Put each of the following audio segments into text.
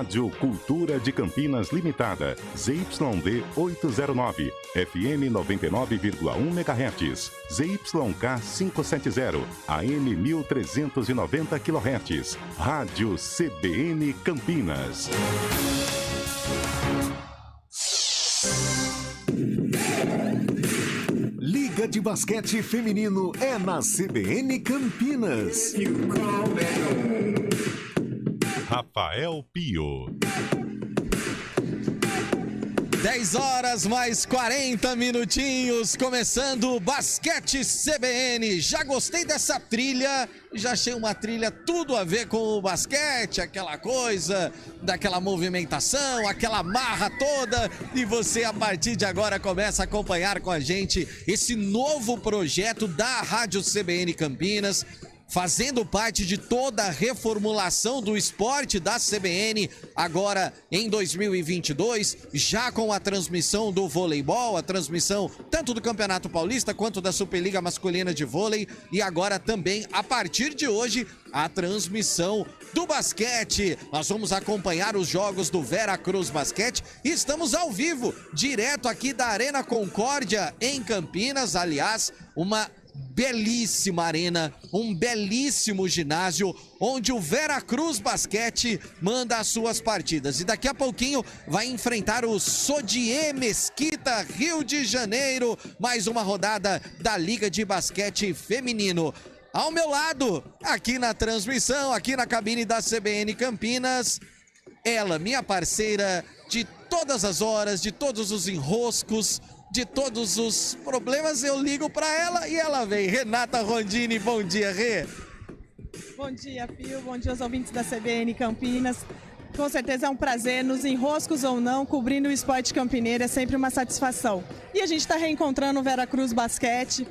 Rádio Cultura de Campinas Limitada, ZYD 809, FM 99,1 MHz, ZYK 570, AM 1390 kHz, Rádio CBN Campinas. Liga de Basquete Feminino é na CBN Campinas. Rafael Pio. 10 horas mais 40 minutinhos, começando o Basquete CBN. Já gostei dessa trilha, já achei uma trilha tudo a ver com o basquete, aquela coisa, daquela movimentação, aquela marra toda. E você, a partir de agora, começa a acompanhar com a gente esse novo projeto da Rádio CBN Campinas, fazendo parte de toda a reformulação do esporte da CBN, agora em 2022, já com a transmissão do voleibol, a transmissão tanto do Campeonato Paulista quanto da Superliga Masculina de Vôlei, e agora também, a partir de hoje, a transmissão do basquete. Nós vamos acompanhar os jogos do Veracruz Basquete e estamos ao vivo, direto aqui da Arena Concórdia, em Campinas. Aliás, uma belíssima arena, um belíssimo ginásio, onde o Veracruz Basquete manda as suas partidas. E daqui a pouquinho vai enfrentar o Sodier Mesquita, Rio de Janeiro, mais uma rodada da Liga de Basquete Feminino. Ao meu lado, aqui na transmissão, aqui na cabine da CBN Campinas, ela, minha parceira de todas as horas, de todos os enroscos, de todos os problemas, eu ligo para ela e ela vem. Renata Rondini, bom dia, Rê. Bom dia, Pio, bom dia aos ouvintes da CBN Campinas. Com certeza é um prazer, nos enroscos ou não, cobrindo o esporte campineiro é sempre uma satisfação. E a gente está reencontrando o Veracruz Basquete,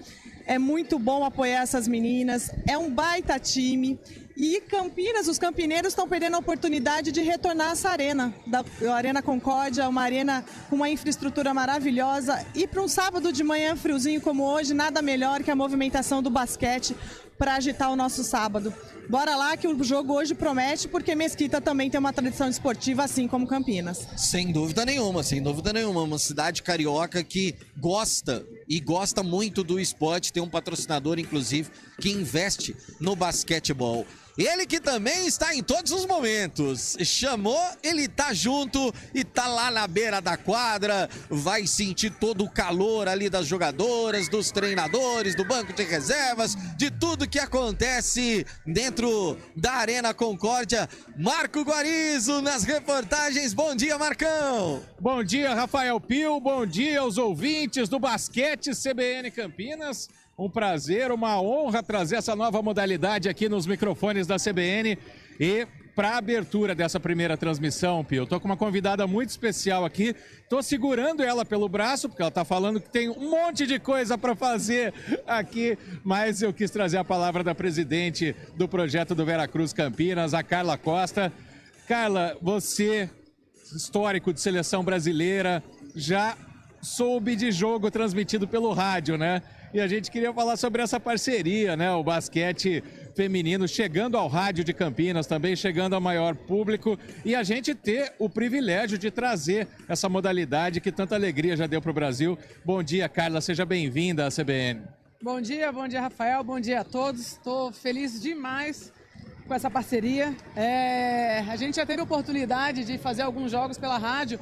é muito bom apoiar essas meninas, é um baita time. E Campinas, os campineiros estão perdendo a oportunidade de retornar a essa arena, da Arena Concórdia, uma arena com uma infraestrutura maravilhosa. E para um sábado de manhã friozinho como hoje, nada melhor que a movimentação do basquete para agitar o nosso sábado. Bora lá que o jogo hoje promete, porque Mesquita também tem uma tradição esportiva, assim como Campinas. Sem dúvida nenhuma, sem dúvida nenhuma. Uma cidade carioca que gosta e gosta muito do esporte, tem um patrocinador, inclusive, que investe no basquetebol. Ele que também está em todos os momentos, chamou, ele tá junto e tá lá na beira da quadra, vai sentir todo o calor ali das jogadoras, dos treinadores, do banco de reservas, de tudo que acontece dentro da Arena Concórdia. Marco Guarizo nas reportagens. Bom dia, Marcão! Bom dia, Rafael Pio, bom dia aos ouvintes do Basquete CBN Campinas. Um prazer, uma honra trazer essa nova modalidade aqui nos microfones da CBN. E para a abertura dessa primeira transmissão, Pio, eu tô com uma convidada muito especial aqui. Tô segurando ela pelo braço, porque ela tá falando que tem um monte de coisa para fazer aqui. Mas eu quis trazer a palavra da presidente do projeto do Veracruz Campinas, a Carla Costa. Carla, você, histórico de seleção brasileira, já soube de jogo transmitido pelo rádio, né? E a gente queria falar sobre essa parceria, né? O basquete feminino chegando ao rádio de Campinas, também chegando ao maior público, e a gente ter o privilégio de trazer essa modalidade que tanta alegria já deu para o Brasil. Bom dia, Carla, seja bem-vinda à CBN. Bom dia, Rafael, bom dia a todos. Estou feliz demais com essa parceria. A gente já teve a oportunidade de fazer alguns jogos pela rádio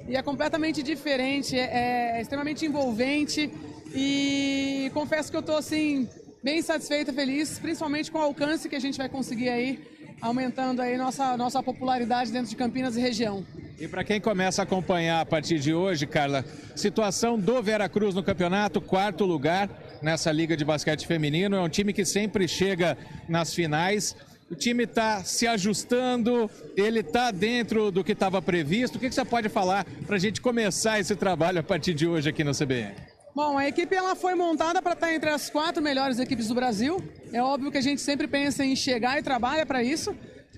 e é completamente diferente, é extremamente envolvente. E confesso que eu estou assim, bem satisfeita, feliz, principalmente com o alcance que a gente vai conseguir aí, aumentando aí nossa popularidade dentro de Campinas e região. E para quem começa a acompanhar a partir de hoje, Carla, situação do Veracruz no campeonato, 4º lugar nessa Liga de Basquete Feminino, é um time que sempre chega nas finais. O time está se ajustando, ele está dentro do que estava previsto. O que você pode falar para a gente começar esse trabalho a partir de hoje aqui na CBN? Bom, a equipe ela foi montada para estar entre as 4 melhores equipes do Brasil. É óbvio que a gente sempre pensa em chegar e trabalha para isso.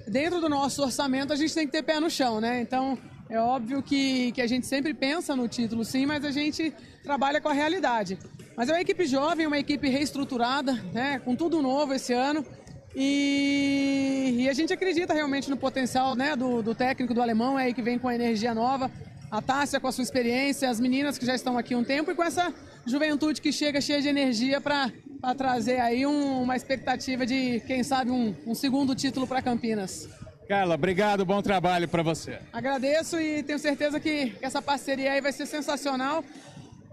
Dentro do nosso orçamento a gente tem que ter pé no chão, né? Então é óbvio que a gente sempre pensa no título sim, mas a gente trabalha com a realidade. Mas é uma equipe jovem, uma equipe reestruturada, né? Com tudo novo esse ano. E a gente acredita realmente no potencial, né, do técnico, do alemão, aí que vem com a energia nova, a Tássia com a sua experiência, as meninas que já estão aqui há um tempo e com essa juventude que chega cheia de energia para trazer aí uma expectativa de, quem sabe, um segundo título para Campinas. Carla, obrigado, bom trabalho para você. Agradeço e tenho certeza que essa parceria aí vai ser sensacional.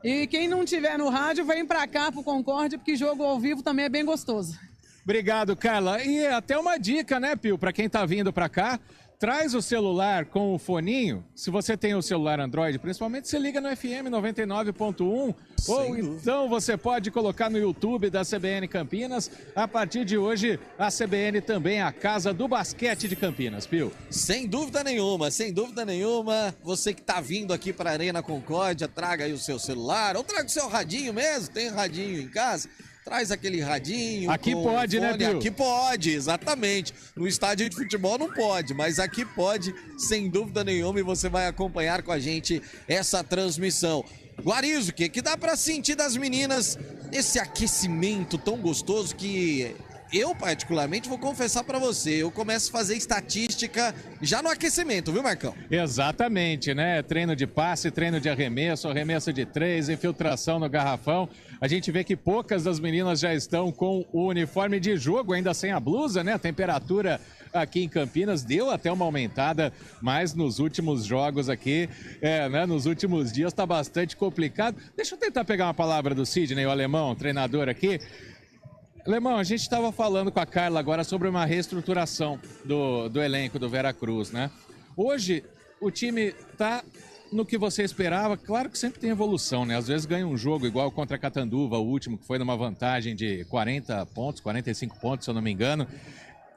E quem não tiver no rádio, vem para cá, pro Concórdia, porque jogo ao vivo também é bem gostoso. Obrigado, Carla. E até uma dica, né, Pio, para quem tá vindo para cá, traz o celular com o foninho. Se você tem o celular Android, principalmente, você liga no FM 99.1 ou então você pode colocar no YouTube da CBN Campinas. A partir de hoje, a CBN também é a casa do basquete de Campinas, Pio. Sem dúvida nenhuma, sem dúvida nenhuma. Você que tá vindo aqui pra Arena Concórdia, traga aí o seu celular ou traga o seu radinho mesmo, tem radinho em casa? Traz aquele radinho. Aqui pode, né, Pio? Aqui pode, exatamente. No estádio de futebol não pode, mas aqui pode, sem dúvida nenhuma, e você vai acompanhar com a gente essa transmissão. Guarizo, o que dá pra sentir das meninas esse aquecimento tão gostoso que eu, particularmente, vou confessar pra você, eu começo a fazer estatística já no aquecimento, viu, Marcão? Exatamente, né? Treino de passe, treino de arremesso de 3, infiltração no garrafão. A gente vê que poucas das meninas já estão com o uniforme de jogo, ainda sem a blusa, né? A temperatura aqui em Campinas deu até uma aumentada, mas nos últimos jogos aqui, né? Nos últimos dias tá bastante complicado. Deixa eu tentar pegar uma palavra do Sidney, o alemão, treinador aqui. Alemão, a gente estava falando com a Carla agora sobre uma reestruturação do elenco do Veracruz, né? Hoje, o time tá no que você esperava. Claro que sempre tem evolução, né? Às vezes ganha um jogo igual contra a Catanduva, o último, que foi numa vantagem de 40 pontos, 45 pontos, se eu não me engano.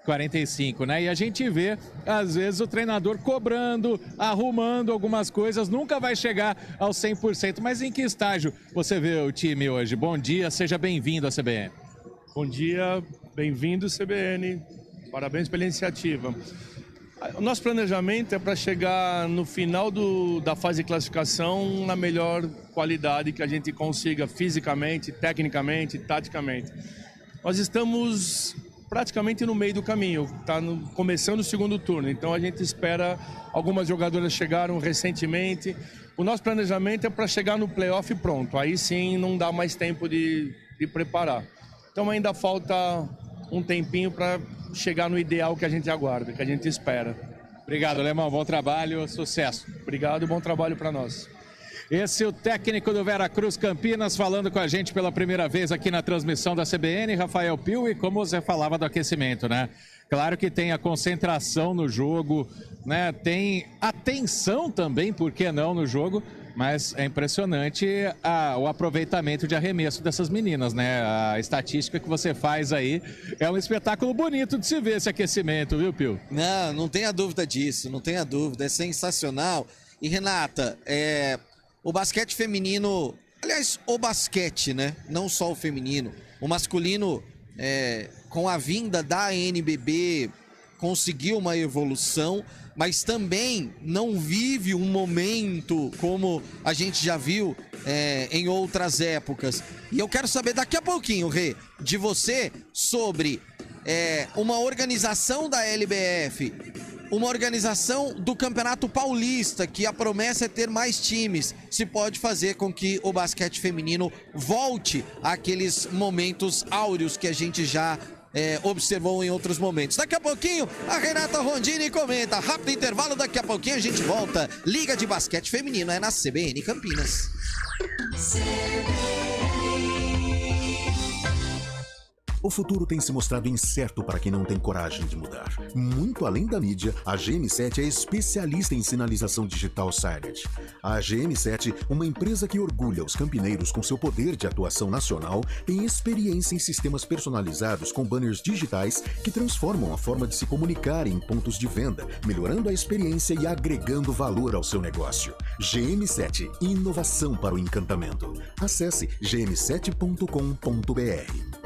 45, né? E a gente vê, às vezes, o treinador cobrando, arrumando algumas coisas, nunca vai chegar ao 100%. Mas em que estágio você vê o time hoje? Bom dia, seja bem-vindo à CBN. Bom dia, bem-vindo CBN, parabéns pela iniciativa. O nosso planejamento é para chegar no final da fase de classificação na melhor qualidade que a gente consiga fisicamente, tecnicamente, taticamente. Nós estamos praticamente no meio do caminho, está começando o segundo turno, então a gente espera, algumas jogadoras chegaram recentemente. O nosso planejamento é para chegar no playoff pronto, aí sim não dá mais tempo de preparar. Então ainda falta um tempinho para chegar no ideal que a gente aguarda, que a gente espera. Obrigado, Alemão. Bom trabalho, sucesso. Obrigado, bom trabalho para nós. Esse é o técnico do Veracruz Campinas falando com a gente pela primeira vez aqui na transmissão da CBN, Rafael Pio, e como você falava do aquecimento, né? Claro que tem a concentração no jogo, né? Tem atenção também, por que não, no jogo, mas é impressionante o aproveitamento de arremesso dessas meninas, né? A estatística que você faz aí é um espetáculo bonito de se ver esse aquecimento, viu, Pio? Não tenha dúvida disso, não tenha dúvida, é sensacional. E Renata, o basquete feminino, aliás, o basquete, né? Não só o feminino, o masculino, com a vinda da NBB, conseguiu uma evolução, mas também não vive um momento como a gente já viu em outras épocas. E eu quero saber daqui a pouquinho, Rê, de você sobre uma organização da LBF, uma organização do Campeonato Paulista, que a promessa é ter mais times, se pode fazer com que o basquete feminino volte àqueles momentos áureos que a gente já observou em outros momentos. Daqui a pouquinho, a Renata Rondini comenta. Rápido intervalo, daqui a pouquinho a gente volta. Liga de Basquete Feminino é na CBN Campinas. O futuro tem se mostrado incerto para quem não tem coragem de mudar. Muito além da mídia, a GM7 é especialista em sinalização digital signage. A GM7, uma empresa que orgulha os campineiros com seu poder de atuação nacional, tem experiência em sistemas personalizados com banners digitais que transformam a forma de se comunicar em pontos de venda, melhorando a experiência e agregando valor ao seu negócio. GM7, inovação para o encantamento. Acesse gm7.com.br.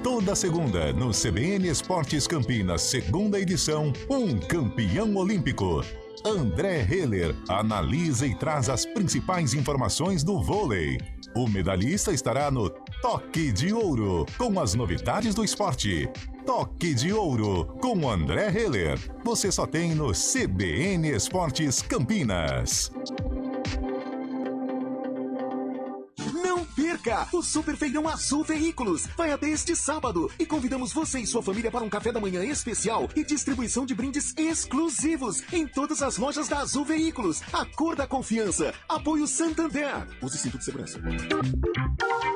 Toda segunda, no CBN Esportes Campinas, segunda edição, um campeão olímpico. André Heller analisa e traz as principais informações do vôlei. O medalhista estará no Toque de Ouro, com as novidades do esporte. Toque de Ouro, com André Heller. Você só tem no CBN Esportes Campinas. Perca o Super Feirão Azul Veículos. Vai até este sábado e convidamos você e sua família para um café da manhã especial e distribuição de brindes exclusivos em todas as lojas da Azul Veículos. A cor da confiança. Apoio Santander. Use cinto de segurança.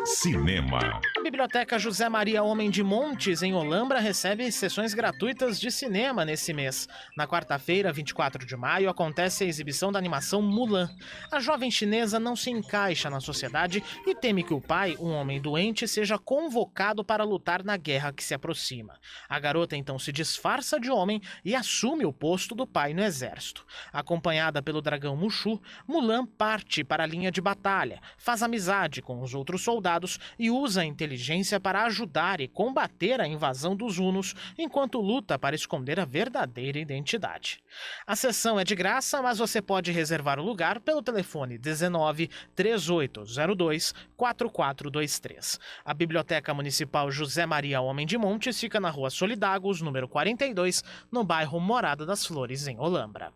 Cinema. A Biblioteca José Maria Homem de Montes, em Olambra, recebe sessões gratuitas de cinema nesse mês. Na quarta-feira, 24 de maio, acontece a exibição da animação Mulan. A jovem chinesa não se encaixa na sociedade e teme que o pai, um homem doente, seja convocado para lutar na guerra que se aproxima. A garota então se disfarça de homem e assume o posto do pai no exército. Acompanhada pelo dragão Mushu, Mulan parte para a linha de batalha, faz amizade com os outros soldados e usa a inteligência para ajudar e combater a invasão dos Hunos, enquanto luta para esconder a verdadeira identidade. A sessão é de graça, mas você pode reservar o lugar pelo telefone 19 3802 4423. A Biblioteca Municipal José Maria Homem de Montes fica na Rua Solidagos, número 42, no bairro Morada das Flores, em Olambra.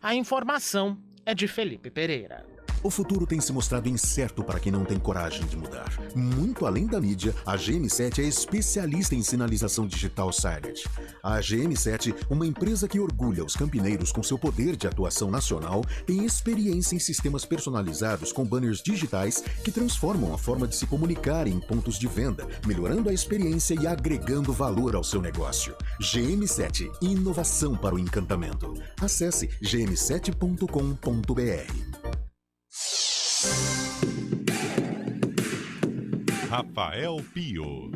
A informação é de Felipe Pereira. O futuro tem se mostrado incerto para quem não tem coragem de mudar. Muito além da mídia, a GM7 é especialista em sinalização digital Silent. A GM7, uma empresa que orgulha os campineiros com seu poder de atuação nacional, tem experiência em sistemas personalizados com banners digitais que transformam a forma de se comunicar em pontos de venda, melhorando a experiência e agregando valor ao seu negócio. GM7, inovação para o encantamento. Acesse gm7.com.br. Rafael Pio.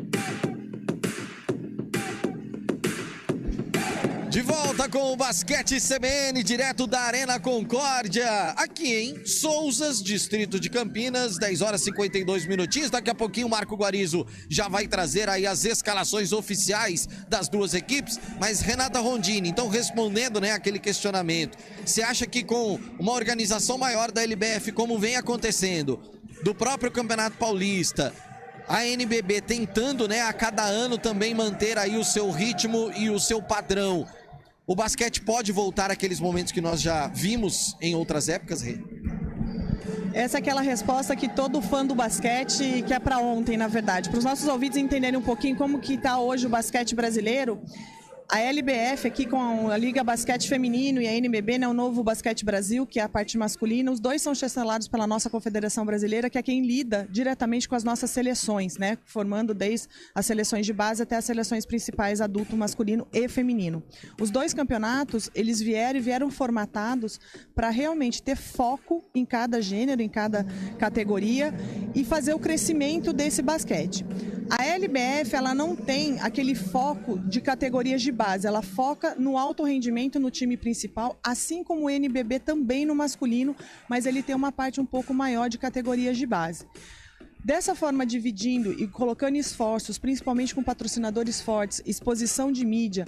De volta com o Basquete CBN, direto da Arena Concórdia, aqui em Souzas, distrito de Campinas, 10 horas e 52 minutinhos. Daqui a pouquinho o Marco Guarizo já vai trazer aí as escalações oficiais das duas equipes. Mas Renata Rondini, então respondendo, né, aquele questionamento, você acha que com uma organização maior da LBF, como vem acontecendo, do próprio Campeonato Paulista, a NBB tentando, né, a cada ano também manter aí o seu ritmo e o seu padrão, o basquete pode voltar àqueles momentos que nós já vimos em outras épocas, Rê? Essa é aquela resposta que todo fã do basquete quer para ontem, na verdade. Para os nossos ouvintes entenderem um pouquinho como que está hoje o basquete brasileiro, a LBF aqui com a Liga Basquete Feminino e a NBB, né, o Novo Basquete Brasil, que é a parte masculina, os dois são chancelados pela nossa Confederação Brasileira, que é quem lida diretamente com as nossas seleções, né, formando desde as seleções de base até as seleções principais adulto, masculino e feminino. Os dois campeonatos, eles vieram formatados para realmente ter foco em cada gênero, em cada categoria e fazer o crescimento desse basquete. A LBF, ela não tem aquele foco de categorias de base, ela foca no alto rendimento no time principal, assim como o NBB também no masculino, mas ele tem uma parte um pouco maior de categorias de base. Dessa forma, dividindo e colocando esforços, principalmente com patrocinadores fortes, exposição de mídia,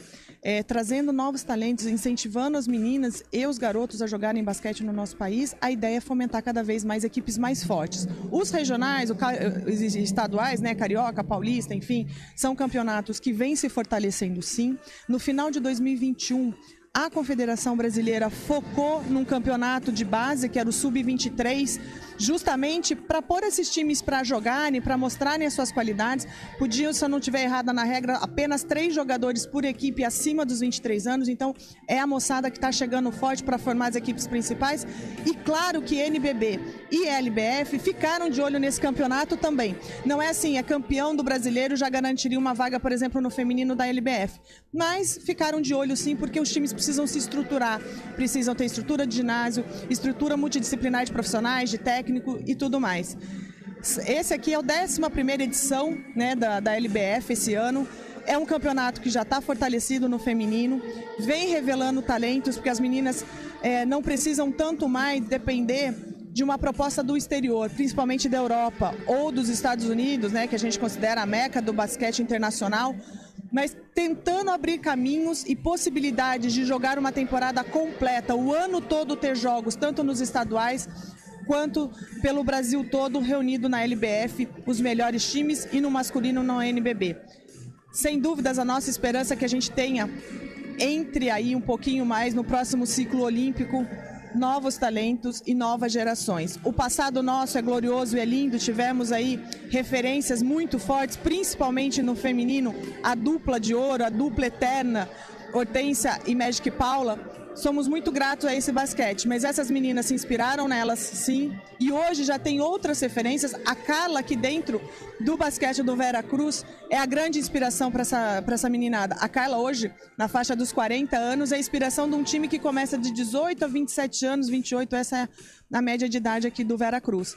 trazendo novos talentos, incentivando as meninas e os garotos a jogarem basquete no nosso país, a ideia é fomentar cada vez mais equipes mais fortes. Os regionais, os estaduais, né, Carioca, Paulista, enfim, são campeonatos que vêm se fortalecendo sim. No final de 2021, a Confederação Brasileira focou num campeonato de base, que era o Sub-23, justamente para pôr esses times para jogarem, para mostrarem as suas qualidades. Podiam, se eu não estiver errada na regra, apenas 3 jogadores por equipe acima dos 23 anos, então é a moçada que está chegando forte para formar as equipes principais. E claro que NBB e LBF ficaram de olho nesse campeonato também. Não é assim, é campeão do brasileiro, já garantiria uma vaga, por exemplo, no feminino da LBF. Mas ficaram de olho sim, porque os times precisam se estruturar, precisam ter estrutura de ginásio, estrutura multidisciplinar de profissionais, de técnico e tudo mais. Esse aqui é a 11ª edição, né, da LBF esse ano. É um campeonato que já está fortalecido no feminino, vem revelando talentos, porque as meninas não precisam tanto mais depender de uma proposta do exterior, principalmente da Europa ou dos Estados Unidos, né, que a gente considera a meca do basquete internacional, mas tentando abrir caminhos e possibilidades de jogar uma temporada completa, o ano todo ter jogos, tanto nos estaduais quanto pelo Brasil todo, reunido na LBF, os melhores times, e no masculino no NBB. Sem dúvidas, a nossa esperança é que a gente tenha, entre aí um pouquinho mais no próximo ciclo olímpico, novos talentos e novas gerações. O passado nosso é glorioso e é lindo, tivemos aí referências muito fortes, principalmente no feminino, a dupla de ouro, a dupla eterna, Hortência e Magic Paula. Somos muito gratos a esse basquete, mas essas meninas se inspiraram nelas, sim, e hoje já tem outras referências. A Carla, aqui dentro do basquete do Veracruz, é a grande inspiração para essa meninada. A Carla hoje, na faixa dos 40 anos, é a inspiração de um time que começa de 18 a 27 anos, 28, essa é a média de idade aqui do Veracruz.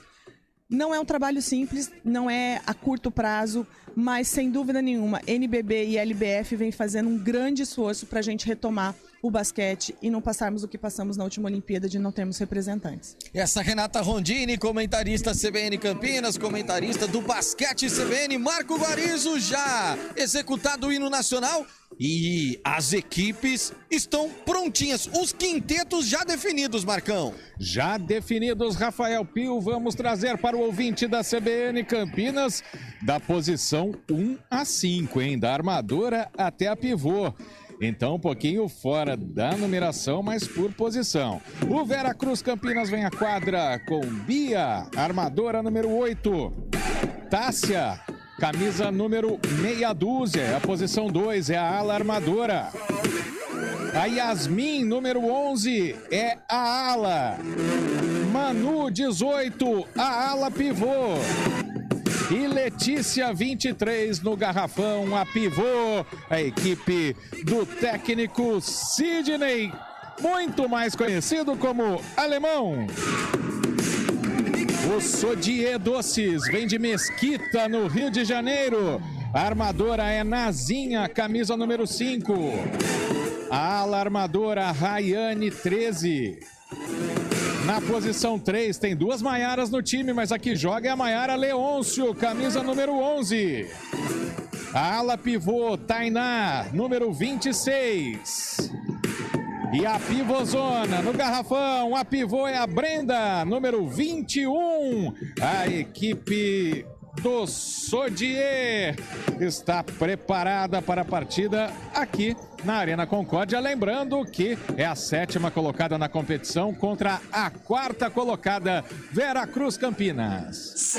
Não é um trabalho simples, não é a curto prazo, mas sem dúvida nenhuma, NBB e LBF vem fazendo um grande esforço para a gente retomar o basquete e não passarmos o que passamos na última Olimpíada de não termos representantes. Essa Renata Rondini, comentarista CBN Campinas, comentarista do basquete CBN. Marco Guarizo, já executado o hino nacional e as equipes estão prontinhas. Os quintetos já definidos, Marcão. Já definidos, Rafael Pio. Vamos trazer para o ouvinte da CBN Campinas da posição 1 a 5, hein? Da armadora até a pivô. Então, um pouquinho fora da numeração, mas por posição. O Veracruz Campinas vem à quadra com Bia, armadora número 8. Tássia, camisa número meia dúzia, é a posição 2, é a ala armadora. A Yasmin, número 11, é a ala. Manu, 18, a ala pivô. E Letícia, 23, no garrafão, a pivô, a equipe do técnico Sidney, muito mais conhecido como Alemão. O Sodier Doces vem de Mesquita, no Rio de Janeiro. A armadora é Nazinha, camisa número 5. A ala armadora Rayane, 13. Na posição 3, tem duas Maiaras no time, mas a que joga é a Maiara Leôncio, camisa número 11. A ala pivô, Tainá, número 26. E a pivôzona, no garrafão, a pivô é a Brenda, número 21. A equipe do Sodier está preparada para a partida aqui na Arena Concórdia, lembrando que é a 7ª colocada na competição contra a 4ª colocada, Veracruz Campinas.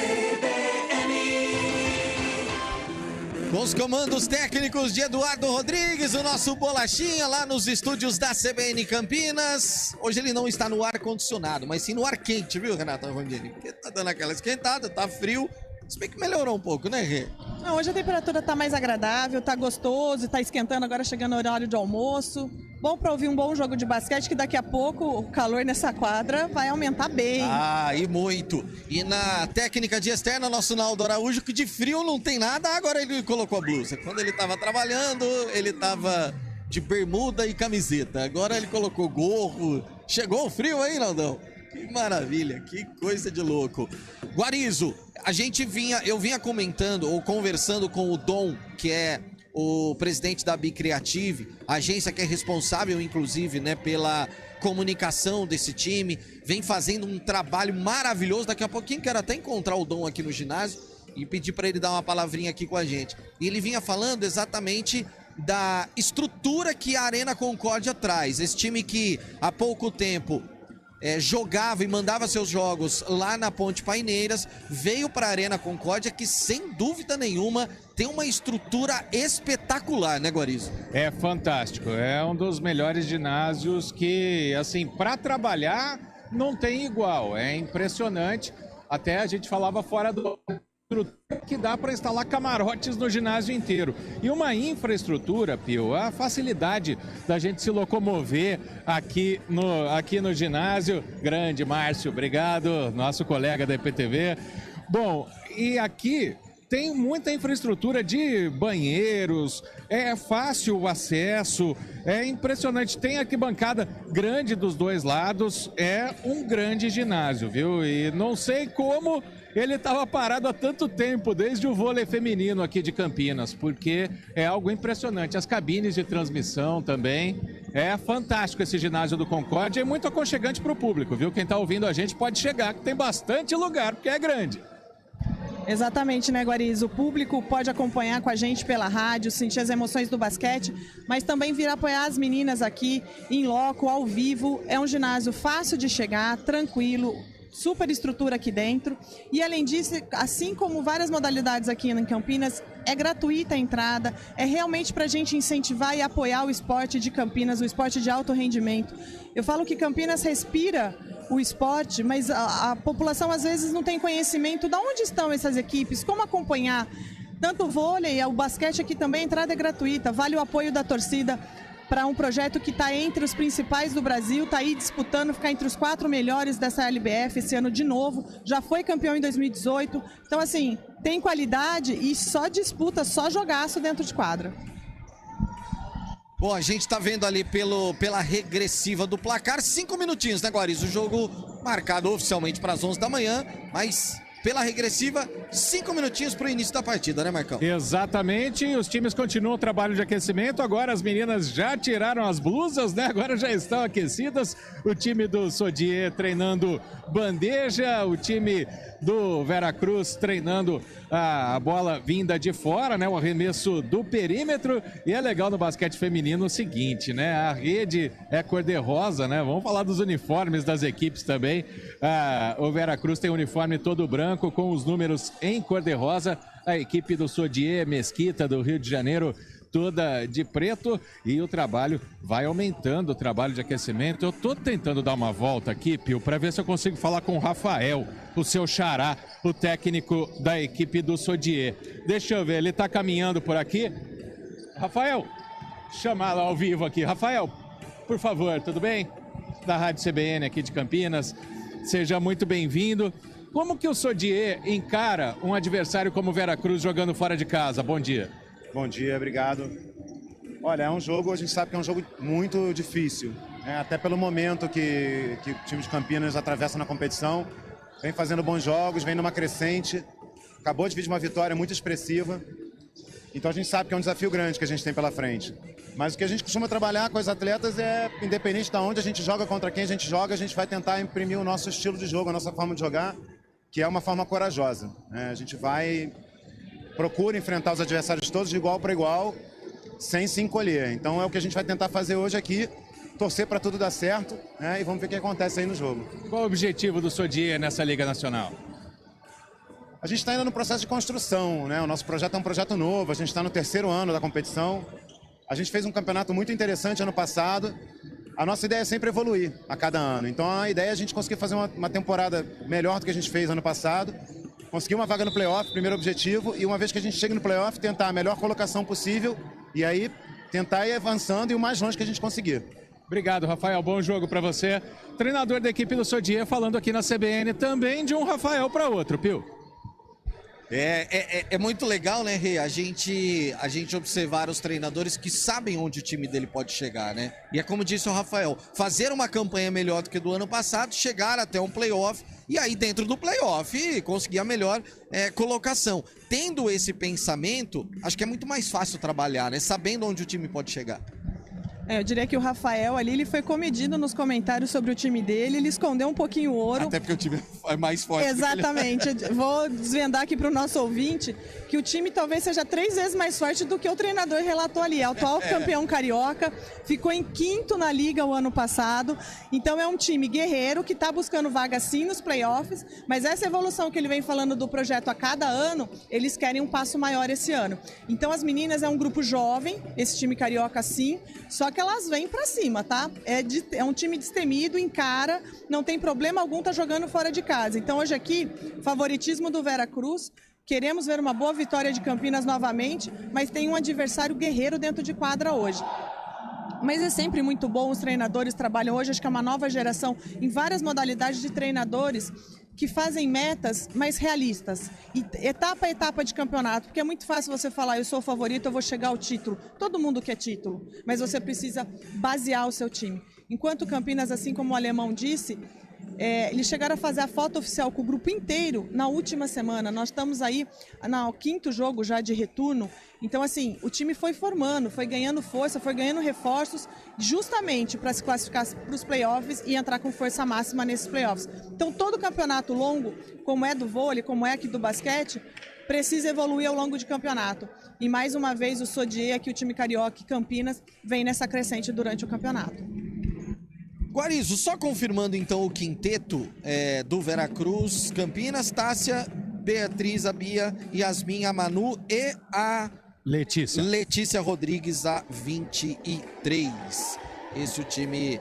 Com os comandos técnicos de Eduardo Rodrigues, o nosso bolachinha lá nos estúdios da CBN Campinas. Hoje ele não está no ar-condicionado, mas sim no ar quente, viu, Renata Rondini? Porque tá dando aquela esquentada, tá frio. Se bem que melhorou um pouco, né, Rê? Não, hoje a temperatura tá mais agradável, tá gostoso, tá esquentando, agora chegando o horário de almoço. Bom para ouvir um bom jogo de basquete, que daqui a pouco o calor nessa quadra vai aumentar bem. Ah, e muito. E na técnica de externa, nosso Naldo Araújo, que de frio não tem nada, agora ele colocou a blusa. Quando ele tava trabalhando, ele tava de bermuda e camiseta. Agora ele colocou gorro. Chegou o frio aí, Naldão? Que maravilha, que coisa de louco. Guarizo, eu vinha comentando ou conversando com o Dom, que é o presidente da Bicreative, a agência que é responsável, inclusive, né, pela comunicação desse time, vem fazendo um trabalho maravilhoso. Daqui a pouquinho quero até encontrar o Dom aqui no ginásio e pedir para ele dar uma palavrinha aqui com a gente. E ele vinha falando exatamente da estrutura que a Arena Concórdia traz. Esse time que há pouco tempo jogava e mandava seus jogos lá na Ponte Paineiras, veio para a Arena Concórdia, que sem dúvida nenhuma tem uma estrutura espetacular, né, Guarizo? É fantástico, é um dos melhores ginásios que, assim, para trabalhar não tem igual, é impressionante. Até a gente falava fora do que dá para instalar camarotes no ginásio inteiro. E uma infraestrutura, Pio, a facilidade da gente se locomover aqui no ginásio. Grande Márcio, obrigado, nosso colega da IPTV. Bom, e aqui tem muita infraestrutura de banheiros, é fácil o acesso, é impressionante. Tem arquibancada grande dos dois lados, é um grande ginásio, viu? E não sei como ele estava parado há tanto tempo, desde o vôlei feminino aqui de Campinas, porque é algo impressionante. As cabines de transmissão também. É fantástico esse ginásio do Concórdia e muito aconchegante para o público, viu? Quem está ouvindo a gente pode chegar, que tem bastante lugar, porque é grande. Exatamente, né, Guariz? O público pode acompanhar com a gente pela rádio, sentir as emoções do basquete, mas também vir apoiar as meninas aqui, em loco, ao vivo. É um ginásio fácil de chegar, tranquilo, super estrutura aqui dentro. E além disso, assim como várias modalidades aqui em Campinas, é gratuita a entrada, é realmente para a gente incentivar e apoiar o esporte de Campinas, o esporte de alto rendimento. Eu falo que Campinas respira o esporte, mas a população às vezes não tem conhecimento de onde estão essas equipes, como acompanhar. Tanto o vôlei, o basquete aqui também, a entrada é gratuita, vale o apoio da torcida para um projeto que está entre os principais do Brasil, está aí disputando ficar entre os 4 melhores dessa LBF esse ano de novo, já foi campeão em 2018, então assim, tem qualidade e só disputa, só jogaço dentro de quadra. Bom, a gente tá vendo ali pela regressiva do placar, 5 minutinhos, né, Guariz? O jogo marcado oficialmente para as 11 da manhã, mas pela regressiva, 5 minutinhos para o início da partida, né, Marcão? Exatamente, os times continuam o trabalho de aquecimento, agora as meninas já tiraram as blusas, né? Agora já estão aquecidas, o time do Sodier treinando bandeja, o time do Veracruz treinando a bola vinda de fora, né? O arremesso do perímetro. E é legal no basquete feminino o seguinte, né? A rede é cor-de-rosa, né? Vamos falar dos uniformes das equipes também. O Veracruz tem o uniforme todo branco com os números em cor-de-rosa. A equipe do Sodier Mesquita do Rio de Janeiro toda de preto, e o trabalho vai aumentando, o trabalho de aquecimento. Eu tô tentando dar uma volta aqui, Pio, para ver se eu consigo falar com o Rafael, o seu xará, o técnico da equipe do Sodier. Deixa eu ver, ele tá caminhando por aqui. Rafael, chamá-lo ao vivo aqui. Rafael, por favor, tudo bem? Da Rádio CBN aqui de Campinas, seja muito bem-vindo. Como que o Sodier encara um adversário como o Veracruz jogando fora de casa? Bom dia. Bom dia, obrigado. Olha, é um jogo, a gente sabe que é um jogo muito difícil, né? Até pelo momento que o time de Campinas atravessa na competição. Vem fazendo bons jogos, vem numa crescente. Acabou de vir de uma vitória muito expressiva. Então a gente sabe que é um desafio grande que a gente tem pela frente. Mas o que a gente costuma trabalhar com os atletas é, independente de onde a gente joga, contra quem a gente joga, a gente vai tentar imprimir o nosso estilo de jogo, a nossa forma de jogar, que é uma forma corajosa, né? A gente procura enfrentar os adversários todos de igual para igual, sem se encolher. Então é o que a gente vai tentar fazer hoje aqui, torcer para tudo dar certo, né? E vamos ver o que acontece aí no jogo. Qual o objetivo do Sodier nessa Liga Nacional? A gente está ainda no processo de construção, né? O nosso projeto é um projeto novo, a gente está no 3º ano da competição. A gente fez um campeonato muito interessante ano passado. A nossa ideia é sempre evoluir a cada ano. Então a ideia é a gente conseguir fazer uma temporada melhor do que a gente fez ano passado, conseguir uma vaga no playoff, primeiro objetivo, e uma vez que a gente chega no playoff, tentar a melhor colocação possível e aí tentar ir avançando e o mais longe que a gente conseguir. Obrigado, Rafael. Bom jogo para você. Treinador da equipe do Sodier falando aqui na CBN também de um Rafael para outro, Pio. É muito legal, né, Rê? A gente observar os treinadores que sabem onde o time dele pode chegar, né? E é como disse o Rafael, fazer uma campanha melhor do que do ano passado, chegar até um playoff e aí dentro do playoff conseguir a melhor colocação. Tendo esse pensamento, acho que é muito mais fácil trabalhar, né? Sabendo onde o time pode chegar. Eu diria que o Rafael ali, ele foi comedido nos comentários sobre o time dele, ele escondeu um pouquinho o ouro. Até porque o time é mais forte. Exatamente. Vou desvendar aqui para o nosso ouvinte que o time talvez seja 3 vezes mais forte do que o treinador relatou ali. É o atual campeão carioca, ficou em 5º na liga o ano passado. Então é um time guerreiro que está buscando vaga sim nos playoffs, mas essa evolução que ele vem falando do projeto a cada ano, eles querem um passo maior esse ano. Então as meninas é um grupo jovem, esse time carioca sim, só que elas vêm pra cima, tá? É um time destemido, encara, não tem problema algum, tá jogando fora de casa. Então hoje aqui, favoritismo do Veracruz, queremos ver uma boa vitória de Campinas novamente, mas tem um adversário guerreiro dentro de quadra hoje. Mas é sempre muito bom, os treinadores trabalham hoje, acho que é uma nova geração em várias modalidades de treinadores que fazem metas mais realistas, e etapa a etapa de campeonato, porque é muito fácil você falar, eu sou o favorito, eu vou chegar ao título. Todo mundo quer título, mas você precisa basear o seu time. Enquanto Campinas, assim como o Alemão disse, Eles chegaram a fazer a foto oficial com o grupo inteiro na última semana. Nós estamos aí no 5º jogo já de retorno. Então, assim, o time foi formando, foi ganhando força, foi ganhando reforços justamente para se classificar para os playoffs e entrar com força máxima nesses playoffs. Então, todo campeonato longo, como é do vôlei, como é aqui do basquete, precisa evoluir ao longo de campeonato. E mais uma vez o Sodier, aqui o time carioca e Campinas, vem nessa crescente durante o campeonato. Guarizo, só confirmando então o quinteto do Veracruz, Campinas, Tássia, Beatriz, a Bia, Yasmin, a Manu e a Letícia Rodrigues, a 23. Esse é o time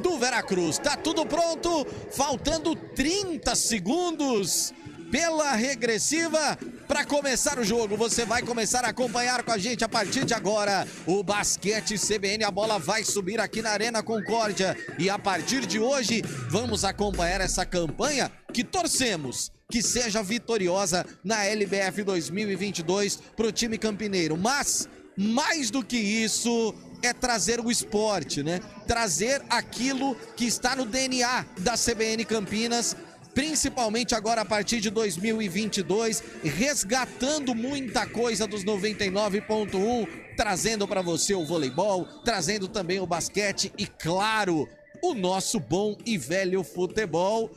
do Veracruz. Tá tudo pronto, faltando 30 segundos pela regressiva para começar o jogo. Você vai começar a acompanhar com a gente a partir de agora o Basquete CBN. A bola vai subir aqui na Arena Concórdia e a partir de hoje vamos acompanhar essa campanha que torcemos que seja vitoriosa na LBF 2022 para o time campineiro. Mas mais do que isso é trazer o esporte, né? Trazer aquilo que está no DNA da CBN Campinas, principalmente agora a partir de 2022, resgatando muita coisa dos 99.1, trazendo para você o voleibol, trazendo também o basquete e, claro, o nosso bom e velho futebol.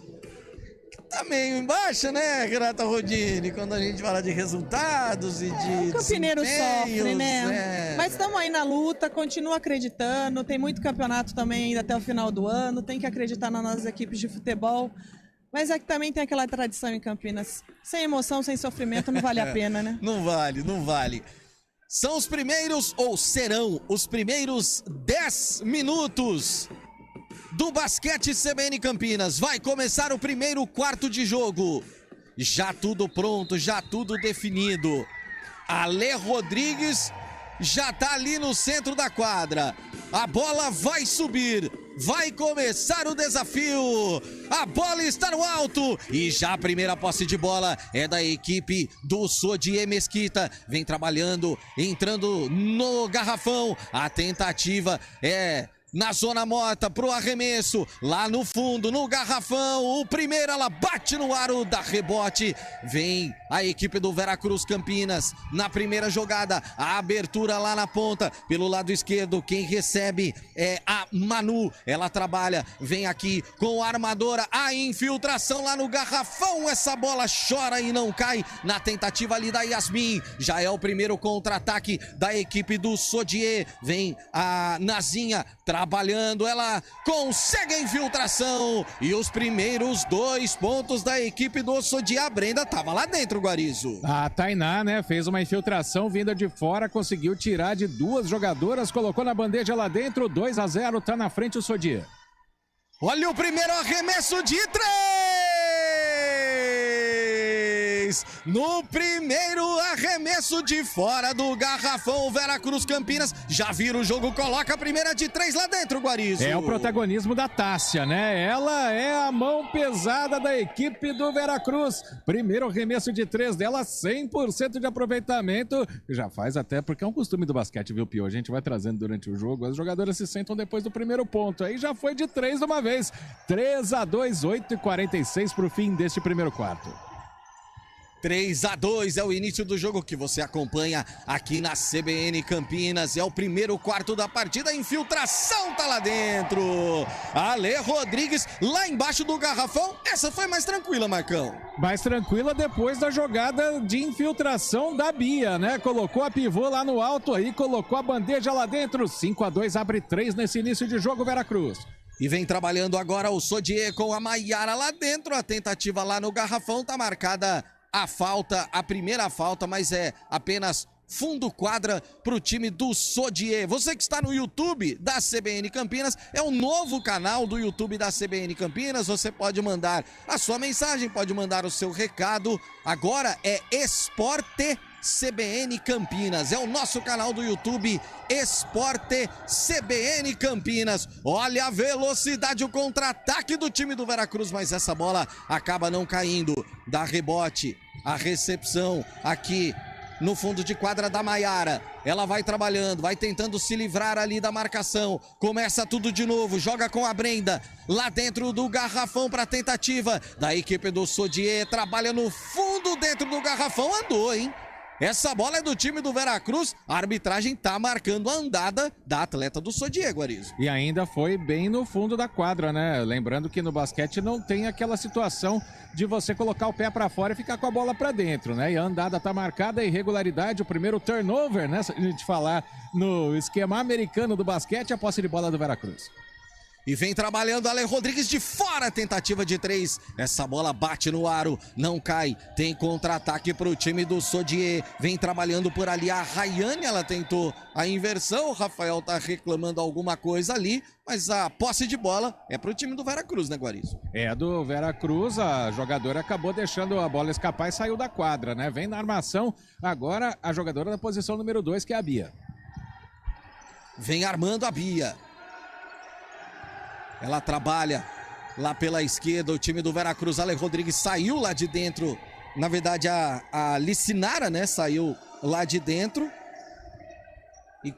Tá meio embaixo, né, Renata Rodini, quando a gente fala de resultados e de o campineiro sofre, né? É. Mas estamos aí na luta, continua acreditando, tem muito campeonato também ainda até o final do ano, tem que acreditar nas nossas equipes de futebol. Mas é que também tem aquela tradição em Campinas. Sem emoção, sem sofrimento, não vale a pena, né? Não vale, não vale. São os primeiros, ou serão os primeiros 10 minutos do Basquete CBN Campinas. Vai começar o primeiro quarto de jogo. Já tudo pronto, já tudo definido. Ale Rodrigues já tá ali no centro da quadra. A bola vai subir. Vai começar o desafio. A bola está no alto. E já a primeira posse de bola é da equipe do Sodier Mesquita. Vem trabalhando, entrando no garrafão. A tentativa é na zona morta pro arremesso, lá no fundo, no garrafão, o primeiro, ela bate no aro, dá rebote, vem a equipe do Veracruz Campinas, na primeira jogada, a abertura lá na ponta, pelo lado esquerdo, quem recebe é a Manu, ela trabalha, vem aqui com a armadora, a infiltração lá no garrafão, essa bola chora e não cai, na tentativa ali da Yasmin, já é o primeiro contra-ataque da equipe do Sodier, vem a Nazinha, trabalhando, ela consegue a infiltração e os primeiros 2 pontos da equipe do Sodier. A Brenda tava lá dentro, Guarizo. A Tainá, né, fez uma infiltração vinda de fora, conseguiu tirar de 2 jogadoras, colocou na bandeja lá dentro, 2-0, tá na frente o Sodier. Olha o primeiro arremesso de 3! No primeiro arremesso de fora do garrafão, o Veracruz Campinas já vira o jogo, coloca a primeira de 3 lá dentro, Guarizo. É o protagonismo da Tássia, né? Ela é a mão pesada da equipe do Veracruz. Primeiro arremesso de 3 dela, 100% de aproveitamento. Já faz até, porque é um costume do basquete, viu, Pio? A gente vai trazendo durante o jogo, as jogadoras se sentam depois do primeiro ponto. Aí já foi de 3 de uma vez. 3-2, 8:46 pro fim deste primeiro quarto. 3-2 é o início do jogo que você acompanha aqui na CBN Campinas. É o primeiro quarto da partida. A infiltração tá lá dentro. Ale Rodrigues lá embaixo do garrafão. Essa foi mais tranquila, Marcão. Mais tranquila depois da jogada de infiltração da Bia, né? Colocou a pivô lá no alto aí, colocou a bandeja lá dentro. 5-2, abre 3 nesse início de jogo, Veracruz. E vem trabalhando agora o Sodier com a Maiara lá dentro. A tentativa lá no garrafão tá marcada a falta, a primeira falta, mas é apenas fundo quadra para o time do Sodier. Você que está no YouTube da CBN Campinas, é um novo canal do YouTube da CBN Campinas, você pode mandar a sua mensagem, pode mandar o seu recado, agora é Esporte CBN Campinas, é o nosso canal do YouTube, Esporte CBN Campinas. Olha a velocidade, o contra-ataque do time do Veracruz, mas essa bola acaba não caindo, dá rebote, a recepção aqui no fundo de quadra da Maiara. Ela vai trabalhando, vai tentando se livrar ali da marcação. Começa tudo de novo, joga com a Brenda lá dentro do garrafão para tentativa da equipe do Sodier. Trabalha no fundo dentro do garrafão, andou, hein? Essa bola é do time do Veracruz. A arbitragem tá marcando a andada da atleta do Sodier, Guarizo. E ainda foi bem no fundo da quadra, né? Lembrando que no basquete não tem aquela situação de você colocar o pé para fora e ficar com a bola para dentro, né? E a andada tá marcada, a irregularidade, o primeiro turnover, né? Se a gente falar no esquema americano do basquete, a posse de bola do Veracruz. E vem trabalhando Ale Rodrigues de fora, tentativa de 3. Essa bola bate no aro, não cai. Tem contra-ataque para o time do Sodier. Vem trabalhando por ali a Rayane, ela tentou a inversão. O Rafael tá reclamando alguma coisa ali, mas a posse de bola é para o time do Veracruz, né, Guarizo? É do Veracruz, a jogadora acabou deixando a bola escapar e saiu da quadra, né? Vem na armação agora a jogadora da posição número 2, que é a Bia. Vem armando a Bia. Ela trabalha lá pela esquerda, o time do Veracruz. Ale Rodrigues saiu lá de dentro. Na verdade, a Licinara, né? Saiu lá de dentro. E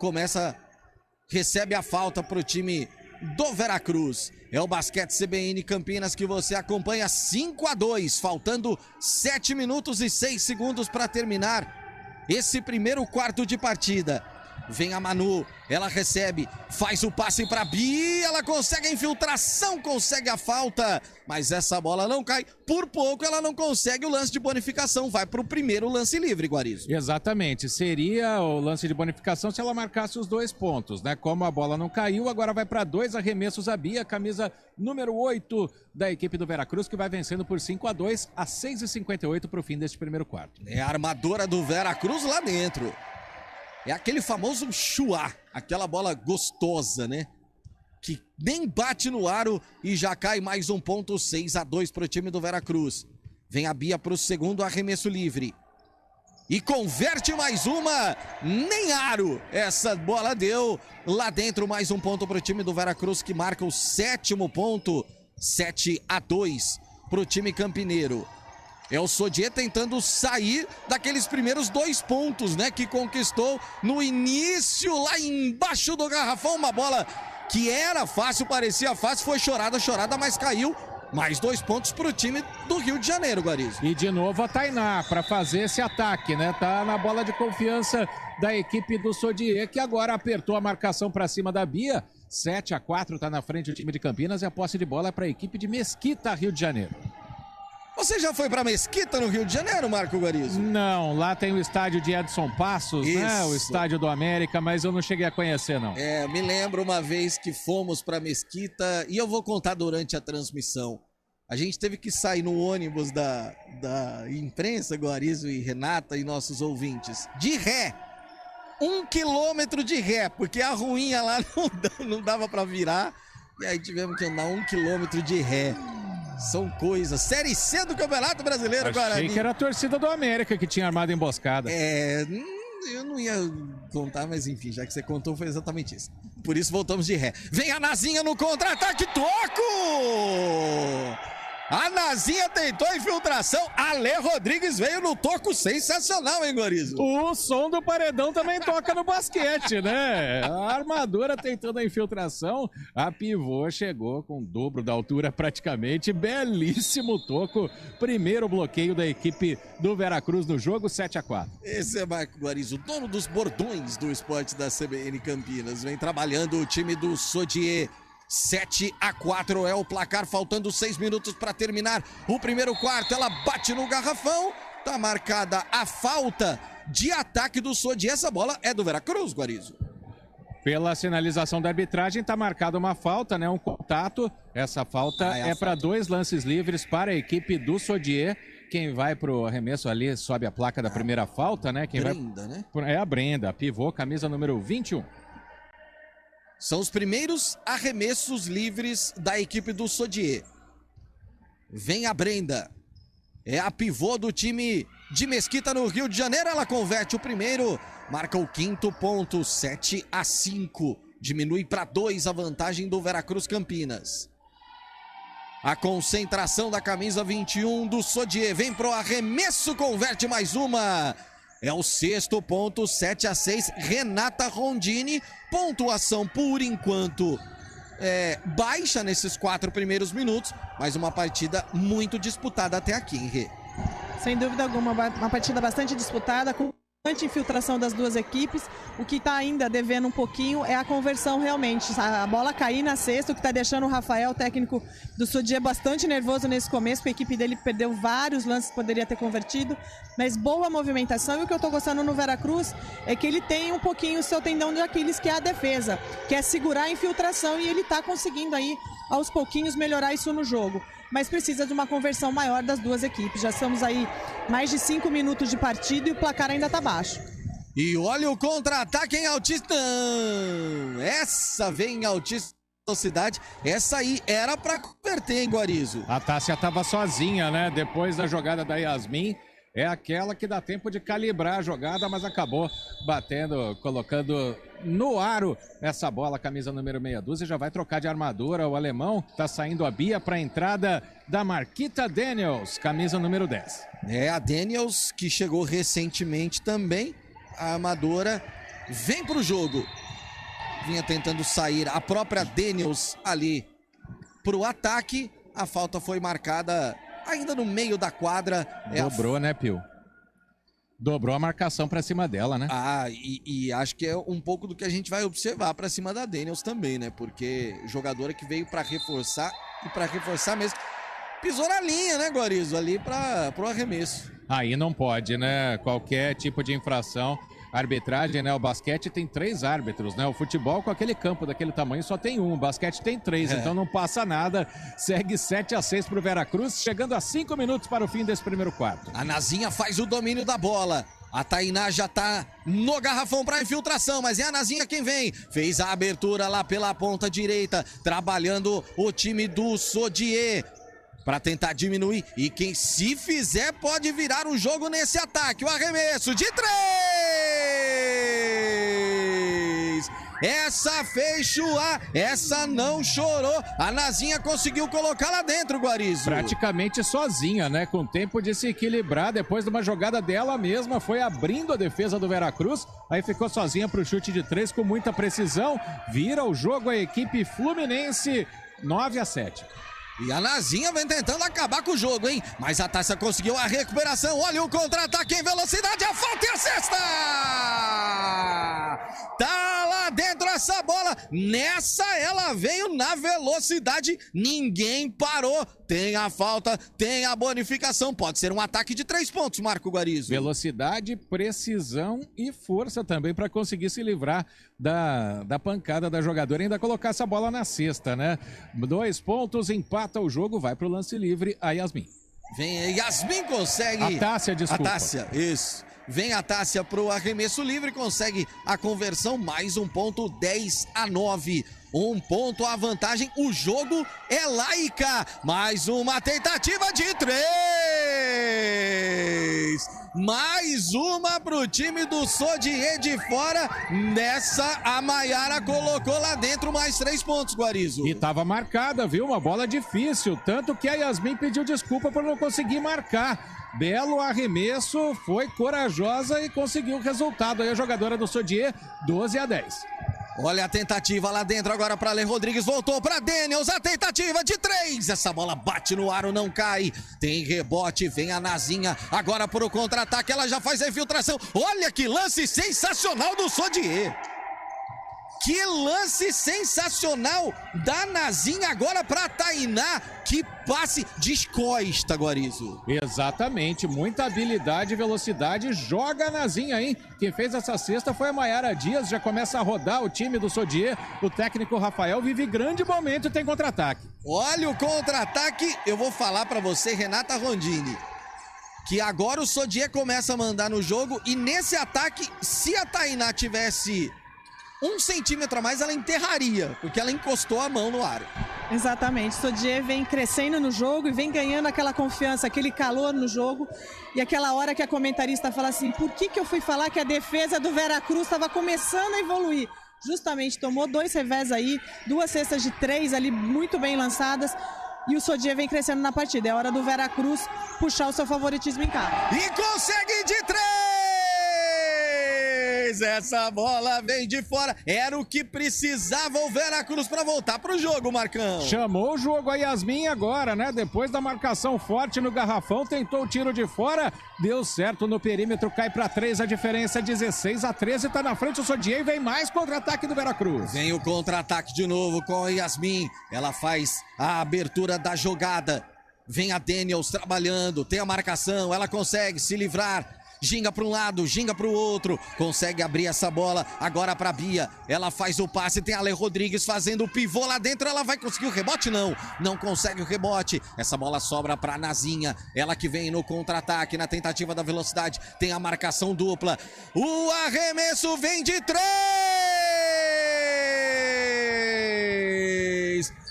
recebe a falta para o time do Veracruz. É o basquete CBN Campinas que você acompanha 5-2. Faltando 7 minutos e 6 segundos para terminar esse primeiro quarto de partida. Vem a Manu, ela recebe, faz o passe para Bia, ela consegue a infiltração, consegue a falta, mas essa bola não cai, por pouco ela não consegue o lance de bonificação, vai para o primeiro lance livre, Guarizo. Exatamente, seria o lance de bonificação se ela marcasse os 2 pontos, né? Como a bola não caiu, agora vai para 2 arremessos a Bia, camisa número 8 da equipe do Veracruz, que vai vencendo por 5-2, a 6h58 para o fim deste primeiro quarto. É a armadora do Veracruz lá dentro. É aquele famoso chuá, aquela bola gostosa, né? Que nem bate no aro e já cai mais um ponto, 6-2 para o time do Veracruz. Vem a Bia para o segundo arremesso livre. E converte mais uma, nem aro. Essa bola deu lá dentro, mais um ponto para o time do Veracruz, que marca o 7º ponto, 7-2 para o time campineiro. É o Sodier tentando sair daqueles primeiros 2 pontos, né? Que conquistou no início, lá embaixo do garrafão. Uma bola que era fácil, parecia fácil, foi chorada, mas caiu. Mais 2 pontos para o time do Rio de Janeiro, Guarizo. E de novo a Tainá para fazer esse ataque, né? Tá na bola de confiança da equipe do Sodier, que agora apertou a marcação para cima da Bia. 7-4, tá na frente o time de Campinas, e a posse de bola é para a equipe de Mesquita, Rio de Janeiro. Você já foi para Mesquita, no Rio de Janeiro, Marco Guarizo? Não, lá tem o estádio de Edson Passos, né? O estádio do América, mas eu não cheguei a conhecer, não. É, me lembro uma vez que fomos para Mesquita, e eu vou contar durante a transmissão. A gente teve que sair no ônibus da imprensa, Guarizo e Renata e nossos ouvintes, de ré. 1 quilômetro de ré, porque a ruinha lá não dava para virar, e aí tivemos que andar 1 quilômetro de ré. São coisas. Série C do Campeonato Brasileiro, Guarani. Achei que era a torcida do América que tinha armado emboscada. Eu não ia contar, mas enfim, já que você contou, foi exatamente isso. Por isso voltamos de ré. Vem a Nazinha no contra-ataque, toco! A Nazinha tentou a infiltração, Ale Rodrigues veio no toco sensacional, hein, Guarizo? O som do paredão também toca no basquete, né? A armadora tentando a infiltração, a pivô chegou com o dobro da altura praticamente, belíssimo toco, primeiro bloqueio da equipe do Veracruz no jogo, 7-4. Esse é Marco Guarizo, dono dos bordões do esporte da CBN Campinas, vem trabalhando o time do Sodier. 7-4 é o placar, faltando 6 minutos para terminar o primeiro quarto. Ela bate no garrafão, tá marcada a falta de ataque do Sodier. Essa bola é do Veracruz, Guarizo. Pela sinalização da arbitragem, tá marcada uma falta, né? Um contato. Essa falta é para 2 lances livres para a equipe do Sodier. Quem vai pro arremesso ali sobe a placa da primeira falta, né? Brenda, né? É a Brenda, pivô, camisa número 21. São os primeiros arremessos livres da equipe do Sodier. Vem a Brenda. É a pivô do time de Mesquita no Rio de Janeiro. Ela converte o primeiro. Marca o 5º ponto. 7-5. Diminui para 2 a vantagem do Veracruz Campinas. A concentração da camisa 21 do Sodier. Vem pro arremesso. Converte mais uma. É o 6º ponto, 7-6, Renata Rondini. Pontuação, por enquanto, baixa nesses 4 primeiros minutos, mas uma partida muito disputada até aqui, hein, Rê? Sem dúvida alguma, uma partida bastante disputada, com bastante infiltração das duas equipes. O que está ainda devendo um pouquinho é a conversão realmente. A bola cair na cesta, o que está deixando o Rafael, técnico do Sodier, bastante nervoso nesse começo, porque a equipe dele perdeu vários lances que poderia ter convertido, mas boa movimentação. E o que eu estou gostando no Veracruz é que ele tem um pouquinho o seu tendão de Aquiles, que é a defesa, que é segurar a infiltração, e ele está conseguindo aí, aos pouquinhos, melhorar isso no jogo. Mas precisa de uma conversão maior das duas equipes. Já estamos aí mais de 5 minutos de partida e o placar ainda está baixo. E olha o contra-ataque em altíssima... Essa vem em altíssima velocidade. Essa aí era para converter, hein, Guarizo? A Tássia estava sozinha, né? Depois da jogada da Yasmin. É aquela que dá tempo de calibrar a jogada, mas acabou batendo, colocando no aro essa bola, camisa número 62, e já vai trocar de armadura o alemão. Tá saindo a Bia para a entrada da Marquita Daniels, camisa número 10. A Daniels, que chegou recentemente também. A armadora vem pro jogo. Vinha tentando sair a própria Daniels ali pro ataque. A falta foi marcada ainda no meio da quadra. Dobrou, né, Pio? Dobrou a marcação pra cima dela, né? E acho que é um pouco do que a gente vai observar pra cima da Daniels também, né? Porque jogadora que veio pra reforçar, e pra reforçar mesmo, pisou na linha, né, Guarizo? Ali pro arremesso. Aí não pode, né? Qualquer tipo de infração. Arbitragem, né? O basquete tem 3 árbitros, né? O futebol, com aquele campo daquele tamanho, só tem 1. O basquete tem 3, então não passa nada. Segue 7-6 pro Veracruz, chegando a 5 minutos para o fim desse primeiro quarto. A Nazinha faz o domínio da bola. A Tainá já tá no garrafão para infiltração, mas é a Nazinha quem vem. Fez a abertura lá pela ponta direita, trabalhando o time do Sodier para tentar diminuir, e quem se fizer pode virar o jogo nesse ataque. O arremesso de 3! Essa fez chuar, essa não chorou. A Nazinha conseguiu colocar lá dentro, Guarizo. Praticamente sozinha, né? Com tempo de se equilibrar, depois de uma jogada dela mesma, foi abrindo a defesa do Veracruz, aí ficou sozinha pro chute de 3 com muita precisão. Vira o jogo a equipe fluminense, 9-7. E a Nazinha vem tentando acabar com o jogo, hein? Mas a Tássia conseguiu a recuperação. Olha o contra-ataque em velocidade. A falta e a cesta! Tá lá dentro essa bola. Nessa ela veio na velocidade. Ninguém parou. Tem a falta, tem a bonificação. Pode ser um ataque de 3 pontos, Marco Guarizo. Velocidade, precisão e força também para conseguir se livrar da pancada da jogadora e ainda colocar essa bola na cesta, né? 2 pontos, empata o jogo, vai pro lance livre a Yasmin. Vem a Yasmin, consegue... A Tássia, desculpa. A Tássia, isso. Vem a Tássia pro arremesso livre, consegue a conversão, mais um ponto, 10-9. 1 ponto a vantagem, o jogo é laica. Mais uma tentativa de 3. Mais uma pro time do Sodier de fora. Nessa, a Maiara colocou lá dentro mais 3 pontos, Guarizo. E tava marcada, viu? Uma bola difícil. Tanto que a Yasmin pediu desculpa por não conseguir marcar. Belo arremesso, foi corajosa e conseguiu o resultado. Aí a jogadora do Sodier, 12-10. Olha a tentativa lá dentro agora para Lê Rodrigues, voltou para Daniels, a tentativa de 3, essa bola bate no aro, não cai, tem rebote, vem a Nazinha, agora para o contra-ataque, ela já faz a infiltração, olha que lance sensacional do Sodier. Que lance sensacional da Nazinha agora para Tainá. Que passe descosta, Guarizo. Exatamente, muita habilidade e velocidade. Joga a Nazinha, hein? Quem fez essa cesta foi a Maiara Dias. Já começa a rodar o time do Sodier. O técnico Rafael vive grande momento e tem contra-ataque. Olha o contra-ataque. Eu vou falar para você, Renata Rondini, que agora o Sodier começa a mandar no jogo. E nesse ataque, se a Tainá tivesse 1 centímetro a mais, ela enterraria, porque ela encostou a mão no aro. Exatamente, o Sodier vem crescendo no jogo e vem ganhando aquela confiança, aquele calor no jogo. E aquela hora que a comentarista fala assim, por que eu fui falar que a defesa do Veracruz estava começando a evoluir? Justamente, tomou 2 revés aí, 2 cestas de 3 ali, muito bem lançadas. E o Sodier vem crescendo na partida. É hora do Veracruz puxar o seu favoritismo em casa. E consegue de 3! Mas essa bola vem de fora. Era o que precisava o Veracruz para voltar pro jogo, Marcão. Chamou o jogo a Yasmin agora, né? Depois da marcação forte no garrafão, tentou o tiro de fora, deu certo no perímetro, cai para 3, a diferença é 16-13, tá na frente o Sodier e vem mais contra-ataque do Veracruz. Vem o contra-ataque de novo com a Yasmin, ela faz a abertura da jogada. Vem a Daniels trabalhando, tem a marcação, ela consegue se livrar. Ginga para um lado, ginga para o outro, consegue abrir essa bola agora para Bia, ela faz o passe, tem a Ale Rodrigues fazendo o pivô lá dentro, ela vai conseguir o rebote? Não consegue o rebote, essa bola sobra para Nazinha, ela que vem no contra-ataque, na tentativa da velocidade, tem a marcação dupla, o arremesso vem de 3!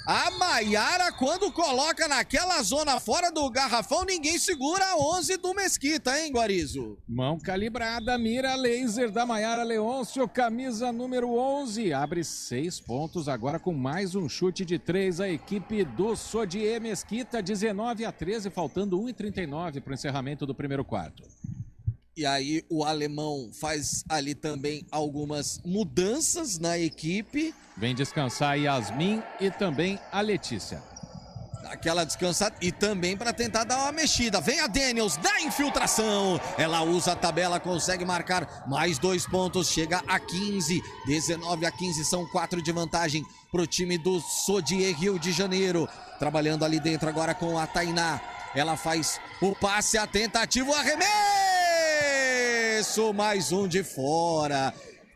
A Maiara, quando coloca naquela zona fora do garrafão, ninguém segura a 11 do Mesquita, hein, Guarizo? Mão calibrada, mira laser da Maiara Leôncio, camisa número 11. Abre 6 pontos agora com mais um chute de 3. A equipe do Sodier Mesquita, 19-13, faltando 1:39 para o encerramento do primeiro quarto. E aí o alemão faz ali também algumas mudanças na equipe. Vem descansar a Yasmin e também a Letícia. Aquela descansada e também para tentar dar uma mexida. Vem a Daniels, dá infiltração. Ela usa a tabela, consegue marcar mais 2 pontos. Chega a 15, 19-15, são 4 de vantagem para o time do Sodier Rio de Janeiro. Trabalhando ali dentro agora com a Tainá. Ela faz o passe, a tentativa, o arremesso. Mais um de fora.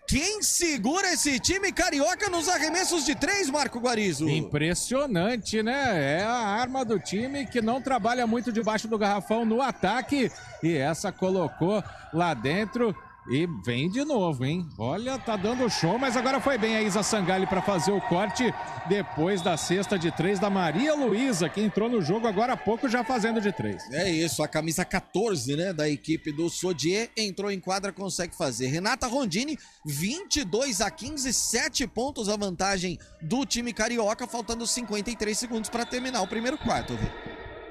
Quem segura esse time carioca nos arremessos de 3, Marco Guarizo? Impressionante, né? É a arma do time que não trabalha muito debaixo do garrafão no ataque. E essa colocou lá dentro e vem de novo, hein? Olha, tá dando show, mas agora foi bem a Isa Sangalli para fazer o corte depois da cesta de 3 da Maria Luísa, que entrou no jogo agora há pouco já fazendo de 3. É isso, a camisa 14, né, da equipe do Sodier entrou em quadra, consegue fazer. Renata Rondini, 22-15, 7 pontos a vantagem do time carioca, faltando 53 segundos para terminar o primeiro quarto, viu?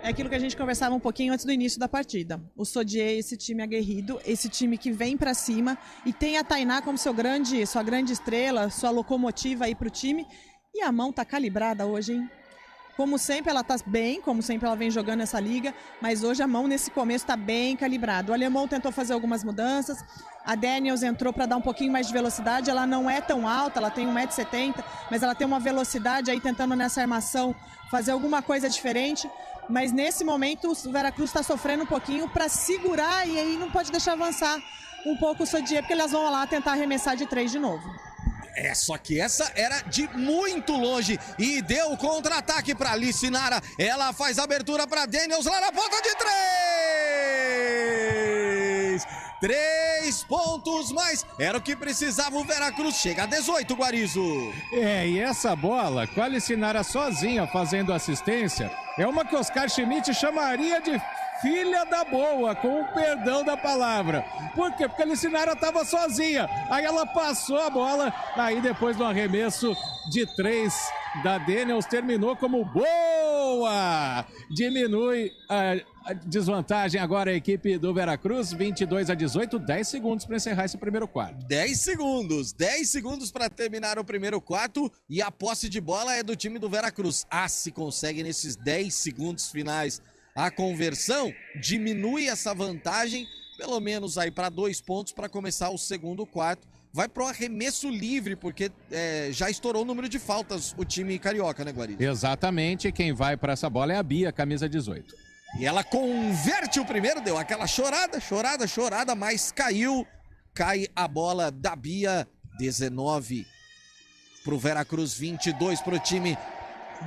É aquilo que a gente conversava um pouquinho antes do início da partida. O Sodier, esse time aguerrido, esse time que vem pra cima e tem a Tainá como sua grande estrela, sua locomotiva aí pro time. E a mão tá calibrada hoje, hein? Como sempre ela tá bem, como sempre ela vem jogando essa liga, mas hoje a mão nesse começo tá bem calibrada. O alemão tentou fazer algumas mudanças, a Daniels entrou para dar um pouquinho mais de velocidade, ela não é tão alta, ela tem 1,70 m, mas ela tem uma velocidade aí tentando nessa armação fazer alguma coisa diferente. Mas nesse momento o Veracruz está sofrendo um pouquinho para segurar e aí não pode deixar avançar um pouco o Sodier, porque elas vão lá tentar arremessar de 3 de novo. É, só que essa era de muito longe e deu o contra-ataque para Alice Nara. Ela faz a abertura para Daniels lá na ponta de 3. 3 pontos mais. Era o que precisava o Veracruz. Chega a 18, Guarizo. É, e essa bola, com a Alice Nara sozinha fazendo assistência, é uma que Oscar Schmidt chamaria de filha da boa, com o perdão da palavra. Por quê? Porque a Alice Nara estava sozinha. Aí ela passou a bola, aí depois do arremesso de 3 da Daniels, terminou como boa! Diminui a desvantagem agora a equipe do Veracruz, 22-18, 10 segundos para encerrar esse primeiro quarto. 10 segundos para terminar o primeiro quarto e a posse de bola é do time do Veracruz. Se consegue nesses 10 segundos finais a conversão, diminui essa vantagem, pelo menos aí para 2 pontos para começar o segundo quarto. Vai pro arremesso livre, porque já estourou o número de faltas o time carioca, né, Guarizo? Exatamente, quem vai para essa bola é a Bia, camisa 18. E ela converte o primeiro, deu aquela chorada, mas cai a bola da Bia, 19 pro Veracruz, 22 pro time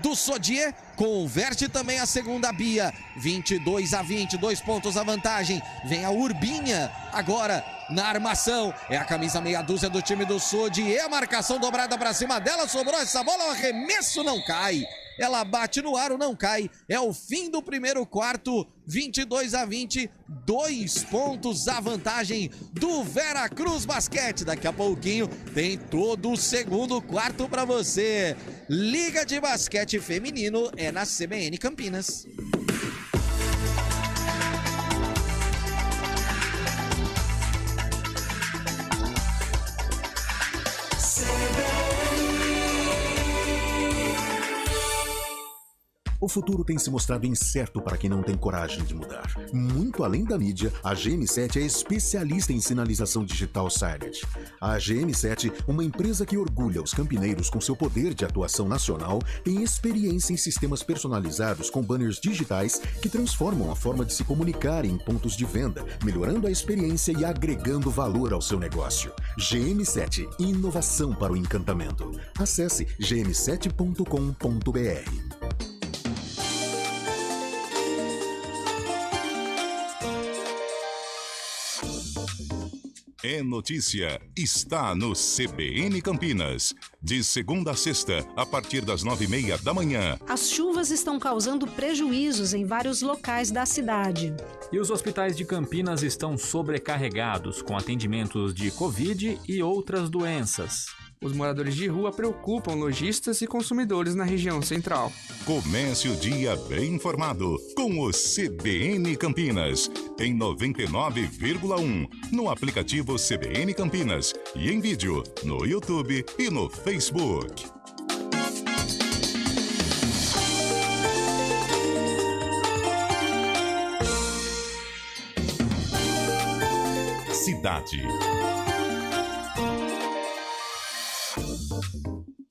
do Sodier, converte também a segunda Bia, 22-20, 2 pontos a vantagem, vem a Urbinha agora na armação, é a camisa meia dúzia do time do Sodier, a marcação dobrada pra cima dela, sobrou essa bola, o arremesso não cai, ela bate no aro, não cai, é o fim do primeiro quarto, 22-20, 2 pontos a vantagem do Veracruz Basquete. Daqui a pouquinho tem todo o segundo quarto para você. Liga de Basquete Feminino é na CBN Campinas. O futuro tem se mostrado incerto para quem não tem coragem de mudar. Muito além da mídia, a GM7 é especialista em sinalização digital Signage. A GM7, uma empresa que orgulha os campineiros com seu poder de atuação nacional, tem experiência em sistemas personalizados com banners digitais que transformam a forma de se comunicar em pontos de venda, melhorando a experiência e agregando valor ao seu negócio. GM7, inovação para o encantamento. Acesse gm7.com.br. É notícia, está no CBN Campinas. De segunda a sexta, a partir das 9h30 da manhã. As chuvas estão causando prejuízos em vários locais da cidade. E os hospitais de Campinas estão sobrecarregados com atendimentos de Covid e outras doenças. Os moradores de rua preocupam lojistas e consumidores na região central. Comece o dia bem informado com o CBN Campinas, em 99,1, no aplicativo CBN Campinas e em vídeo no YouTube e no Facebook. Cidade.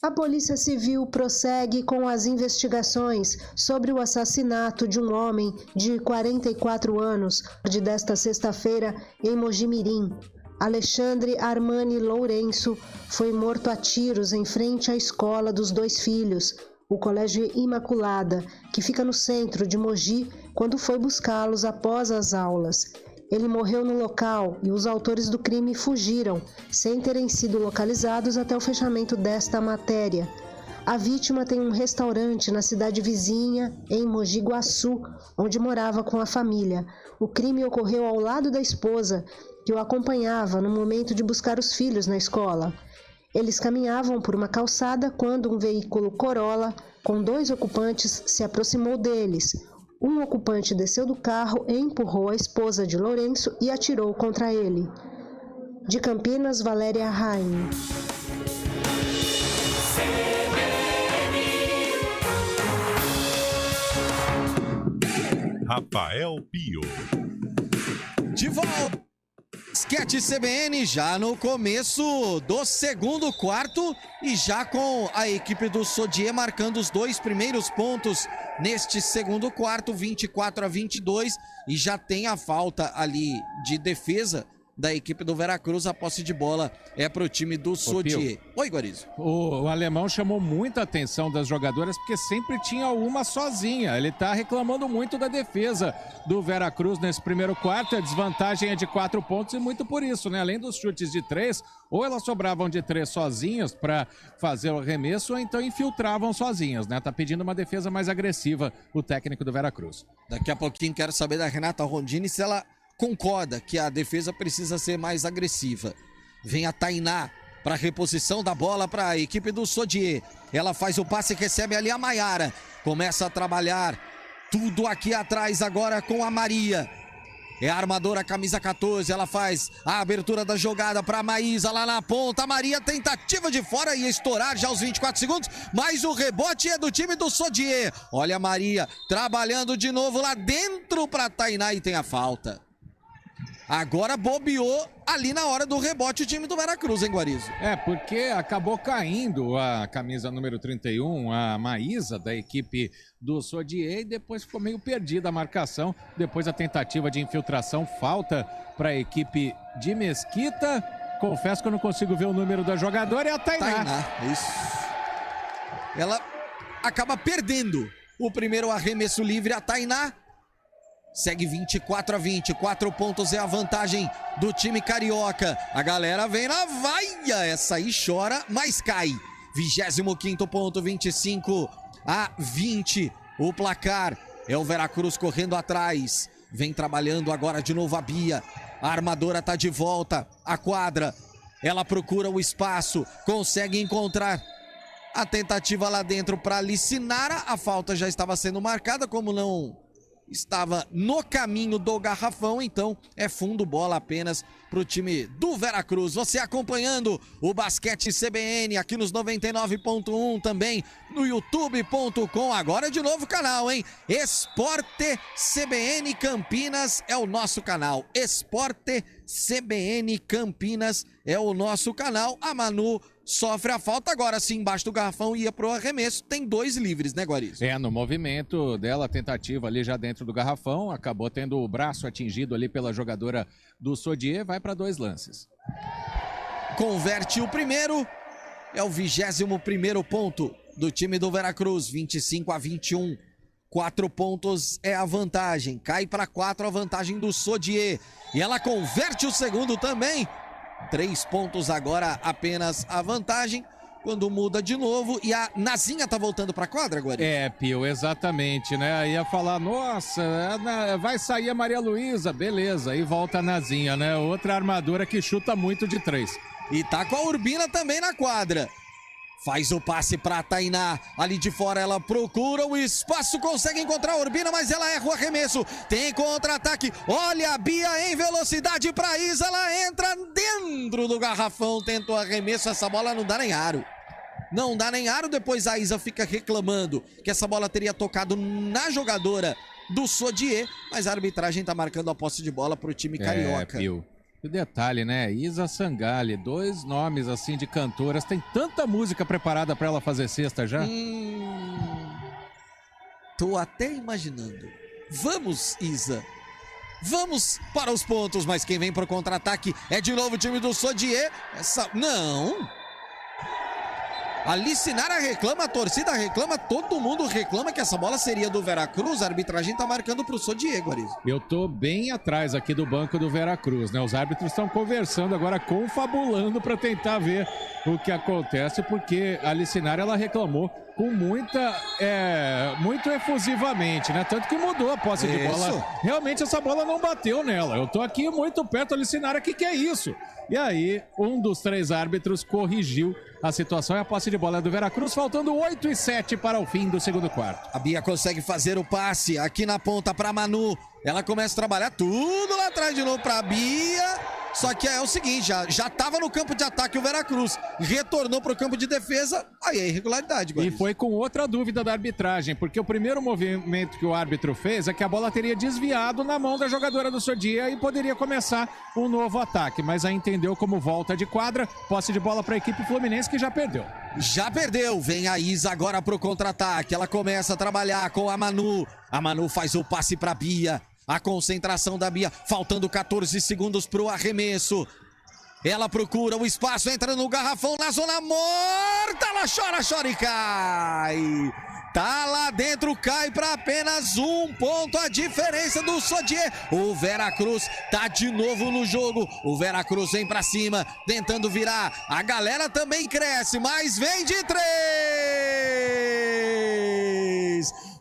A Polícia Civil prossegue com as investigações sobre o assassinato de um homem de 44 anos desta sexta-feira em Mojimirim. Alexandre Armani Lourenço foi morto a tiros em frente à escola dos dois filhos, o Colégio Imaculada, que fica no centro de Mogi, quando foi buscá-los após as aulas. Ele morreu no local e os autores do crime fugiram, sem terem sido localizados até o fechamento desta matéria. A vítima tem um restaurante na cidade vizinha, em Mogi Guaçu, onde morava com a família. O crime ocorreu ao lado da esposa, que o acompanhava no momento de buscar os filhos na escola. Eles caminhavam por uma calçada quando um veículo Corolla, com 2 ocupantes, se aproximou deles. Um ocupante desceu do carro e empurrou a esposa de Lourenço e atirou contra ele. De Campinas, Valéria Rain. Rafael Pio. De volta. Basquete CBN já no começo do segundo quarto e já com a equipe do Sodier marcando os 2 primeiros pontos neste segundo quarto, 24-22, e já tem a falta ali de defesa da equipe do Veracruz. A posse de bola é para o time do Sodier. Oi, Guarizo. O alemão chamou muita atenção das jogadoras porque sempre tinha uma sozinha. Ele tá reclamando muito da defesa do Veracruz nesse primeiro quarto. A desvantagem é de 4 pontos e muito por isso, né? Além dos chutes de 3, ou elas sobravam de 3 sozinhas para fazer o arremesso, ou então infiltravam sozinhas, né? Tá pedindo uma defesa mais agressiva o técnico do Veracruz. Daqui a pouquinho quero saber da Renata Rondini se ela concorda que a defesa precisa ser mais agressiva. Vem a Tainá para reposição da bola para a equipe do Sodier. Ela faz o passe e recebe ali a Maiara. Começa a trabalhar tudo aqui atrás agora com a Maria. É a armadora, camisa 14. Ela faz a abertura da jogada para a Maísa lá na ponta. A Maria, tentativa de fora, ia estourar já aos 24 segundos. Mas o rebote é do time do Sodier. Olha a Maria trabalhando de novo lá dentro para a Tainá e tem a falta. Agora bobeou ali na hora do rebote o time do Veracruz, hein, Guarizo? É, porque acabou caindo a camisa número 31, a Maísa, da equipe do Sodier, e depois ficou meio perdida a marcação. Depois a tentativa de infiltração, falta para a equipe de Mesquita. Confesso que eu não consigo ver o número da jogadora, é a Tainá. Isso. Ela acaba perdendo o primeiro arremesso livre, a Tainá. Segue 24-20, 4 pontos é a vantagem do time carioca. A galera vem na vaia, essa aí chora, mas cai. 25º ponto, 25-20, o placar. É o Veracruz correndo atrás. Vem trabalhando agora de novo a Bia. A armadora tá de volta, a quadra. Ela procura o espaço, consegue encontrar a tentativa lá dentro para Licinara. A falta já estava sendo marcada, como estava no caminho do garrafão, então é fundo, bola apenas pro time do Veracruz. Você acompanhando o Basquete CBN aqui nos 99.1, também no youtube.com, agora de novo canal, hein? Esporte CBN Campinas é o nosso canal. Esporte CBN Campinas é o nosso canal. A Manu sofre a falta, agora sim, embaixo do garrafão, ia pro arremesso, tem 2 livres, né, Guarizo? No movimento dela, tentativa ali já dentro do garrafão, acabou tendo o braço atingido ali pela jogadora do Sodier, vai para 2 lances. Converte o primeiro, é o 21º ponto do time do Veracruz, 25-21, 4 pontos é a vantagem, cai para 4 a vantagem do Sodier, e ela converte o segundo também, 3 pontos agora apenas a vantagem, quando muda de novo, e a Nazinha tá voltando pra quadra, Guari? Pio, exatamente, né? Ia falar, nossa, vai sair a Maria Luísa, beleza, e volta a Nazinha, né? Outra armadura que chuta muito de 3. E tá com a Urbina também na quadra. Faz o passe pra Tainá, ali de fora ela procura o espaço, consegue encontrar a Urbina, mas ela erra o arremesso, tem contra-ataque, olha a Bia em velocidade pra Isa, ela entra dentro do garrafão, tenta o arremesso, essa bola não dá nem aro. Não dá nem aro, depois a Isa fica reclamando que essa bola teria tocado na jogadora do Sodier, mas a arbitragem tá marcando a posse de bola pro time carioca. Pio. E o detalhe, né? Isa Sangalli, 2 nomes assim de cantoras. Tem tanta música preparada pra ela fazer cesta já? Tô até imaginando. Vamos, Isa. Vamos para os pontos, mas quem vem pro contra-ataque é de novo o time do Sodier. Não! A Licinara reclama, a torcida reclama, todo mundo reclama que essa bola seria do Veracruz. A arbitragem tá marcando pro Sodier, Guarizo. Eu tô bem atrás aqui do banco do Veracruz, né? Os árbitros estão conversando agora, confabulando para tentar ver o que acontece, porque a Licinara, ela reclamou com muito efusivamente, né? Tanto que mudou a posse de bola. Realmente essa bola não bateu nela. Eu tô aqui muito perto da Licinara, que é isso? E aí, um dos 3 árbitros corrigiu a situação e a posse de bola é do Veracruz, faltando 8:07 para o fim do segundo quarto. A Bia consegue fazer o passe aqui na ponta para Manu. Ela começa a trabalhar tudo lá atrás de novo para Bia. Só que é o seguinte, já tava no campo de ataque o Veracruz, retornou pro campo de defesa, aí é irregularidade. E foi com outra dúvida da arbitragem, porque o primeiro movimento que o árbitro fez é que a bola teria desviado na mão da jogadora do Sodier e poderia começar um novo ataque, mas aí entendeu como volta de quadra, posse de bola para a equipe fluminense que já perdeu. Já perdeu, vem a Isa agora pro contra-ataque, ela começa a trabalhar com a Manu faz o passe pra Bia. A concentração da Bia, faltando 14 segundos pro arremesso. Ela procura o espaço, entra no garrafão, na zona morta, ela chora e cai. Tá lá dentro, cai para apenas 1 ponto, a diferença do Sodier. O Veracruz tá de novo no jogo. O Veracruz vem para cima, tentando virar. A galera também cresce, mas vem de 3.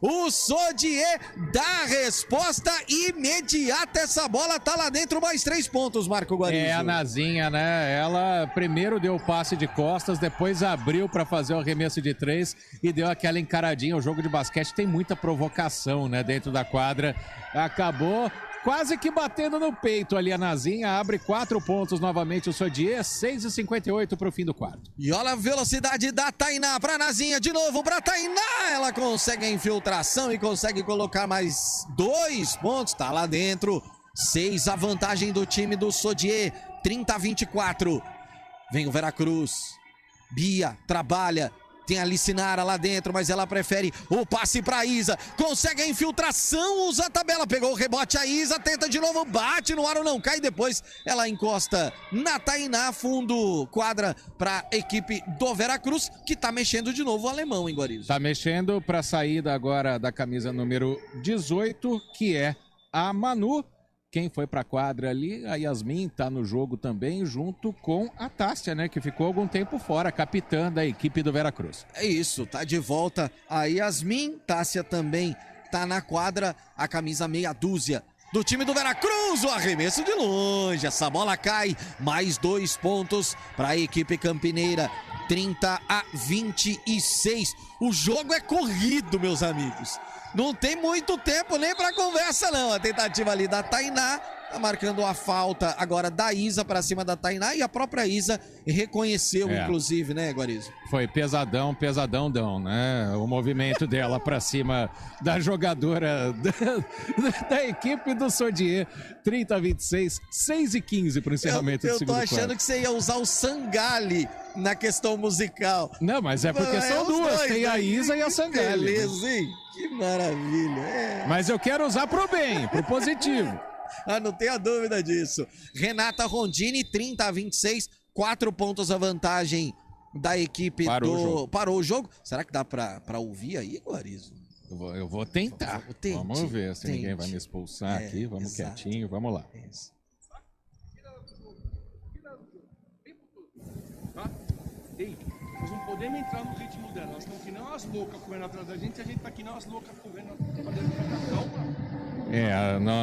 O Sodier dá a resposta imediata. Essa bola tá lá dentro, mais 3 pontos, Marco Guarizo. A Nazinha, né? Ela primeiro deu o passe de costas, depois abriu para fazer o arremesso de 3 e deu aquela encaradinha. O jogo de basquete tem muita provocação, né? Dentro da quadra. Acabou quase que batendo no peito ali a Nazinha. Abre 4 pontos novamente o Sodier. 6:58 para o fim do quarto. E olha a velocidade da Tainá para Nazinha. De novo para Tainá. Ela consegue a infiltração e consegue colocar mais 2 pontos. Tá lá dentro. 6 a vantagem do time do Sodier. 30-24. Vem o Veracruz. Bia trabalha. Tem a Licinara lá dentro, mas ela prefere o passe para Isa. Consegue a infiltração, usa a tabela. Pegou o rebote a Isa, tenta de novo, bate no aro, não cai. Depois ela encosta na Tainá, fundo quadra para a equipe do Veracruz, que tá mexendo de novo o alemão, hein, Guarizo? Tá mexendo para a saída agora da camisa número 18, que é a Manu. Quem foi pra quadra ali, a Yasmin tá no jogo também, junto com a Tássia, né? Que ficou algum tempo fora, capitã da equipe do Veracruz. É isso, tá de volta a Yasmin, Tássia também tá na quadra, a camisa meia dúzia do time do Veracruz, o arremesso de longe, essa bola cai, mais 2 pontos para a equipe campineira, 30-26, o jogo é corrido, meus amigos, não tem muito tempo nem para conversa não, a tentativa ali da Tainá, tá marcando a falta agora da Isa para cima da Tainá e a própria Isa reconheceu, inclusive, né, Guarizo? Foi pesadão, né? O movimento dela para cima da jogadora da equipe do Sodier. 30-26, 6-15 pro encerramento do segundo quarto. Eu tô achando que você ia usar o Sangali na questão musical. Não, mas é porque são duas. Tem a Isa e a Sangali. Beleza, hein? Que maravilha. Mas eu quero usar pro bem, pro positivo. Não tenha dúvida disso. Renata Rondini, 30-26, 4 pontos a vantagem da equipe Parou o jogo. Será que dá pra ouvir aí, Guarizo? Eu vou tentar. Vamos ver se ninguém vai me expulsar aqui. Vamos quietinho, vamos lá. Ei, nós não podemos entrar no ritmo dela. Elas estão que nem umas loucas correndo atrás da gente. A gente tá que nem umas loucas correndo atrás da gente. Calma.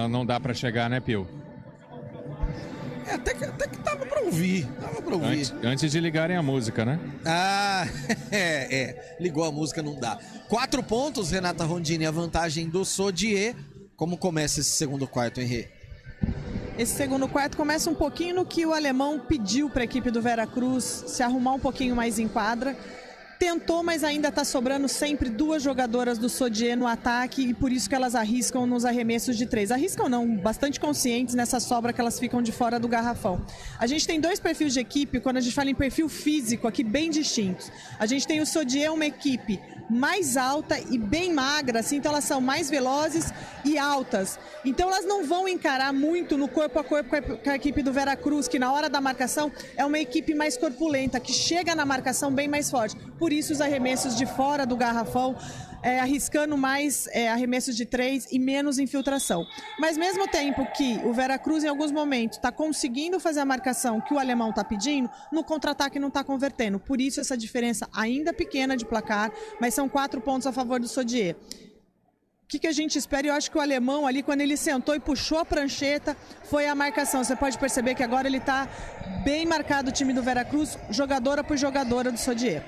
Não dá pra chegar, né, Pio? Até que dava pra ouvir. Antes de ligarem a música, né? Ligou a música, não dá. 4 pontos, Renata Rondini, a vantagem do Sodier. Como começa esse segundo quarto, Henrique? Esse segundo quarto começa um pouquinho no que o alemão pediu para a equipe do Veracruz se arrumar um pouquinho mais em quadra. Tentou, mas ainda está sobrando sempre 2 jogadoras do Sodier no ataque e por isso que elas arriscam nos arremessos de 3. Arriscam não, bastante conscientes nessa sobra que elas ficam de fora do garrafão. A gente tem 2 perfis de equipe, quando a gente fala em perfil físico aqui, bem distintos. A gente tem o Sodier, uma equipe mais alta e bem magra, assim, então elas são mais velozes e altas. Então elas não vão encarar muito no corpo a corpo com a equipe do Veracruz, que na hora da marcação é uma equipe mais corpulenta, que chega na marcação bem mais forte. Por isso os arremessos de fora do garrafão, arriscando mais arremessos de 3 e menos infiltração. Mas mesmo tempo que o Veracruz em alguns momentos está conseguindo fazer a marcação que o alemão está pedindo, no contra-ataque não está convertendo. Por isso essa diferença ainda pequena de placar, mas são 4 pontos a favor do Sodier. O que a gente espera? Eu acho que o alemão ali, quando ele sentou e puxou a prancheta, foi a marcação. Você pode perceber que agora ele está bem marcado, o time do Veracruz, jogadora por jogadora do Sodier.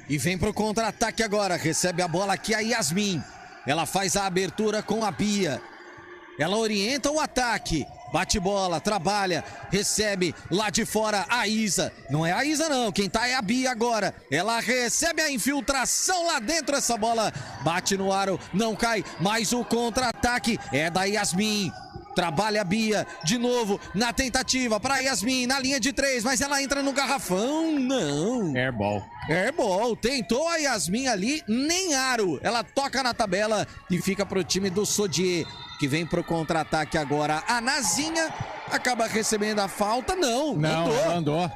E vem pro contra-ataque agora, recebe a bola aqui a Yasmin. Ela faz a abertura com a Bia. Ela orienta o ataque. Bate bola, trabalha, recebe lá de fora a Isa. Não é a Isa não, quem tá é a Bia agora. Ela recebe a infiltração lá dentro, essa bola bate no aro, não cai. Mais o contra-ataque é da Yasmin. Trabalha a Bia, de novo, na tentativa para Yasmin, na linha de 3, mas ela entra no garrafão, não. Airball, tentou a Yasmin ali, nem aro. Ela toca na tabela e fica pro time do Sodier, que vem pro contra-ataque agora. A Nazinha acaba recebendo a falta, não, ela andou.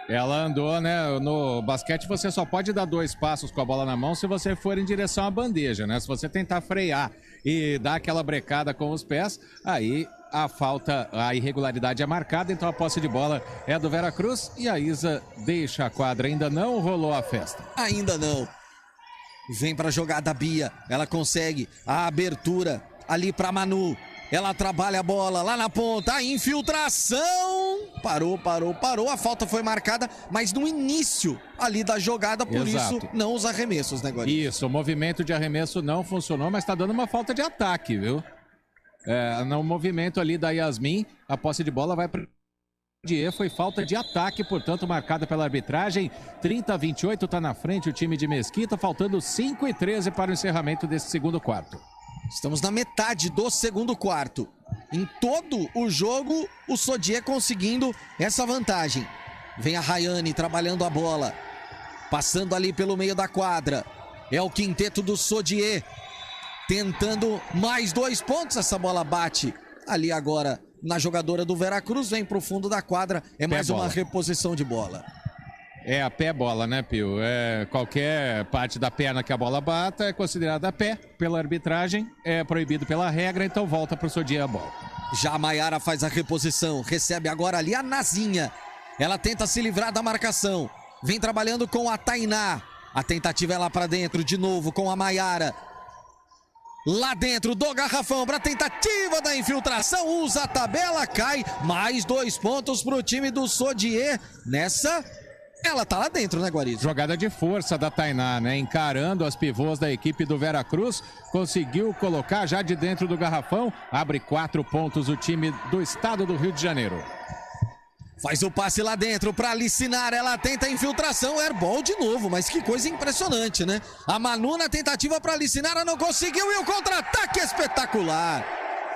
Ela andou, né? No basquete você só pode dar 2 passos com a bola na mão se você for em direção à bandeja, né? Se você tentar frear e dar aquela brecada com os pés, aí a falta, a irregularidade é marcada, então a posse de bola é do Veracruz e a Isa deixa a quadra. Ainda não rolou a festa. Ainda não. Vem pra jogada a Bia, ela consegue a abertura ali pra Manu. Ela trabalha a bola lá na ponta, a infiltração, parou, a falta foi marcada, mas no início ali da jogada, por isso não os arremessos, né, Guari? Isso, o movimento de arremesso não funcionou, mas tá dando uma falta de ataque, viu? No movimento ali da Yasmin, a posse de bola vai para Dier, foi falta de ataque, portanto marcada pela arbitragem. 30-28, tá na frente o time de Mesquita, faltando 5:13 para o encerramento desse segundo quarto. Estamos na metade do segundo quarto. Em todo o jogo, o Sodier conseguindo essa vantagem. Vem a Rayane trabalhando a bola. Passando ali pelo meio da quadra. É o quinteto do Sodier. Tentando mais 2 pontos. Essa bola bate ali agora na jogadora do Veracruz. Vem pro fundo da quadra. É mais uma reposição de bola. É a pé bola, né, Pio? Qualquer parte da perna que a bola bata é considerada pé pela arbitragem, é proibido pela regra, então volta pro Sodier a bola. Já a Maiara faz a reposição, recebe agora ali a Nazinha. Ela tenta se livrar da marcação, vem trabalhando com a Tainá. A tentativa é lá pra dentro, de novo com a Maiara. Lá dentro do garrafão para tentativa da infiltração, usa a tabela, cai, mais 2 pontos pro time do Sodier. Nessa, ela tá lá dentro, né, Guarizo? Jogada de força da Tainá, né? Encarando as pivôs da equipe do Veracruz, conseguiu colocar já de dentro do garrafão, abre 4 pontos o time do estado do Rio de Janeiro. Faz o passe lá dentro para Licinara, ela tenta a infiltração, airball de novo, mas que coisa impressionante, né? A Manu na tentativa para Licinara não conseguiu e o contra-ataque espetacular.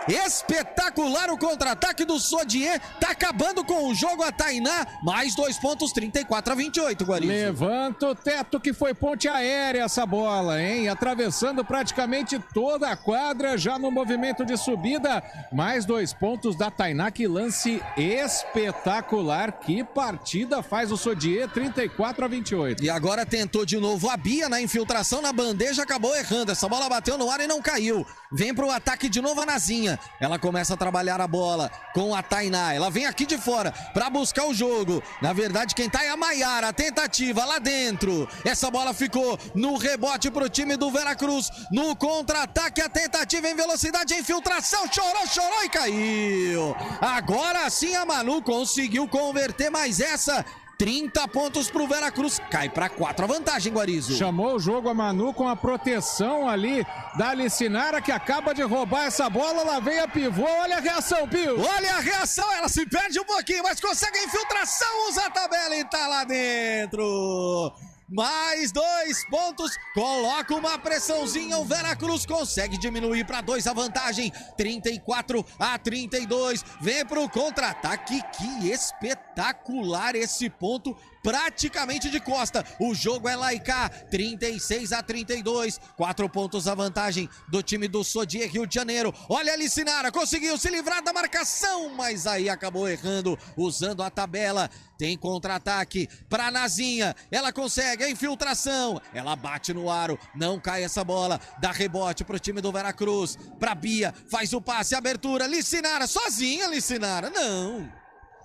Espetacular o contra-ataque do Sodier, tá acabando com o jogo a Tainá, mais 2 pontos, 34-28, Guarizo. Levanta o teto que foi ponte aérea essa bola, hein? Atravessando praticamente toda a quadra, já no movimento de subida, mais 2 pontos da Tainá, que lance espetacular, que partida faz o Sodier, 34-28. E agora tentou de novo a Bia na infiltração na bandeja, acabou errando, essa bola bateu no ar e não caiu. Vem pro ataque de novo a Nazinha. Ela começa a trabalhar a bola com a Tainá. Ela vem aqui de fora para buscar o jogo. Na verdade, quem tá é a Maiara. A tentativa lá dentro. Essa bola ficou no rebote pro time do Veracruz. No contra-ataque, a tentativa em velocidade, a infiltração. Chorou e caiu. Agora sim a Manu conseguiu converter mais essa. 30 pontos pro Veracruz, cai para 4 a vantagem, Guarizo. Chamou o jogo a Manu com a proteção ali da Licinara, que acaba de roubar essa bola, lá vem a pivô, olha a reação, Pio. Olha a reação, ela se perde um pouquinho, mas consegue a infiltração, usa a tabela e tá lá dentro. Mais 2 pontos, coloca uma pressãozinha, o Veracruz consegue diminuir para 2 a vantagem, 34-32, vem pro contra-ataque, que espetacular esse ponto, praticamente de costa, o jogo é lá e cá, 36-32, 4 pontos a vantagem do time do Sodier Rio de Janeiro. Olha a Licinara, conseguiu se livrar da marcação, mas aí acabou errando, usando a tabela. Tem contra-ataque para Nazinha, ela consegue a infiltração, ela bate no aro, não cai essa bola, dá rebote pro time do Veracruz, pra Bia, faz o passe, abertura, Licinara, sozinha Licinara, não,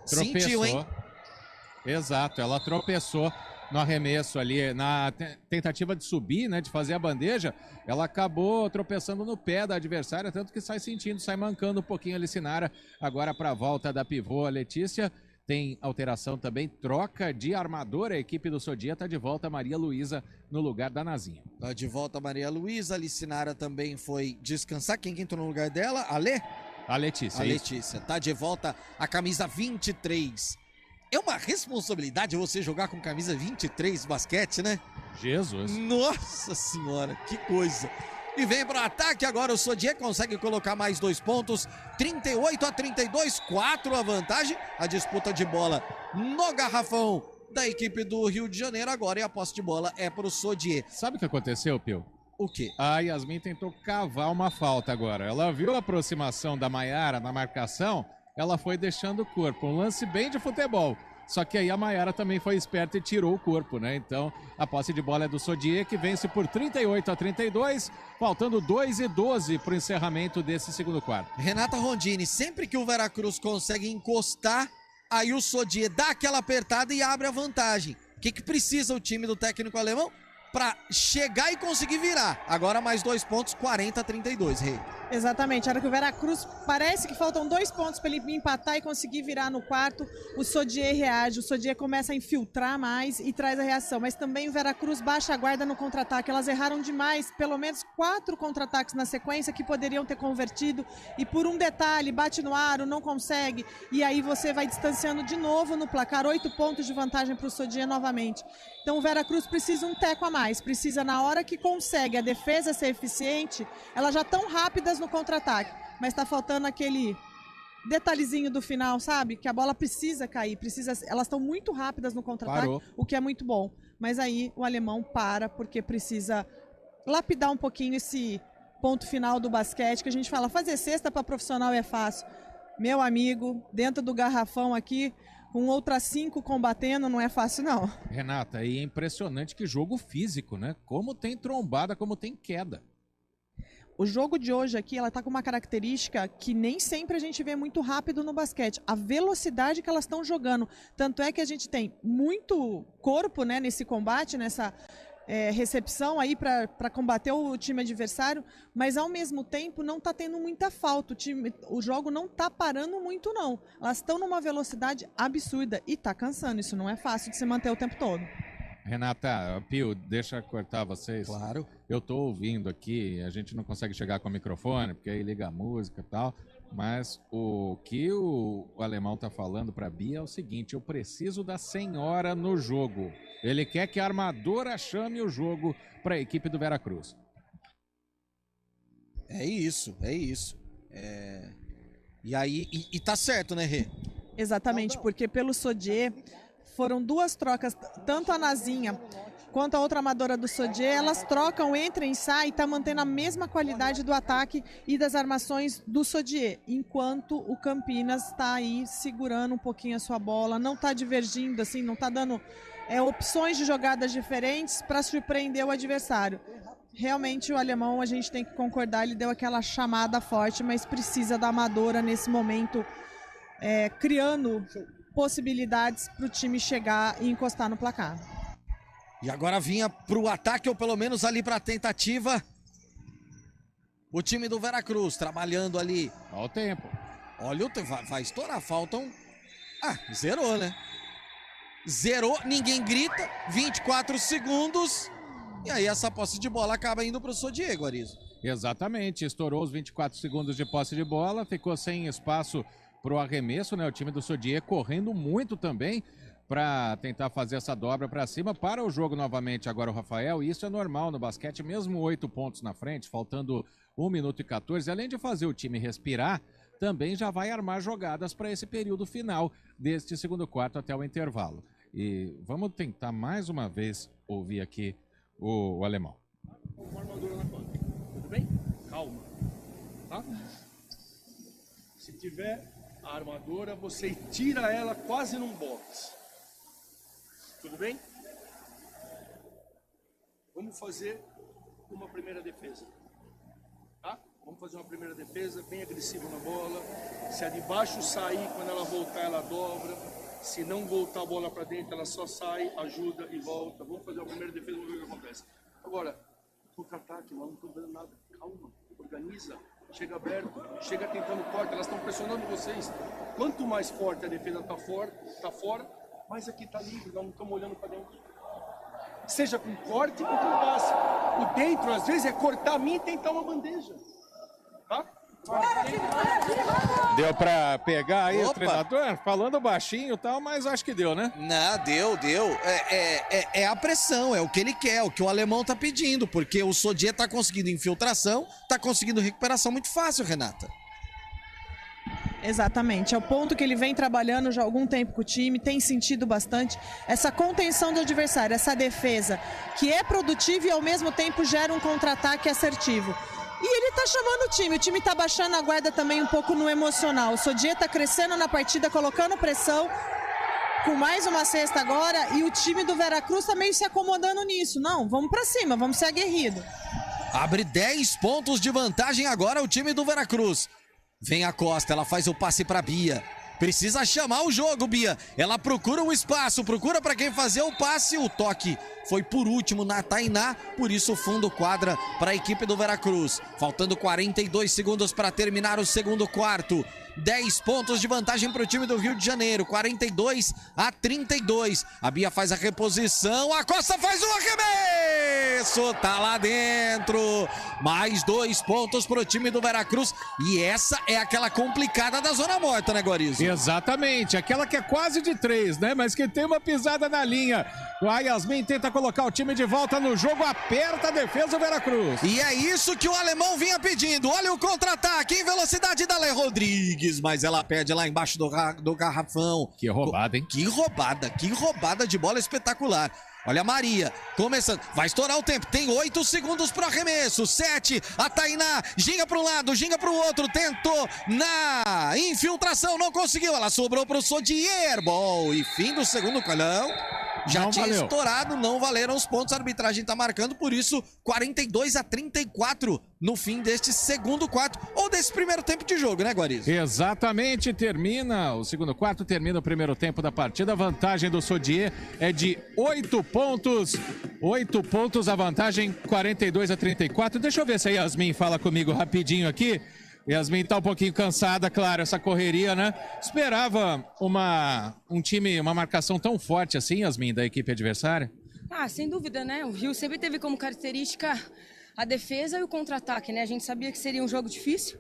tropeçou. Sentiu, hein? Exato, ela tropeçou no arremesso ali, na tentativa de subir, né, de fazer a bandeja, ela acabou tropeçando no pé da adversária, tanto que sai sentindo, sai mancando um pouquinho a Licinara, agora para a volta da pivô, a Letícia. Tem alteração também, troca de armador, a equipe do Sodier tá de volta, Maria Luísa no lugar da Nazinha. Tá de volta a Maria Luísa, a Licinara também foi descansar, quem entrou no lugar dela? A Letícia. A Letícia, tá de volta a camisa 23. É uma responsabilidade você jogar com camisa 23 basquete, né? Jesus. Nossa senhora, que coisa. E vem para o ataque agora, o Sodier consegue colocar mais 2 pontos, 38-32, 4 a vantagem, a disputa de bola no garrafão da equipe do Rio de Janeiro agora, e a posse de bola é para o Sodier. Sabe o que aconteceu, Pio? O quê? A Yasmin tentou cavar uma falta agora, ela viu a aproximação da Maiara na marcação, ela foi deixando o corpo, um lance bem de futebol. Só que aí a Maiara também foi esperta e tirou o corpo, né? Então a posse de bola é do Sodier, que vence por 38-32, faltando 2:12 para o encerramento desse segundo quarto. Renata Rondini, sempre que o Veracruz consegue encostar, aí o Sodier dá aquela apertada e abre a vantagem. O que precisa o time do técnico alemão? Para chegar e conseguir virar. Agora mais 2 pontos, 40-32, Rei. Exatamente, a hora que o Veracruz parece que faltam 2 pontos para ele empatar e conseguir virar no quarto, o Sodier reage, o Sodier começa a infiltrar mais e traz a reação, mas também o Veracruz baixa a guarda no contra-ataque, elas erraram demais, pelo menos 4 contra-ataques na sequência que poderiam ter convertido e por um detalhe, bate no aro, não consegue e aí você vai distanciando de novo no placar, 8 pontos de vantagem para o Sodier novamente. Então o Veracruz precisa um teco a mais, precisa na hora que consegue a defesa ser eficiente, elas já estão rápidas no contra-ataque, mas está faltando aquele detalhezinho do final, sabe? Que a bola precisa cair, elas estão muito rápidas no contra-ataque, o que é muito bom. Mas aí o alemão para, porque precisa lapidar um pouquinho esse ponto final do basquete, que a gente fala, fazer cesta para profissional é fácil. Meu amigo, dentro do garrafão aqui, com outras 5 combatendo, não é fácil não. Renata, e é impressionante que jogo físico, né? Como tem trombada, como tem queda. O jogo de hoje aqui, ela tá com uma característica que nem sempre a gente vê muito rápido no basquete. A velocidade que elas estão jogando. Tanto é que a gente tem muito corpo, né, nesse combate, recepção aí para combater o time adversário, mas ao mesmo tempo não está tendo muita falta. O jogo não está parando muito, não. Elas estão numa velocidade absurda e está cansando. Isso não é fácil de se manter o tempo todo. Renata, Pio, deixa eu cortar vocês. Claro. Eu tô ouvindo aqui, a gente não consegue chegar com o microfone, porque aí liga a música e tal, mas o que o alemão tá falando pra Bia é o seguinte: eu preciso da senhora no jogo. Ele quer que a armadora chame o jogo pra equipe do Veracruz. É isso. E aí, e tá certo, né, Rê? Exatamente, porque pelo Sodier foram 2 trocas, tanto a Nazinha quanto a outra amadora do Sodier, elas trocam, entram e saem, e tá mantendo a mesma qualidade do ataque e das armações do Sodier, enquanto o Campinas está aí segurando um pouquinho a sua bola, não tá divergindo, assim, não tá dando opções de jogadas diferentes para surpreender o adversário. Realmente o alemão, a gente tem que concordar, ele deu aquela chamada forte, mas precisa da amadora nesse momento, criando possibilidades para o time chegar e encostar no placar. E agora vinha para o ataque, ou pelo menos ali para a tentativa, o time do Veracruz, trabalhando ali. Olha o tempo. Olha o tempo, vai estourar, faltam... zerou, né? Zerou, ninguém grita, 24 segundos, e aí essa posse de bola acaba indo para o Sodier, Guarizo. Exatamente, estourou os 24 segundos de posse de bola, ficou sem espaço pro arremesso, né? O time do Sodier correndo muito também para tentar fazer essa dobra para cima. Para o jogo novamente agora o Rafael, e isso é normal no basquete, mesmo 8 pontos na frente, faltando 1 minuto e 14, além de fazer o time respirar, também já vai armar jogadas para esse período final deste segundo quarto até o intervalo. E vamos tentar mais uma vez ouvir aqui o alemão. Uma armadura na quadra, tudo bem? Calma, tá? Se tiver a armadora, você tira ela quase num box. Tudo bem? Vamos fazer uma primeira defesa. Tá? Vamos fazer uma primeira defesa, bem agressiva na bola. Se a de baixo sair, quando ela voltar, ela dobra. Se não voltar a bola para dentro, ela só sai, ajuda e volta. Vamos fazer uma primeira defesa, vamos ver o que acontece. Agora, contra-ataque, nós não estamos dando nada. Calma, organiza. Chega aberto, chega tentando corte, elas estão pressionando vocês. Quanto mais forte a defesa está fora, mais aqui está livre, nós não estamos olhando para dentro. Seja com corte ou com passe. O dentro, às vezes, é cortar a mim e tentar uma bandeja. Tá? Deu pra pegar aí o treinador? Falando baixinho e tal, mas acho que deu, né? Não, deu. É a pressão, é o que ele quer, o que o alemão tá pedindo, porque o Sodier tá conseguindo infiltração, tá conseguindo recuperação muito fácil, Renata. Exatamente, é o ponto que ele vem trabalhando já há algum tempo com o time, tem sentido bastante essa contenção do adversário, essa defesa que é produtiva e ao mesmo tempo gera um contra-ataque assertivo. E ele tá chamando o time tá baixando a guarda também um pouco no emocional. O Sodier tá crescendo na partida, colocando pressão, com mais uma cesta agora, e o time do Veracruz tá meio se acomodando nisso. Não, vamos pra cima, vamos ser aguerrido. Abre 10 pontos de vantagem agora o time do Veracruz. Vem a Costa, ela faz o passe pra Bia. Precisa chamar o jogo, Bia. Ela procura um espaço, procura para quem fazer o passe. O toque foi por último na Tainá, por isso fundo quadra para a equipe do Veracruz. Faltando 42 segundos para terminar o segundo quarto. 10 pontos de vantagem para o time do Rio de Janeiro, 42-32. A Bia faz a reposição, a Costa faz o arremesso, tá lá dentro. Mais 2 pontos para o time do Veracruz. E essa é aquela complicada da zona morta, né, Guarizo? Exatamente, aquela que é quase de 3, né? Mas que tem uma pisada na linha. A Yasmin tenta colocar o time de volta no jogo, aperta a defesa do Veracruz. E é isso que o alemão vinha pedindo. Olha o contra-ataque em velocidade da Lê Rodrigues, mas ela perde lá embaixo do garrafão. Que roubada, hein? Que roubada de bola espetacular. Olha a Maria, começando, vai estourar o tempo, tem 8 segundos para arremesso, 7, a Tainá, ginga para um lado, ginga para o outro, tentou na infiltração, não conseguiu, ela sobrou para o Sodier, bom, e fim do segundo calão. já Não tinha valeu. estourado, não valeram os pontos, a arbitragem tá marcando, por isso 42-34 no fim deste segundo quarto, ou desse primeiro tempo de jogo, né, Guarizo? Exatamente, termina o segundo quarto, termina o primeiro tempo da partida, a vantagem do Sodier é de 8 pontos, 8 pontos a vantagem, 42-34, deixa eu ver se a Yasmin fala comigo rapidinho aqui. Yasmin tá um pouquinho cansada, claro, essa correria, né? Esperava um time, uma marcação tão forte assim, Yasmin, da equipe adversária? Ah, sem dúvida, né? O Rio sempre teve como característica a defesa e o contra-ataque, né? A gente sabia que seria um jogo difícil,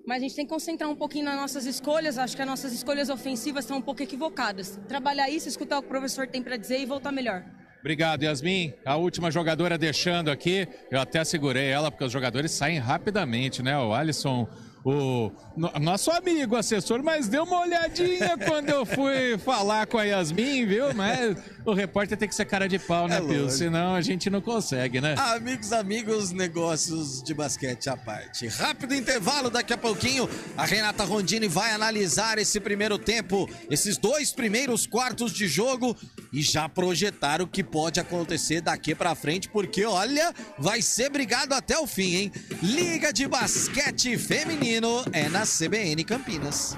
mas a gente tem que concentrar um pouquinho nas nossas escolhas. Acho que as nossas escolhas ofensivas estão um pouco equivocadas. Trabalhar isso, escutar o que o professor tem para dizer e voltar melhor. Obrigado, Yasmin. A última jogadora deixando aqui, eu até segurei ela, porque os jogadores saem rapidamente, né? O Alisson, o nosso amigo assessor, mas deu uma olhadinha quando eu fui falar com a Yasmin, viu? Mas o repórter tem que ser cara de pau, né, Pio? Senão a gente não consegue, né? Amigos, negócios de basquete à parte. Rápido intervalo, daqui a pouquinho a Renata Rondini vai analisar esse primeiro tempo, esses 2 primeiros quartos de jogo e já projetar o que pode acontecer daqui pra frente, porque olha, vai ser brigado até o fim, hein? Liga de Basquete Feminino é na CBN Campinas.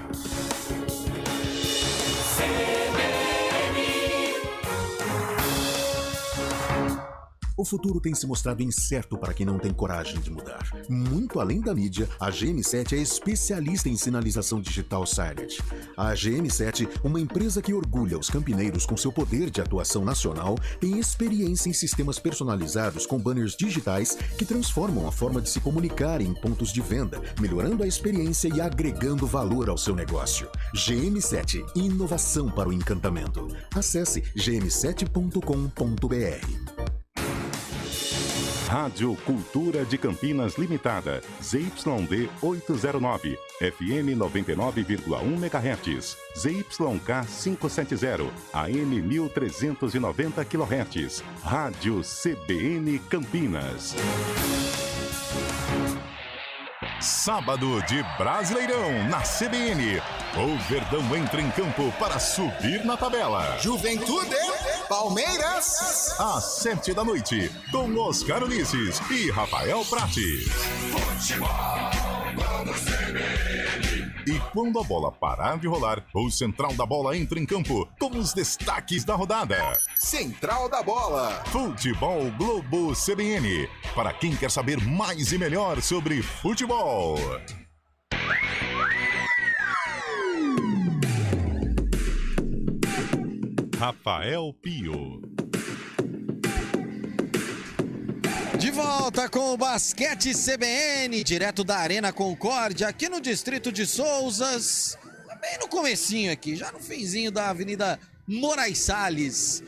O futuro tem se mostrado incerto para quem não tem coragem de mudar. Muito além da mídia, a GM7 é especialista em sinalização digital Silent. A GM7, uma empresa que orgulha os campineiros com seu poder de atuação nacional, tem experiência em sistemas personalizados com banners digitais que transformam a forma de se comunicar em pontos de venda, melhorando a experiência e agregando valor ao seu negócio. GM7, inovação para o encantamento. Acesse gm7.com.br. Rádio Cultura de Campinas Limitada, ZYD 809, FM 99,1 MHz, ZYK 570, AM 1390 kHz, Rádio CBN Campinas. Sábado de Brasileirão na CBN. O Verdão entra em campo para subir na tabela. Juventude, Palmeiras. Às 7 da noite, com Oscar Ulisses e Rafael Prati. E quando a bola parar de rolar, o Central da Bola entra em campo com os destaques da rodada. Central da Bola. Futebol Globo CBN. Para quem quer saber mais e melhor sobre futebol. Rafael Pio. De volta com o Basquete CBN, direto da Arena Concórdia, aqui no distrito de Souzas, bem no comecinho aqui, já no finzinho da Avenida Moraes Salles.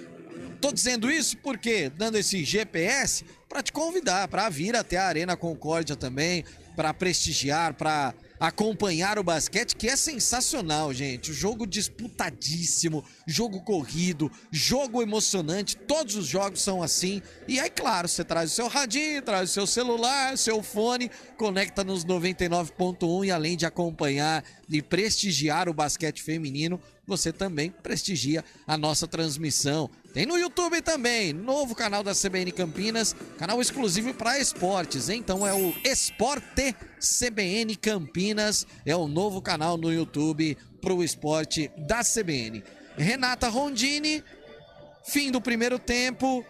Tô dizendo isso porque, dando esse GPS, para te convidar para vir até a Arena Concórdia também, para prestigiar, para acompanhar o basquete, que é sensacional, gente. O jogo disputadíssimo, jogo corrido, jogo emocionante, todos os jogos são assim. E aí, claro, você traz o seu radinho, traz o seu celular, seu fone, conecta nos 99.1 e além de acompanhar e prestigiar o basquete feminino, você também prestigia a nossa transmissão. Tem no YouTube também, novo canal da CBN Campinas, canal exclusivo para esportes, hein? Então é o Esporte CBN Campinas, é o novo canal no YouTube para o esporte da CBN. Renata Rondini, fim do primeiro tempo,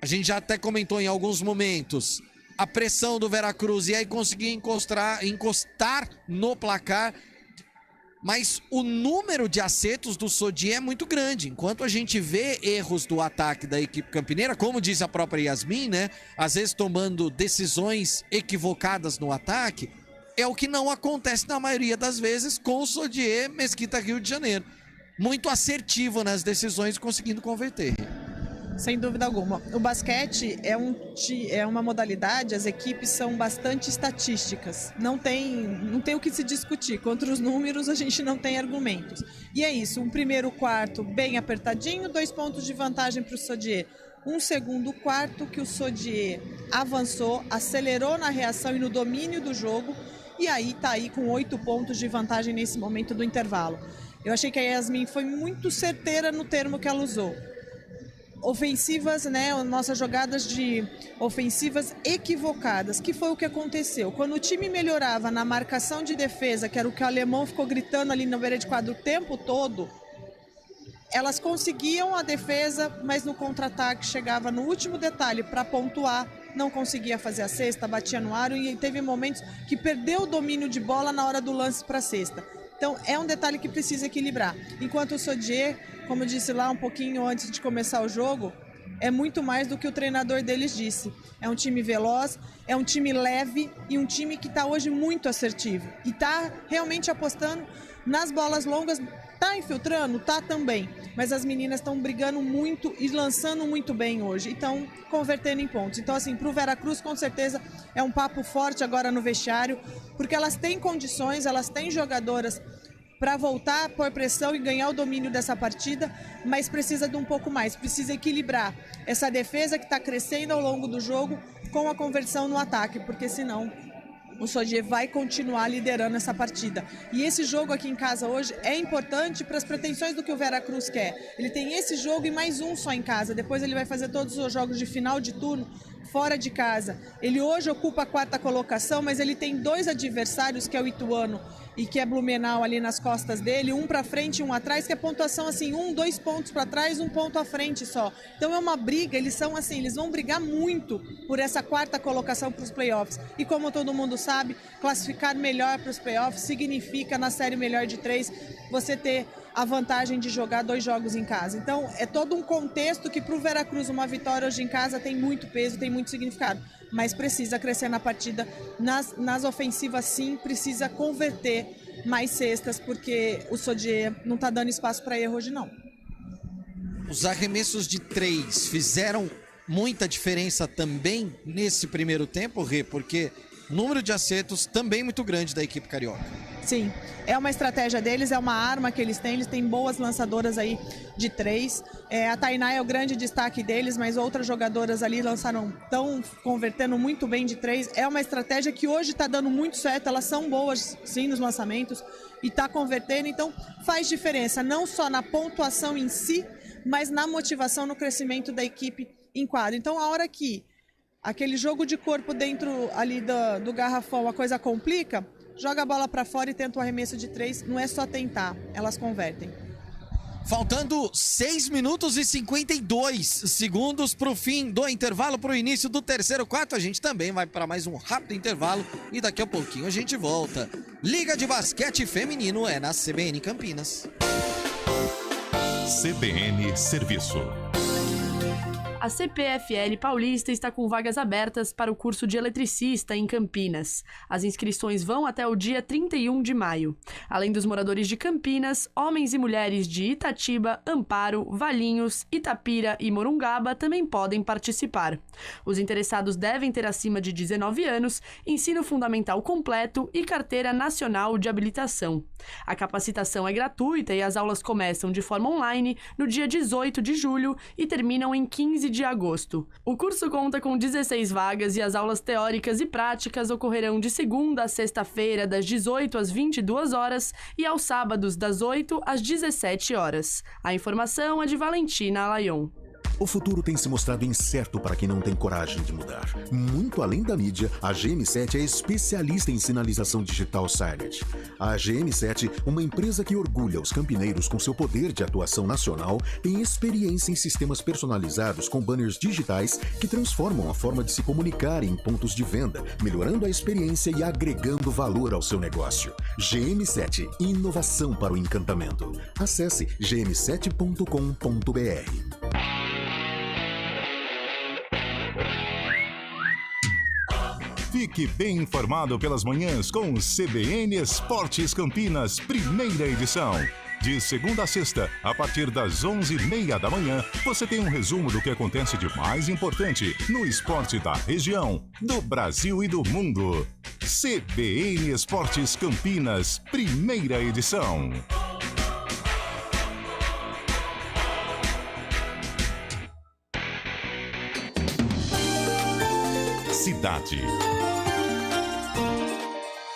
a gente já até comentou em alguns momentos, a pressão do Veracruz e aí conseguir encostar no placar. Mas o número de acertos do Sodier é muito grande. Enquanto a gente vê erros do ataque da equipe campineira, como disse a própria Yasmin, né? Às vezes tomando decisões equivocadas no ataque, é o que não acontece na maioria das vezes com o Sodier Mesquita Rio de Janeiro. Muito assertivo nas decisões, conseguindo converter. Sem dúvida alguma. O basquete é uma modalidade, as equipes são bastante estatísticas. Não tem o que se discutir. Contra os números, a gente não tem argumentos. E é isso, um primeiro quarto bem apertadinho, 2 pontos de vantagem para o Sodier. Um segundo quarto que o Sodier avançou, acelerou na reação e no domínio do jogo, e aí está aí com 8 pontos de vantagem nesse momento do intervalo. Eu achei que a Yasmin foi muito certeira no termo que ela usou. Ofensivas, né, nossas jogadas de ofensivas equivocadas, que foi o que aconteceu. Quando o time melhorava na marcação de defesa, que era o que o alemão ficou gritando ali na beira de quadro o tempo todo, elas conseguiam a defesa, mas no contra-ataque chegava no último detalhe para pontuar, não conseguia fazer a cesta, batia no aro e teve momentos que perdeu o domínio de bola na hora do lance para a cesta. Então é um detalhe que precisa equilibrar. Enquanto o Sodier, como eu disse lá um pouquinho antes de começar o jogo, é muito mais do que o treinador deles disse. É um time veloz, é um time leve e um time que está hoje muito assertivo. E está realmente apostando nas bolas longas. Tá infiltrando? Tá também. Mas as meninas estão brigando muito e lançando muito bem hoje. E estão convertendo em pontos. Então, assim, pro Veracruz, com certeza, é um papo forte agora no vestiário. Porque elas têm condições, elas têm jogadoras para voltar a pôr pressão e ganhar o domínio dessa partida. Mas precisa de um pouco mais. Precisa equilibrar essa defesa que está crescendo ao longo do jogo com a conversão no ataque. Porque senão o Sodier vai continuar liderando essa partida. E esse jogo aqui em casa hoje é importante para as pretensões do que o Veracruz quer. Ele tem esse jogo e mais um só em casa. Depois ele vai fazer todos os jogos de final de turno fora de casa. Ele hoje ocupa a 4ª colocação, mas ele tem 2 adversários, que é o Ituano e que é Blumenau ali nas costas dele, um para frente e um atrás, que é pontuação assim, 2 pontos para trás, 1 ponto à frente só. Então é uma briga, eles são assim, eles vão brigar muito por essa 4ª colocação para os playoffs. E como todo mundo sabe, classificar melhor para os playoffs significa, na série melhor de 3, você ter a vantagem de jogar 2 jogos em casa. Então é todo um contexto que para o Veracruz uma vitória hoje em casa tem muito peso, tem muito significado. Mas precisa crescer na partida, nas ofensivas sim, precisa converter mais cestas, porque o Sodier não está dando espaço para erro hoje não. Os arremessos de 3 fizeram muita diferença também nesse primeiro tempo, Rê, porque o número de acertos também muito grande da equipe carioca. Sim, é uma estratégia deles, é uma arma que eles têm boas lançadoras aí de 3. A Tainá é o grande destaque deles, mas outras jogadoras ali estão convertendo muito bem de 3. É uma estratégia que hoje está dando muito certo, elas são boas sim nos lançamentos e está convertendo, então faz diferença, não só na pontuação em si, mas na motivação, no crescimento da equipe em quadro. Então a hora que aquele jogo de corpo dentro ali do garrafão, a coisa complica, joga a bola para fora e tenta o arremesso de 3. Não é só tentar, elas convertem. Faltando 6 minutos e 52 segundos para o fim do intervalo, para o início do terceiro quarto. A gente também vai para mais um rápido intervalo e daqui a pouquinho a gente volta. Liga de Basquete Feminino é na CBN Campinas. CBN Serviço. A CPFL Paulista está com vagas abertas para o curso de eletricista em Campinas. As inscrições vão até o dia 31 de maio. Além dos moradores de Campinas, homens e mulheres de Itatiba, Amparo, Valinhos, Itapira e Morungaba também podem participar. Os interessados devem ter acima de 19 anos, ensino fundamental completo e carteira nacional de habilitação. A capacitação é gratuita e as aulas começam de forma online no dia 18 de julho e terminam em 15 de agosto. O curso conta com 16 vagas e as aulas teóricas e práticas ocorrerão de segunda a sexta-feira, das 18 às 22 horas e aos sábados, das 8 às 17 horas. A informação é de Valentina Alayon. O futuro tem se mostrado incerto para quem não tem coragem de mudar. Muito além da mídia, a GM7 é especialista em sinalização digital Silent. A GM7, uma empresa que orgulha os campineiros com seu poder de atuação nacional, tem experiência em sistemas personalizados com banners digitais que transformam a forma de se comunicar em pontos de venda, melhorando a experiência e agregando valor ao seu negócio. GM7, inovação para o encantamento. Acesse gm7.com.br. Fique bem informado pelas manhãs com o CBN Esportes Campinas, primeira edição. De segunda a sexta, a partir das 11h30 da manhã, você tem um resumo do que acontece de mais importante no esporte da região, do Brasil e do mundo. CBN Esportes Campinas, primeira edição. Cidade.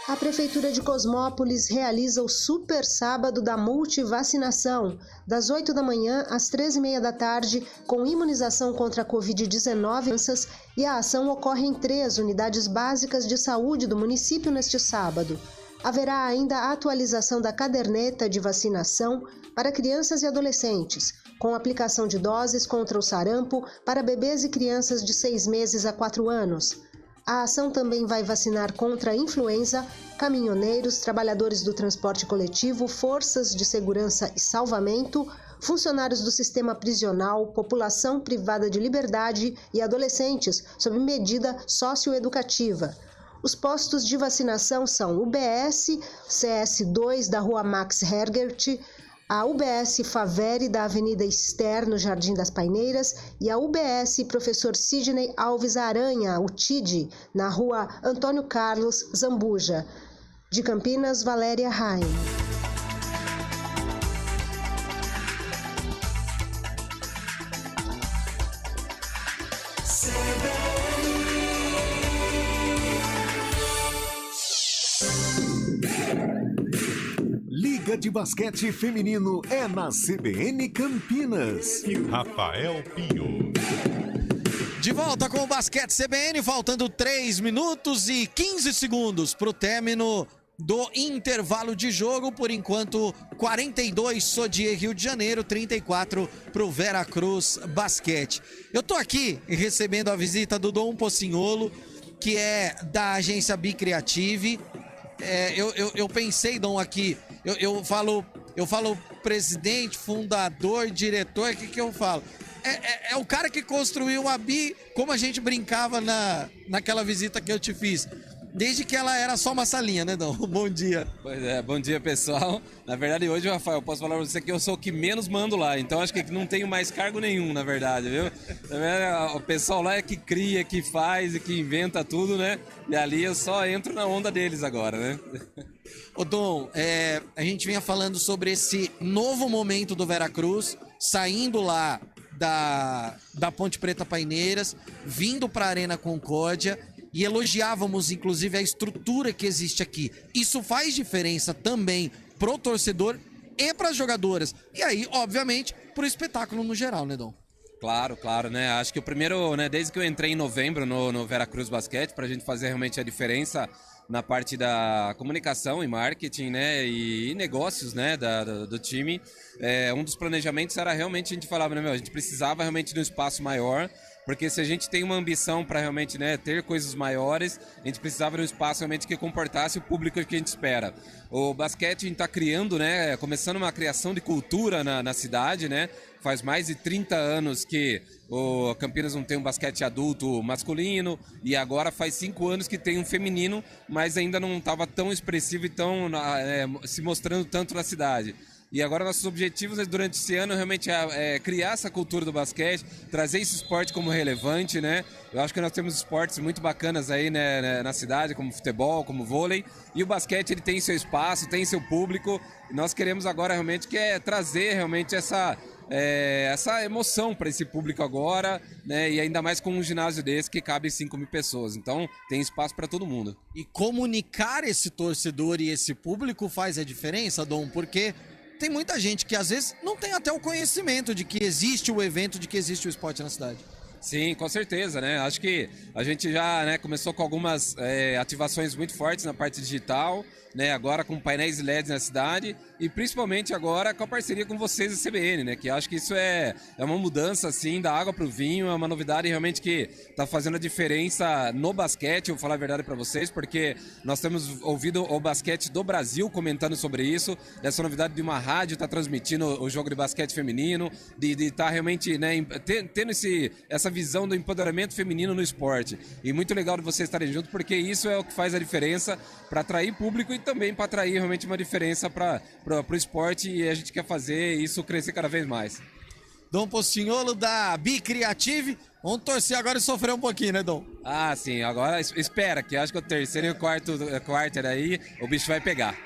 A Prefeitura de Cosmópolis realiza o Super Sábado da Multivacinação, das 8 da manhã às 13h30 da tarde, com imunização contra a Covid-19, e a ação ocorre em 3 unidades básicas de saúde do município neste sábado. Haverá ainda a atualização da caderneta de vacinação para crianças e adolescentes, com aplicação de doses contra o sarampo para bebês e crianças de 6 meses a 4 anos. A ação também vai vacinar contra a influenza, caminhoneiros, trabalhadores do transporte coletivo, forças de segurança e salvamento, funcionários do sistema prisional, população privada de liberdade e adolescentes, sob medida socioeducativa. Os postos de vacinação são UBS, CS2 da Rua Max Hergert, a UBS Faveri da Avenida Ester, no Jardim das Paineiras, e a UBS Professor Sidney Alves Aranha, o TID, na Rua Antônio Carlos Zambuja. De Campinas, Valéria Rain. Liga de Basquete Feminino é na CBN Campinas. Rafael Pinho. De volta com o Basquete CBN, faltando 3 minutos e 15 segundos para o término do intervalo de jogo. Por enquanto, 42 Sodier Rio de Janeiro, 34 para o Veracruz Basquete. Eu tô aqui recebendo a visita do Dom Pocinholo, que é da agência Bicreative. Eu pensei, Dom, aqui, eu falo presidente, fundador, diretor, o que eu falo? É o cara que construiu a Bi, como a gente brincava naquela visita que eu te fiz. Desde que ela era só uma salinha, né, Dom? Bom dia. Pois é, bom dia, pessoal. Na verdade, hoje, Rafael, eu posso falar pra você que eu sou o que menos mando lá. Então, acho que não tenho mais cargo nenhum, na verdade, viu? O pessoal lá é que cria, que faz e que inventa tudo, né? E ali eu só entro na onda deles agora, né? Ô, Dom, a gente vinha falando sobre esse novo momento do Veracruz, saindo lá da Ponte Preta Paineiras, vindo pra Arena Concórdia, e elogiávamos, inclusive, a estrutura que existe aqui. Isso faz diferença também pro torcedor e pras jogadoras. E aí, obviamente, pro espetáculo no geral, né, Dom? Claro, né? Acho que o primeiro, né, desde que eu entrei em novembro no Veracruz Basquete, pra gente fazer realmente a diferença na parte da comunicação e marketing, né, e negócios, né, do time, um dos planejamentos era realmente a gente falava, né, a gente precisava realmente de um espaço maior, porque se a gente tem uma ambição para realmente, né, ter coisas maiores, a gente precisava de um espaço realmente que comportasse o público que a gente espera. O basquete a gente está criando, né, começando uma criação de cultura na cidade, né, faz mais de 30 anos que o Campinas não tem um basquete adulto masculino, e agora faz 5 anos que tem um feminino, mas ainda não estava tão expressivo e tão se mostrando tanto na cidade. E agora nossos objetivos durante esse ano realmente é criar essa cultura do basquete, trazer esse esporte como relevante, né? Eu acho que nós temos esportes muito bacanas aí, né, na cidade, como futebol, como vôlei, e o basquete ele tem seu espaço, tem seu público, e nós queremos agora realmente trazer realmente essa emoção para esse público agora, né? E ainda mais com um ginásio desse que cabe 5.000 pessoas. Então tem espaço para todo mundo. E comunicar esse torcedor e esse público faz a diferença, Dom, porque tem muita gente que às vezes não tem até o conhecimento de que existe o evento, de que existe o esporte na cidade. Sim, com certeza, né? Acho que a gente já, né, começou com algumas ativações muito fortes na parte digital, né? Agora com painéis LEDs na cidade e principalmente agora com a parceria com vocês da CBN, né? Que acho que isso é uma mudança, assim, da água pro vinho, é uma novidade realmente que tá fazendo a diferença no basquete, eu vou falar a verdade para vocês, porque nós temos ouvido o basquete do Brasil comentando sobre isso, dessa novidade de uma rádio tá transmitindo o jogo de basquete feminino, de tá realmente, né, tendo essa visão do empoderamento feminino no esporte. E muito legal de vocês estarem juntos, porque isso é o que faz a diferença para atrair público e também para atrair realmente uma diferença para o esporte, e a gente quer fazer isso crescer cada vez mais. Dom Pocinholo da Bicreative. Vamos torcer agora e sofrer um pouquinho, né, Dom? Ah, sim. Agora espera, que acho que o terceiro e o quarto aí o bicho vai pegar.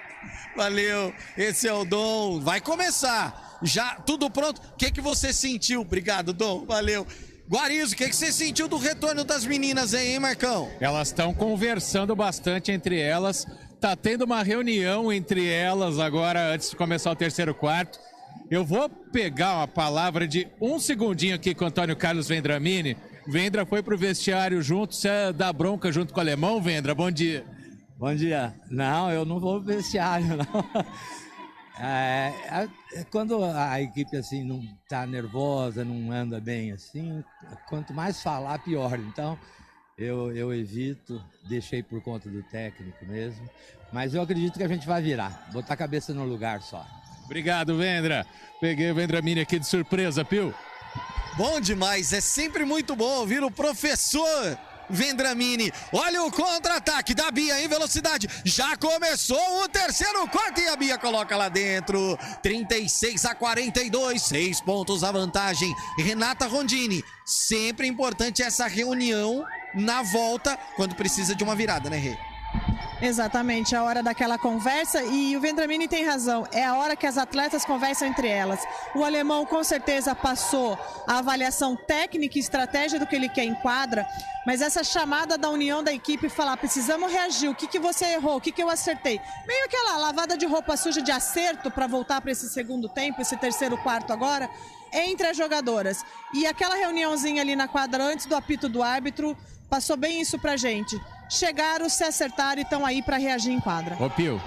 Valeu. Esse é o Dom. Vai começar. Já tudo pronto. O que você sentiu? Obrigado, Dom. Valeu. Guarizo, o que você sentiu do retorno das meninas aí, hein, Marcão? Elas estão conversando bastante entre elas. tá tendo uma reunião entre elas agora, antes de começar o terceiro quarto. Eu vou pegar uma palavra de um segundinho aqui com o Antônio Carlos Vendramini. Vendra foi pro vestiário junto, você dá bronca junto com o alemão, Vendra? Bom dia. Bom dia. Não, eu não vou pro vestiário, não. Quando a equipe assim não tá nervosa, não anda bem assim, quanto mais falar, pior. Então, eu evito, deixei por conta do técnico mesmo. Mas eu acredito que a gente vai virar, botar a cabeça no lugar só. Obrigado, Vendra. Peguei o Vendramini aqui de surpresa, Pio. Bom demais, é sempre muito bom ouvir o professor Vendramini. Olha o contra-ataque da Bia em velocidade. Já começou o terceiro quarto e a Bia coloca lá dentro. 36-42, 6 pontos a vantagem. Renata Rondini, sempre importante essa reunião na volta quando precisa de uma virada, né, Rê? Exatamente, a hora daquela conversa, e o Vendramini tem razão, é a hora que as atletas conversam entre elas. O alemão com certeza passou a avaliação técnica e estratégia do que ele quer em quadra, mas essa chamada da união da equipe, falar, precisamos reagir, o que você errou, o que eu acertei. Meio aquela lavada de roupa suja de acerto para voltar para esse segundo tempo, esse terceiro quarto agora, entre as jogadoras. E aquela reuniãozinha ali na quadra antes do apito do árbitro, passou bem isso pra gente. Chegaram, se acertaram e estão aí para reagir em quadra. Ô, Pio.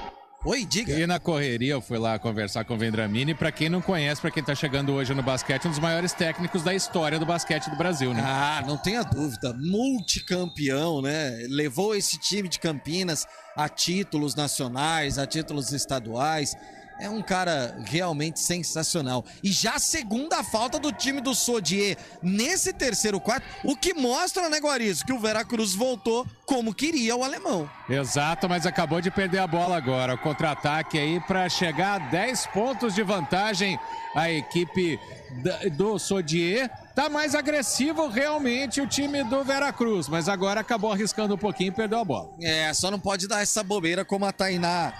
Oi, diga. E na correria eu fui lá conversar com o Vendramini. Pra quem não conhece, pra quem tá chegando hoje no basquete, um dos maiores técnicos da história do basquete do Brasil, né? Ah, não tenha dúvida. Multicampeão, né? Levou esse time de Campinas a títulos nacionais, a títulos estaduais. É um cara realmente sensacional. E já a segunda falta do time do Sodier nesse terceiro quarto, o que mostra, né, Guarizo, que o Veracruz voltou como queria o alemão. Exato, mas acabou de perder a bola agora. O contra-ataque aí para chegar a 10 pontos de vantagem. A equipe do Sodier tá mais agressivo realmente o time do Veracruz, mas agora acabou arriscando um pouquinho e perdeu a bola. É, só não pode dar essa bobeira como a Tainá,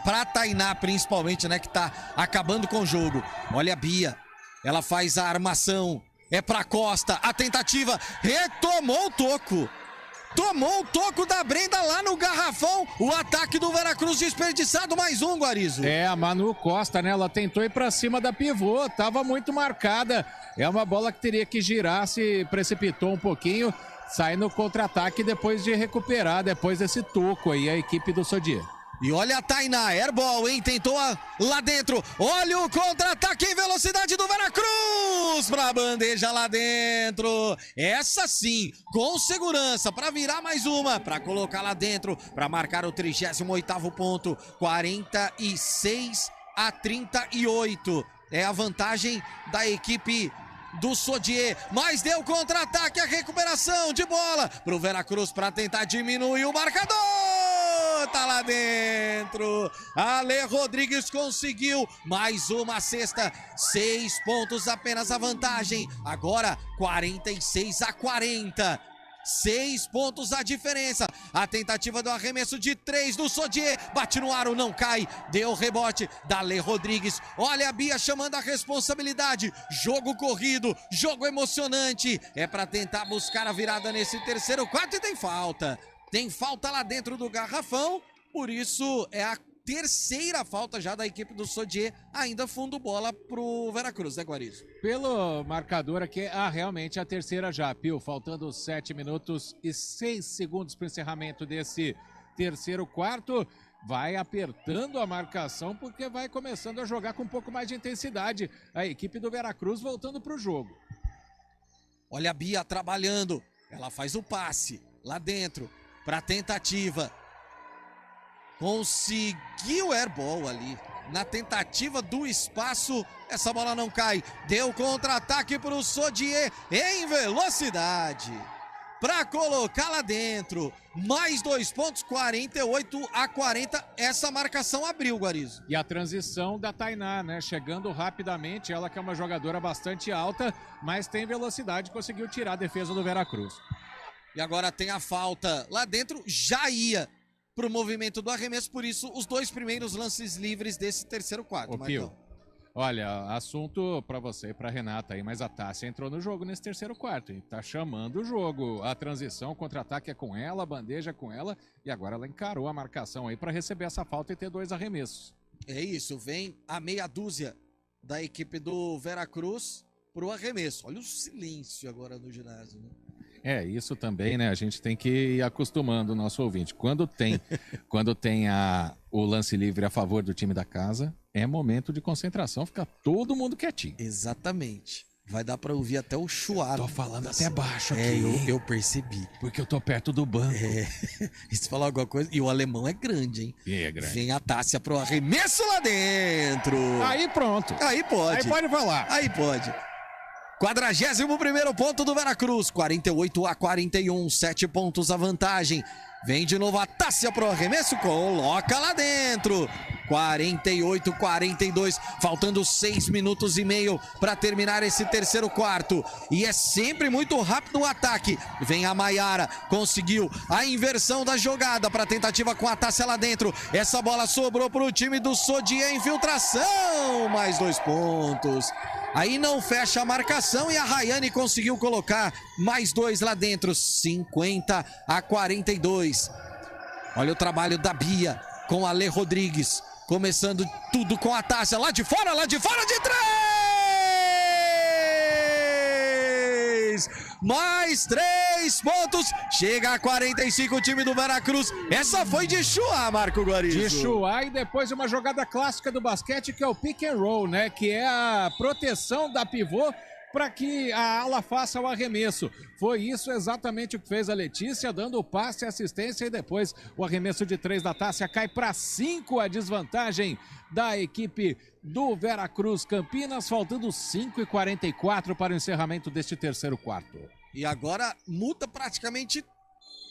pra Tainá principalmente, né, que tá acabando com o jogo. Olha a Bia, ela faz a armação, é pra Costa, a tentativa, retomou o toco. Tomou o toco da Brenda lá no garrafão. O ataque do Veracruz desperdiçado. Mais um, Guarizo. É, a Manu Costa, né? Ela tentou ir pra cima da pivô. Tava muito marcada. É uma bola que teria que girar. Se precipitou um pouquinho. Sai no contra-ataque depois de recuperar. Depois desse toco aí, a equipe do Sodier. E olha a Tainá, airball, hein? Tentou lá dentro. Olha o contra-ataque em velocidade do Veracruz pra bandeja lá dentro. Essa sim, com segurança, pra virar mais uma, pra colocar lá dentro, pra marcar o 38º ponto. 46-38. É a vantagem da equipe do Sodier, mas deu contra-ataque, a recuperação de bola pro Veracruz pra tentar diminuir o marcador. Tá lá dentro. Ale Rodrigues conseguiu mais uma cesta. 6 pontos apenas a vantagem. Agora 46-40. 6 pontos a diferença. A tentativa do arremesso de 3 do Sodier. Bate no aro, não cai. Deu rebote da Ale Rodrigues. Olha a Bia chamando a responsabilidade. Jogo corrido, jogo emocionante. É pra tentar buscar a virada nesse terceiro quarto e tem falta. Tem falta lá dentro do garrafão, por isso é a terceira falta já da equipe do Sodier, ainda fundo bola pro Veracruz, né, Guarizo? Pelo marcador aqui, realmente a terceira já, Pio, faltando 7 minutos e 6 segundos para o encerramento desse terceiro quarto. Vai apertando a marcação porque vai começando a jogar com um pouco mais de intensidade. A equipe do Veracruz voltando pro jogo. Olha a Bia trabalhando, ela faz o passe lá dentro. Para tentativa, conseguiu airball ali, na tentativa do espaço, essa bola não cai, deu contra-ataque para o Sodier em velocidade, para colocar lá dentro, mais 2 pontos, 48-40, essa marcação abriu, Guarizo. E a transição da Tainá, né, chegando rapidamente, ela que é uma jogadora bastante alta, mas tem velocidade, conseguiu tirar a defesa do Veracruz. E agora tem a falta lá dentro, já ia pro movimento do arremesso, por isso os 2 primeiros lances livres desse terceiro quarto. Ô, Pio, Olha, assunto pra você e pra Renata aí, mas a Tássia entrou no jogo nesse terceiro quarto, hein? Tá chamando o jogo. A transição, o contra-ataque é com ela, a bandeja é com ela, e agora ela encarou a marcação aí pra receber essa falta e ter 2 arremessos. É isso, vem a meia dúzia da equipe do Veracruz pro arremesso. Olha o silêncio agora no ginásio, né? É, isso também, né? A gente tem que ir acostumando o nosso ouvinte. Quando tem o lance livre a favor do time da casa, é momento de concentração, fica todo mundo quietinho. Exatamente. Vai dar pra ouvir até o chuar. Tô falando até baixo aqui. Eu percebi. Porque eu tô perto do banco. E se falar alguma coisa... E o alemão é grande, hein? É grande. Vem a Tássia pro arremesso lá dentro. Aí pronto. Aí pode. Aí pode falar. Aí pode. 41º ponto do Veracruz. 48-41. 7 pontos a vantagem. Vem de novo a Tássia pro arremesso. Coloca lá dentro. 48-42, faltando 6 minutos e meio para terminar esse terceiro quarto. E é sempre muito rápido o ataque. Vem a Maiara, conseguiu a inversão da jogada para tentativa com a Tássia lá dentro. Essa bola sobrou para o time do Sodier, infiltração. Mais 2 pontos. Aí não fecha a marcação e a Rayane conseguiu colocar mais 2 lá dentro. 50-42. Olha o trabalho da Bia com a Lê Rodrigues. Começando tudo com a Tássia. Lá de fora de 3! Mais 3 pontos. Chega a 45 o time do Veracruz. Essa foi de Chuá, Marco Guarizo. De Chuá e depois uma jogada clássica do basquete que é o pick and roll, né? Que é a proteção da pivô para que a ala faça o arremesso. Foi isso exatamente o que fez a Letícia, dando o passe, assistência e depois o arremesso de 3 da Tássia cai para 5, a desvantagem da equipe do Veracruz Campinas, faltando 5:44 para o encerramento deste terceiro quarto. E agora muda praticamente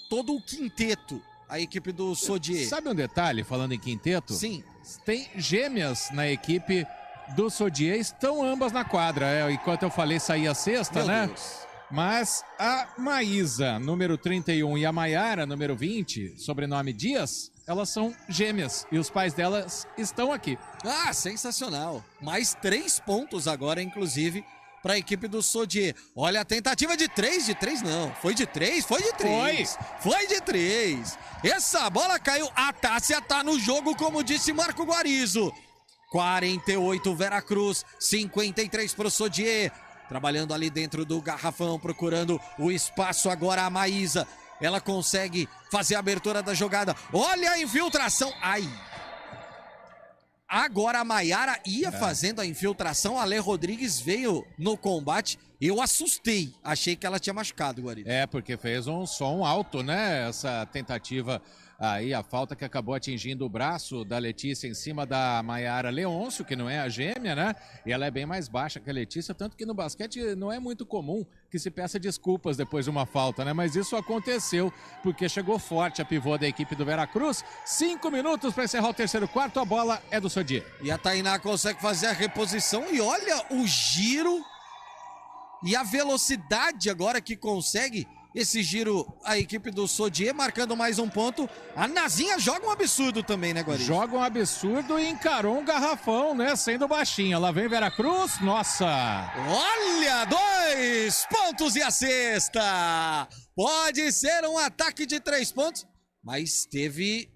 todo o quinteto, a equipe do Sodier. Sabe um detalhe, falando em quinteto? Sim. Tem gêmeas na equipe do Sodier, estão ambas na quadra. Enquanto eu falei, saía sexta, Meu né? Deus. Mas a Maísa, número 31, e a Maiara, número 20, sobrenome Dias, elas são gêmeas e os pais delas estão aqui. Ah, sensacional. Mais 3 pontos agora, inclusive, para a equipe do Sodier. Olha a tentativa de 3, não. Foi de 3? Foi de 3. Foi de 3. Essa bola caiu. A Tássia tá no jogo, como disse Marco Guarizo. 48 Veracruz, 53 pro Sodier. Trabalhando ali dentro do garrafão, procurando o espaço agora a Maísa. Ela consegue fazer a abertura da jogada. Olha a infiltração. Ai. Agora a Maiara ia fazendo a infiltração. A Lê Rodrigues veio no combate. Eu assustei. Achei que ela tinha machucado, Guarido. Porque fez um som alto, né? Essa tentativa aí, a falta que acabou atingindo o braço da Letícia em cima da Maiara Leôncio, que não é a gêmea, né? E ela é bem mais baixa que a Letícia, tanto que no basquete não é muito comum que se peça desculpas depois de uma falta, né? Mas isso aconteceu porque chegou forte a pivô da equipe do Veracruz. 5 minutos para encerrar o terceiro quarto, a bola é do Sodier. E a Tainá consegue fazer a reposição e olha o giro e a velocidade agora que consegue esse giro, a equipe do Sodier marcando mais um ponto. A Nazinha joga um absurdo também, né, Guarizo? Joga um absurdo e encarou um garrafão, né, sendo baixinha. Lá vem Veracruz, nossa! Olha, 2 pontos e a cesta! Pode ser um ataque de 3 pontos, mas teve...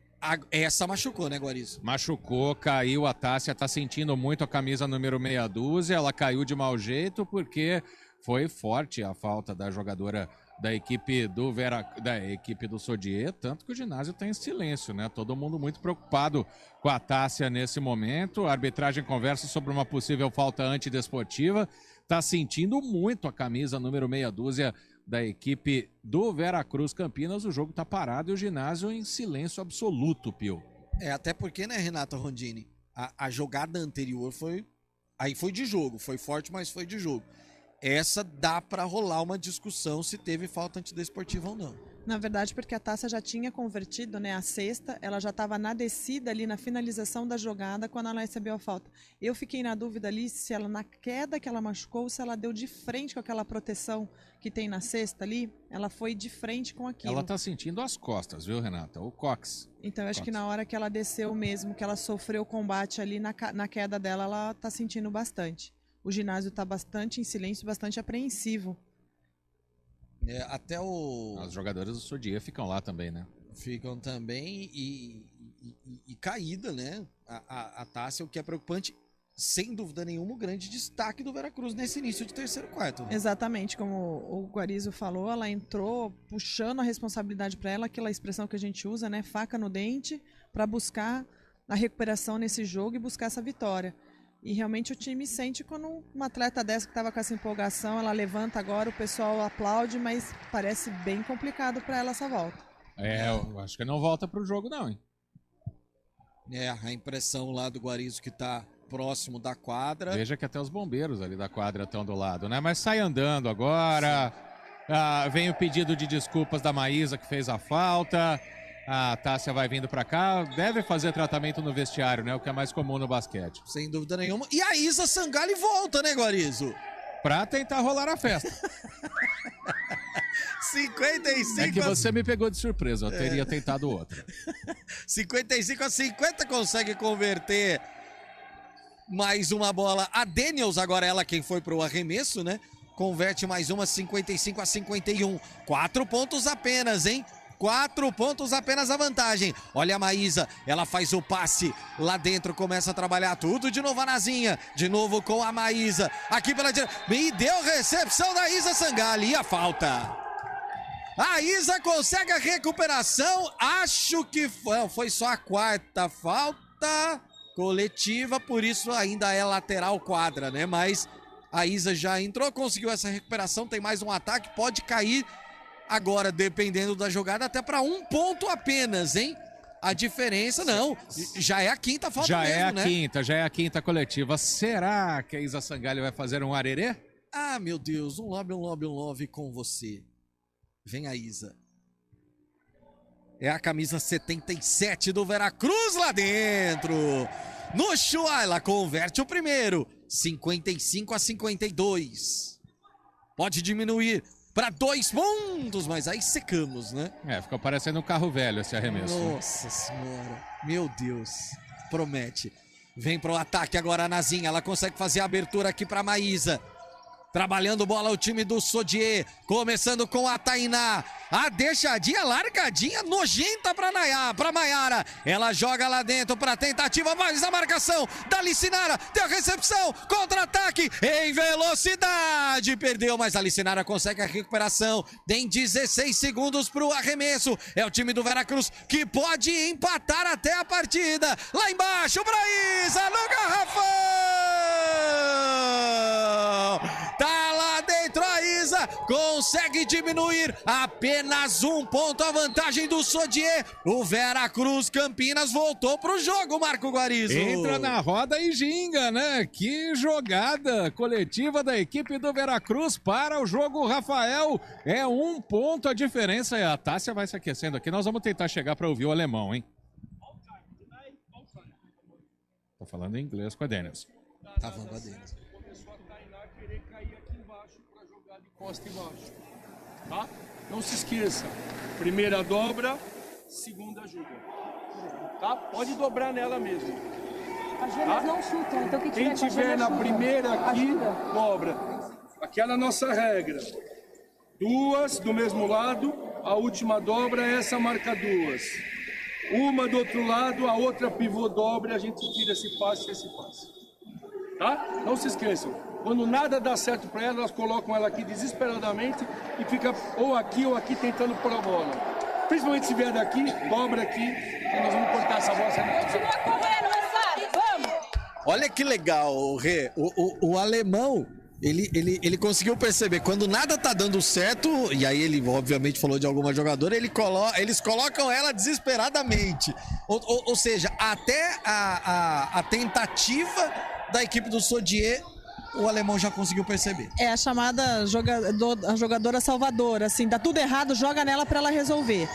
Essa machucou, né, Guarizo? Machucou, caiu, a Tássia tá sentindo muito a camisa número meia dúzia, ela caiu de mau jeito porque foi forte a falta da jogadora da equipe do Sodier, tanto que o ginásio está em silêncio, né? Todo mundo muito preocupado com a Tássia nesse momento. A arbitragem conversa sobre uma possível falta antidesportiva. Tá sentindo muito a camisa número meia dúzia da equipe do Veracruz Campinas. O jogo tá parado e o ginásio em silêncio absoluto, Pio. Até porque, né, Renata Rondini? A jogada anterior foi de jogo. Foi forte, mas foi de jogo. essa dá para rolar uma discussão se teve falta antidesportiva ou não. Na verdade, porque a Tássia já tinha convertido, né, a cesta, ela já estava na descida ali, na finalização da jogada, quando ela recebeu a falta. Eu fiquei na dúvida ali se ela, na queda que ela machucou, se ela deu de frente com aquela proteção que tem na cesta ali, ela foi de frente com aquilo. Ela tá sentindo as costas, viu, Renata? O cóccix. Então, eu acho que na hora que ela desceu mesmo, que ela sofreu o combate ali, na queda dela, ela tá sentindo bastante. O ginásio tá bastante em silêncio, bastante apreensivo. Até o... Os jogadores do Sodier ficam lá também, né? Ficam também e caída, né? A Tássia, o que é preocupante, sem dúvida nenhuma, o grande destaque do Veracruz nesse início de terceiro quarto. Né? Exatamente, como o Guarizo falou, ela entrou puxando a responsabilidade para ela, aquela expressão que a gente usa, né? Faca no dente, para buscar a recuperação nesse jogo e buscar essa vitória. E realmente o time sente quando uma atleta dessa que estava com essa empolgação, ela levanta agora, o pessoal aplaude, mas parece bem complicado para ela essa volta. Eu acho que não volta pro jogo não, hein? A impressão lá do Guarizo que tá próximo da quadra. Veja que até os bombeiros ali da quadra estão do lado, né? Mas sai andando agora. Vem o pedido de desculpas da Maísa que fez a falta. A Tássia vai vindo pra cá, deve fazer tratamento no vestiário, né? O que é mais comum no basquete. Sem dúvida nenhuma. E a Isa Sangalli volta, né, Guarizo? Pra tentar rolar a festa. 55 É que você me pegou de surpresa, eu teria tentado outra. 55-50 consegue converter mais uma bola. A Daniels, agora ela quem foi pro arremesso, né? Converte mais uma, 55-51. 4 pontos apenas, hein? 4 pontos apenas a vantagem. Olha a Maísa, ela faz o passe lá dentro, começa a trabalhar tudo de novo a Nazinha, de novo com a Maísa, aqui pela direita, e deu recepção da Isa Sangalli, e a falta. A Isa consegue a recuperação, acho que foi só a quarta falta coletiva, por isso ainda é lateral quadra, né? Mas a Isa já entrou, conseguiu essa recuperação, tem mais um ataque, pode cair agora, dependendo da jogada, até para 1 ponto apenas, hein? A diferença, não, já é a quinta falta mesmo, né? Já é a quinta coletiva. Será que a Isa Sangalli vai fazer um arerê? Ah, meu Deus, um lobby com você. Vem a Isa. É a camisa 77 do Veracruz lá dentro. No Chua, ela converte o primeiro. 55-52. Pode diminuir para 2 pontos, mas aí secamos, né? Ficou parecendo um carro velho esse arremesso. Nossa senhora, meu Deus, promete. Vem pro ataque agora a Nazinha, ela consegue fazer a abertura aqui para Maísa. Trabalhando bola o time do Sodier, começando com a Tainá. A deixadinha, largadinha, nojenta pra Maiara. Ela joga lá dentro pra tentativa, mais a marcação da Licinara. Deu recepção, contra-ataque em velocidade. Perdeu, mas a Licinara consegue a recuperação. Tem 16 segundos pro arremesso. É o time do Veracruz que pode empatar até a partida. Lá embaixo pra Isa, no garrafão. Tá lá dentro a Isa, consegue diminuir apenas 1 ponto a vantagem do Sodier. O Veracruz Campinas voltou pro jogo, Marco Guarizo. Entra na roda e ginga, né? Que jogada coletiva da equipe do Veracruz para o jogo, Rafael. É 1 ponto a diferença e a Tássia vai se aquecendo aqui. Nós vamos tentar chegar para ouvir o alemão, hein? Tô falando em inglês com a Daniels. Tá falando com a Daniels. Costa embaixo, tá? Não se esqueça, primeira dobra, segunda ajuda, tá? Pode dobrar nela mesmo. As gêmeas não chutam, então quem tiver na primeira aqui, dobra. Aquela é a nossa regra. 2 do mesmo lado, a última dobra, essa marca 2. Uma do outro lado, a outra pivô dobra, a gente tira esse passe e esse passe. Tá? Não se esqueçam. Quando nada dá certo para ela, elas colocam ela aqui desesperadamente e fica ou aqui tentando pôr a bola. Principalmente se vier daqui, dobra aqui e nós vamos cortar essa bola. Continua correndo, Massari, vamos! Olha que legal, Rê. O alemão, ele conseguiu perceber quando nada tá dando certo, e aí ele obviamente falou de alguma jogadora, eles colocam ela desesperadamente. Ou seja, até a tentativa da equipe do Sodier o alemão já conseguiu perceber. É a chamada jogadora salvadora, assim, dá tudo errado, joga nela para ela resolver.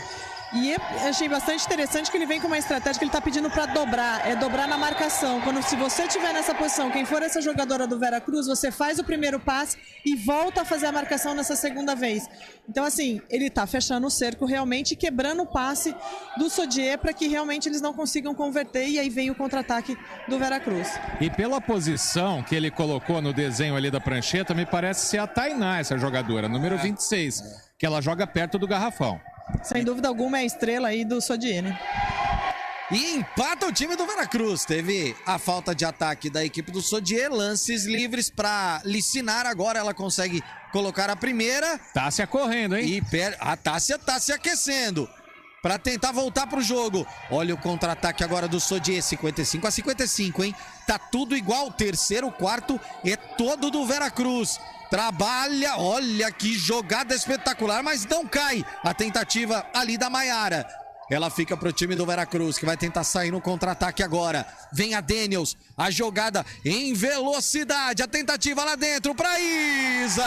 E achei bastante interessante que ele vem com uma estratégia que ele está pedindo para dobrar na marcação. Se você estiver nessa posição, quem for essa jogadora do Veracruz, você faz o primeiro passe e volta a fazer a marcação nessa segunda vez. Então, assim, ele está fechando o cerco realmente e quebrando o passe do Sodier para que realmente eles não consigam converter, e aí vem o contra-ataque do Veracruz. E pela posição que ele colocou no desenho ali da prancheta, me parece ser a Tainá, essa jogadora, número 26, que ela joga perto do garrafão. Sem dúvida alguma é a estrela aí do Sodier, né? E empata o time do Veracruz. Teve a falta de ataque da equipe do Sodier, lances livres para Licinar. Agora ela consegue colocar a primeira. Tássia correndo, hein? E a Tássia tá se aquecendo para tentar voltar pro jogo. Olha o contra-ataque agora do Sodier, 55-55, hein? Tá tudo igual, terceiro, quarto é todo do Veracruz. Trabalha, olha que jogada espetacular, mas não cai a tentativa ali da Maiara. Ela fica pro time do Veracruz, que vai tentar sair no contra-ataque agora. Vem a Daniels, a jogada em velocidade, a tentativa lá dentro pra Isa!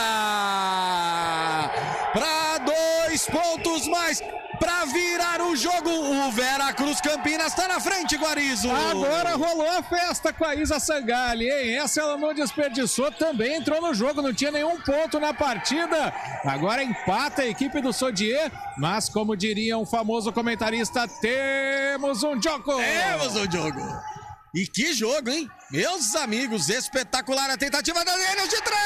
Pra 2 pontos mais, pra virar o jogo. O Veracruz Campinas tá na frente, Guarizo. Agora rolou a festa com a Isa Sangalli, hein? Essa ela não desperdiçou, também entrou no jogo, não tinha nenhum ponto na partida. Agora empata a equipe do Sodier, mas como diria um famoso comentarista, temos um jogo. Temos um jogo. E que jogo, hein? Meus amigos, espetacular a tentativa da Daniels de 3!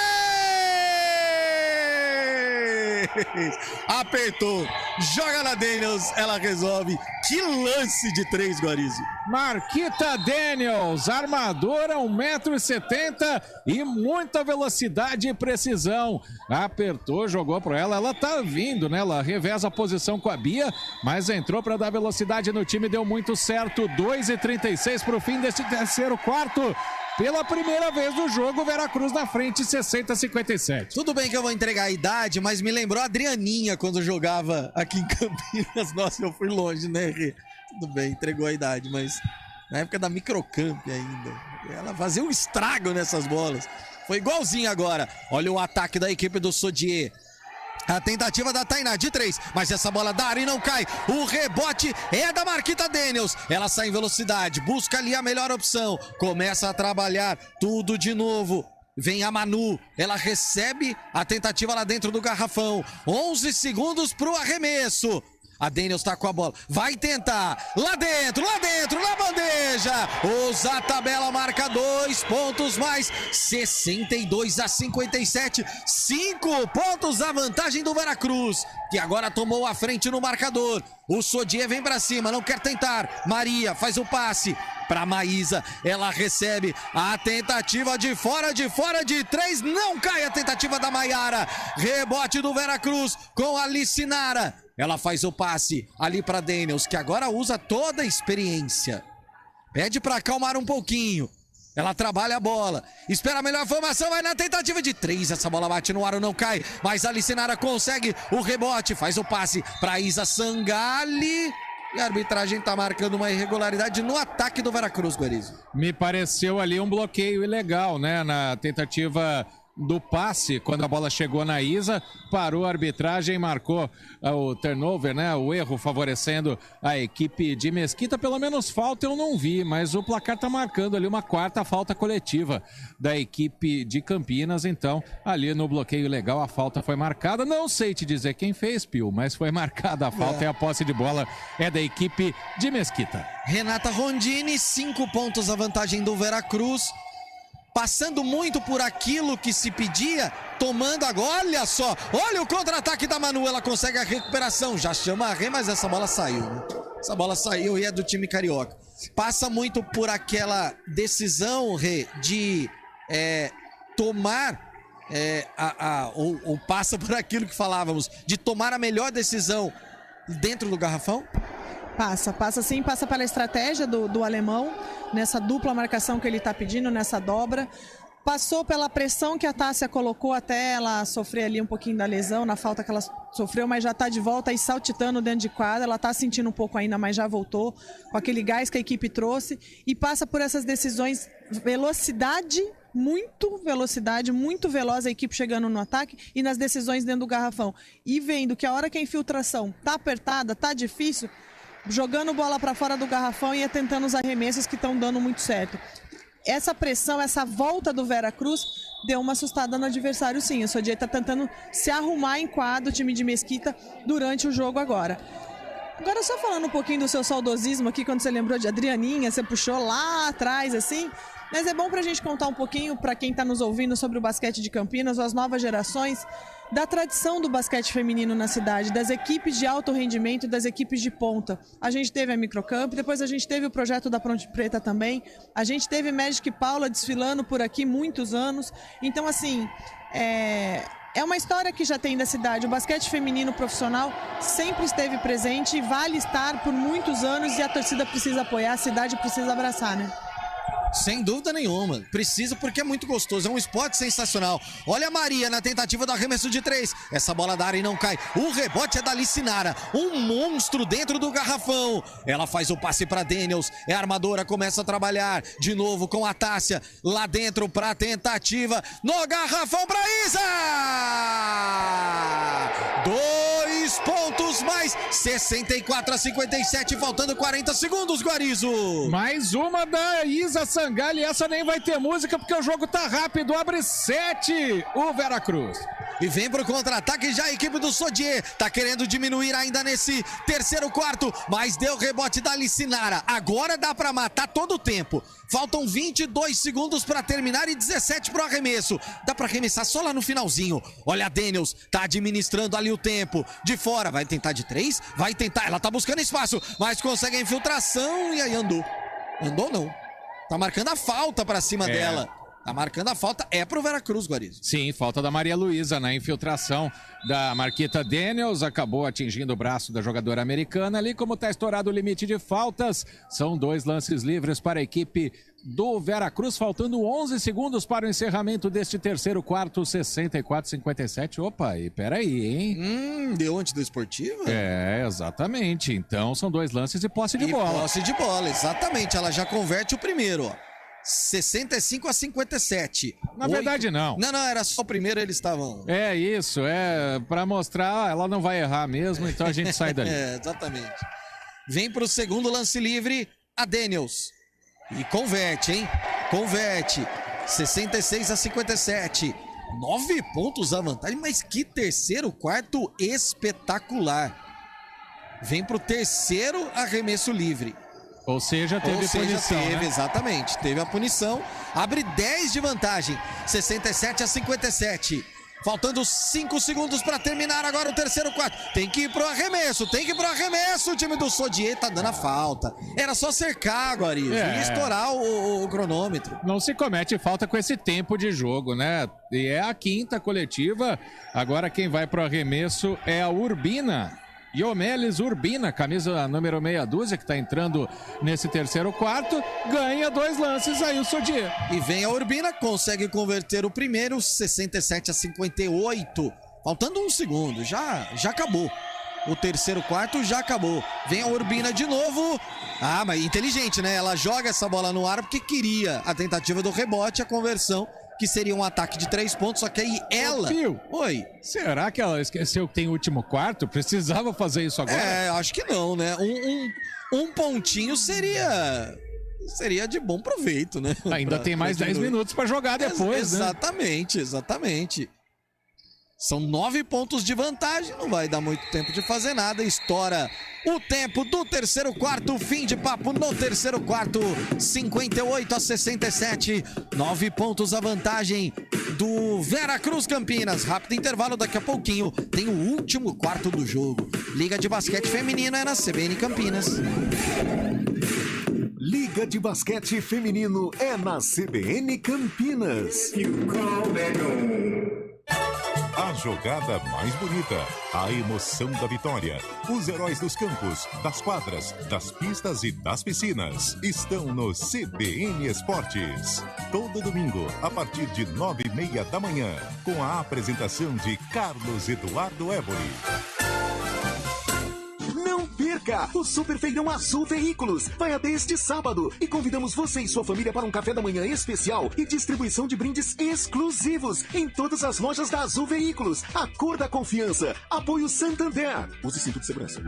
Apertou, joga na Daniels, ela resolve. Que lance de 3, Guarizo. Marquita Daniels, armadora 1,70 m e muita velocidade e precisão. Apertou, jogou para ela, ela tá vindo, né? Ela reveza a posição com a Bia, mas entrou para dar velocidade no time, deu muito certo. 2,36 para o fim desse terceiro quarto. Pela primeira vez no jogo, Veracruz na frente, 60-57. Tudo bem que eu vou entregar a idade, mas me lembrou a Adrianinha quando jogava aqui em Campinas. Nossa, eu fui longe, né, Rê? Tudo bem, entregou a idade, mas na época da Microcamp ainda. Ela fazia um estrago nessas bolas. Foi igualzinho agora. Olha o ataque da equipe do Sodier. A tentativa da Tainá de 3, mas essa bola da Ari não cai. O rebote é da Marquita Daniels. Ela sai em velocidade, busca ali a melhor opção. Começa a trabalhar tudo de novo. Vem a Manu, ela recebe a tentativa lá dentro do garrafão. 11 segundos pro arremesso. A Daniels tá com a bola, vai tentar, lá dentro, na bandeja. Usa a tabela, marca 2 pontos mais, 62-57. 5 pontos a vantagem do Veracruz, que agora tomou a frente no marcador. O Sodier vem pra cima, não quer tentar. Maria faz o passe pra Maísa, ela recebe a tentativa de fora de 3, não cai a tentativa da Maiara. Rebote do Veracruz com a Licinara. Ela faz o passe ali para Daniels, que agora usa toda a experiência. Pede para acalmar um pouquinho. Ela trabalha a bola. Espera a melhor formação, vai na tentativa de 3. Essa bola bate no ar, não cai. Mas a Licinara consegue o rebote. Faz o passe para Isa Sangalli. E a arbitragem tá marcando uma irregularidade no ataque do Veracruz, Guarizo. Me pareceu ali um bloqueio ilegal, né? Na tentativa do passe, quando a bola chegou na Isa, parou a arbitragem e marcou o turnover, né? O erro favorecendo a equipe de Mesquita. Pelo menos falta eu não vi, mas o placar tá marcando ali uma quarta falta coletiva da equipe de Campinas. Então, ali no bloqueio ilegal, a falta foi marcada. Não sei te dizer quem fez, Pio, mas foi marcada a falta e a posse de bola é da equipe de Mesquita. Renata Rondini, 5 pontos a vantagem do Veracruz. Passando muito por aquilo que se pedia, tomando agora, olha só, olha o contra-ataque da Manu, ela consegue a recuperação, já chama a Rê, mas essa bola saiu, né? Essa bola saiu e é do time carioca. Passa muito por aquela decisão, Rê, de tomar, ou passa por aquilo que falávamos, de tomar a melhor decisão dentro do garrafão? Passa sim, passa pela estratégia do alemão, nessa dupla marcação que ele está pedindo, nessa dobra. passou pela pressão que a Tássia colocou até ela sofrer ali um pouquinho da lesão, na falta que ela sofreu, mas já está de volta e saltitando dentro de quadra. Ela está sentindo um pouco ainda, mas já voltou com aquele gás que a equipe trouxe e passa por essas decisões, velocidade, muito veloz a equipe chegando no ataque e nas decisões dentro do garrafão. E vendo que a hora que a infiltração tá apertada, tá difícil, jogando bola para fora do garrafão e tentando os arremessos que estão dando muito certo. Essa pressão, essa volta do Veracruz deu uma assustada no adversário, sim. O Sodier está tentando se arrumar em quadro, o time de Mesquita, durante o jogo agora. Agora, só falando um pouquinho do seu saudosismo aqui, quando você lembrou de Adrianinha, você puxou lá atrás, assim. Mas é bom para a gente contar um pouquinho, para quem está nos ouvindo, sobre o basquete de Campinas, as novas gerações, da tradição do basquete feminino na cidade, das equipes de alto rendimento e das equipes de ponta. A gente teve a Microcamp, depois a gente teve o projeto da Ponte Preta também, a gente teve Magic Paula desfilando por aqui muitos anos. Então, assim, é uma história que já tem da cidade. O basquete feminino profissional sempre esteve presente e vale estar por muitos anos, e a torcida precisa apoiar, a cidade precisa abraçar, né? Sem dúvida nenhuma. Precisa, porque é muito gostoso. É um esporte sensacional. Olha a Maria na tentativa do arremesso de 3. Essa bola da área e não cai. O rebote é da Licinara. Um monstro dentro do garrafão. Ela faz o passe para Daniels. É a armadora, começa a trabalhar. De novo com a Tássia. Lá dentro para tentativa. No garrafão para Isa! 2 pontos mais. 64-57. Faltando 40 segundos, Guarizo. Mais uma da Isa Sangalli, essa nem vai ter música porque o jogo tá rápido, abre 7 o Veracruz. E vem pro contra-ataque já a equipe do Sodier, tá querendo diminuir ainda nesse terceiro quarto, mas deu rebote da Licinara, agora dá pra matar todo o tempo. Faltam 22 segundos pra terminar e 17 pro arremesso, dá pra arremessar só lá no finalzinho. Olha a Daniels, tá administrando ali o tempo, de fora, vai tentar de 3? Vai tentar, ela tá buscando espaço, mas consegue a infiltração e aí andou não. Tá marcando a falta pra cima dela. Tá marcando a falta, é pro Veracruz, Guarizo. Sim, falta da Maria Luísa na infiltração da Marquita Daniels. Acabou atingindo o braço da jogadora americana ali. Como tá estourado o limite de faltas, são 2 lances livres para a equipe do Veracruz. Faltando 11 segundos para o encerramento deste terceiro quarto, 64-57. Opa, e peraí, hein? Deu antes do esportivo? É, exatamente. Então são 2 lances e posse de bola. Posse de bola, exatamente. Ela já converte o primeiro, ó. 65-57. Na verdade, não. Não, era só o primeiro, eles estavam... É isso, pra mostrar, ela não vai errar mesmo, então a gente sai dali. Exatamente. Vem pro segundo lance livre, a Daniels. E converte, hein? Converte. 66-57. 9 pontos a vantagem, mas que terceiro quarto espetacular. Vem pro terceiro arremesso livre. Ou seja, teve punição, teve, né? Exatamente, teve a punição. Abre 10 de vantagem, 67-57. Faltando 5 segundos para terminar agora o terceiro quarto. Tem que ir pro arremesso, o time do Sodier tá dando a falta. Era só cercar, Guarizo, e estourar o cronômetro. Não se comete falta com esse tempo de jogo, né? E é a quinta coletiva. Agora quem vai pro arremesso é a Urbina. Iomelis Urbina, camisa número meia dúzia, que tá entrando nesse terceiro quarto, ganha 2 lances aí o Sodier. E vem a Urbina, consegue converter o primeiro, 67-58. Faltando 1 segundo, já acabou. O terceiro quarto já acabou. Vem a Urbina de novo. Ah, mas inteligente, né? Ela joga essa bola no ar porque queria a tentativa do rebote, a conversão, que seria um ataque de 3 pontos, só que aí ela... Oi. Será que ela esqueceu que tem último quarto? Precisava fazer isso agora? Acho que não, né? Um pontinho seria de bom proveito, né? Ainda tem mais 10 minutos para jogar depois, né? Exatamente. São 9 pontos de vantagem, não vai dar muito tempo de fazer nada. Estoura o tempo do terceiro quarto, fim de papo no terceiro quarto, 58-67. 9 pontos a vantagem do Veracruz Campinas. Rápido intervalo, daqui a pouquinho tem o último quarto do jogo. Liga de basquete feminina é na CBN Campinas. Liga de basquete feminino é na CBN Campinas. A A jogada mais bonita, a emoção da vitória, os heróis dos campos, das quadras, das pistas e das piscinas estão no CBN Esportes. Todo domingo, a partir de 9h30 da manhã, com a apresentação de Carlos Eduardo Évori. Não perca o Super Feirão Azul Veículos. Vai até este sábado e convidamos você e sua família para um café da manhã especial e distribuição de brindes exclusivos em todas as lojas da Azul Veículos. A cor da confiança. Apoio Santander. Use cinto de segurança.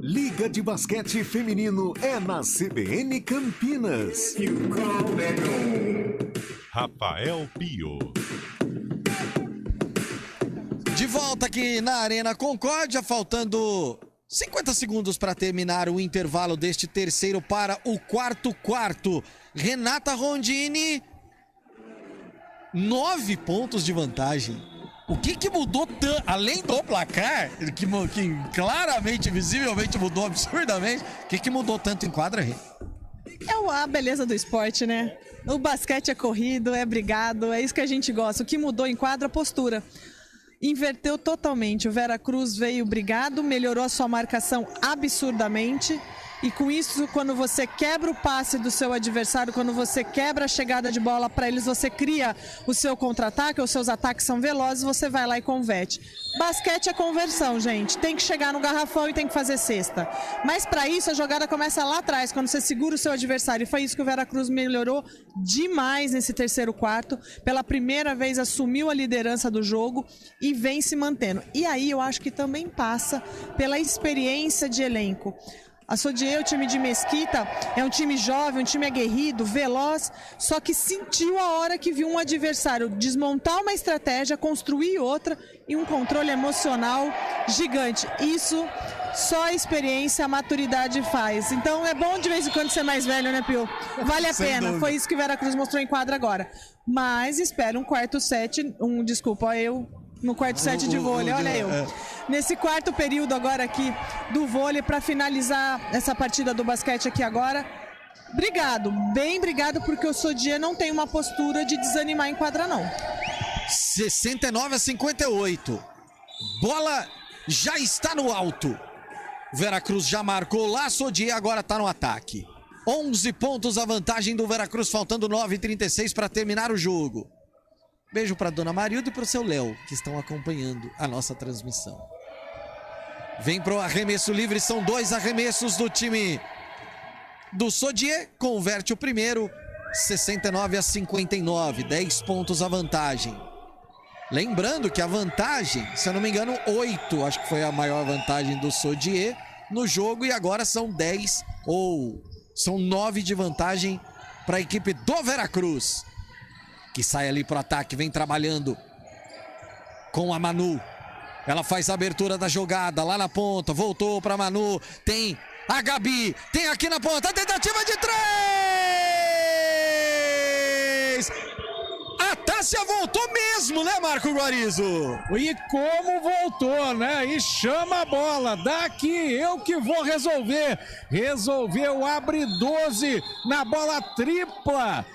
Liga de Basquete Feminino é na CBN Campinas. Rafael Pio. De volta aqui na Arena Concórdia, faltando 50 segundos para terminar o intervalo deste terceiro para o quarto. Renata Rondini, 9 pontos de vantagem. O que mudou além do placar, que claramente, visivelmente mudou absurdamente, o que mudou tanto em quadra, Rê? É a beleza do esporte, né? O basquete é corrido, é brigado, é isso que a gente gosta. O que mudou em quadra, a postura. Inverteu totalmente. O Veracruz veio brigado, melhorou a sua marcação absurdamente. E com isso, quando você quebra o passe do seu adversário, quando você quebra a chegada de bola para eles, você cria o seu contra-ataque, os seus ataques são velozes, você vai lá e converte. Basquete é conversão, gente. Tem que chegar no garrafão e tem que fazer cesta. Mas para isso, a jogada começa lá atrás, quando você segura o seu adversário. E foi isso que o Veracruz melhorou demais nesse terceiro quarto. Pela primeira vez, assumiu a liderança do jogo e vem se mantendo. E aí, eu acho que também passa pela experiência de elenco. A Sodier, o time de Mesquita, é um time jovem, um time aguerrido, veloz, só que sentiu a hora que viu um adversário desmontar uma estratégia, construir outra e um controle emocional gigante. Isso só a experiência, a maturidade faz. Então é bom de vez em quando ser mais velho, né, Pio? Vale a pena. Dúvida. Foi isso que o Veracruz mostrou em quadra agora. Mas espero um quarto set, no quarto set de vôlei, olha eu. Nesse quarto período agora aqui do vôlei, para finalizar essa partida do basquete aqui agora, bem brigado, porque o Sodier não tem uma postura de desanimar em quadra, não. 69-58. Bola já está no alto. Veracruz já marcou lá, Sodier agora está no ataque. 11 pontos a vantagem do Veracruz, faltando 9h36 para terminar o jogo. Beijo para Dona Marilda e para o seu Léo, que estão acompanhando a nossa transmissão. Vem pro arremesso livre, são 2 arremessos do time do Sodier. Converte o primeiro, 69-59, 10 pontos a vantagem. Lembrando que a vantagem, se eu não me engano, 8, acho que foi a maior vantagem do Sodier no jogo. E agora são 10 ou são 9 de vantagem para a equipe do Veracruz, que sai ali pro ataque, vem trabalhando com a Manu. Ela faz a abertura da jogada lá na ponta, voltou pra Manu, tem a Gabi, tem aqui na ponta, a tentativa de 3! A Tássia voltou mesmo, né, Marco Guarizo? E como voltou, né? E chama a bola, daqui eu que vou resolver. Resolveu, abre 12 na bola tripla.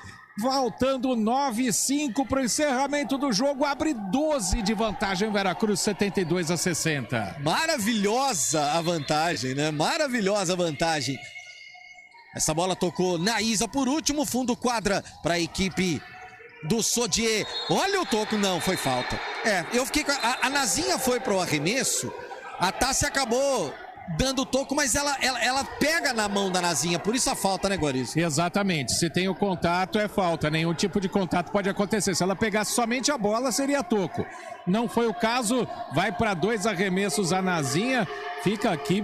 Faltando 9:05 para o encerramento do jogo, abre 12 de vantagem, Veracruz 72-60. Maravilhosa a vantagem, né? Maravilhosa a vantagem. Essa bola tocou na Isa por último, fundo quadra para a equipe do Sodier. Olha o toco, não, foi falta. Eu fiquei com a Nazinha foi pro arremesso, a Tássia acabou dando toco, mas ela pega na mão da Nazinha, por isso a falta, né, Guarizo? Exatamente, se tem o contato é falta, nenhum tipo de contato pode acontecer. Se ela pegasse somente a bola, seria toco. Não foi o caso, vai para 2 arremessos a Nazinha, fica aqui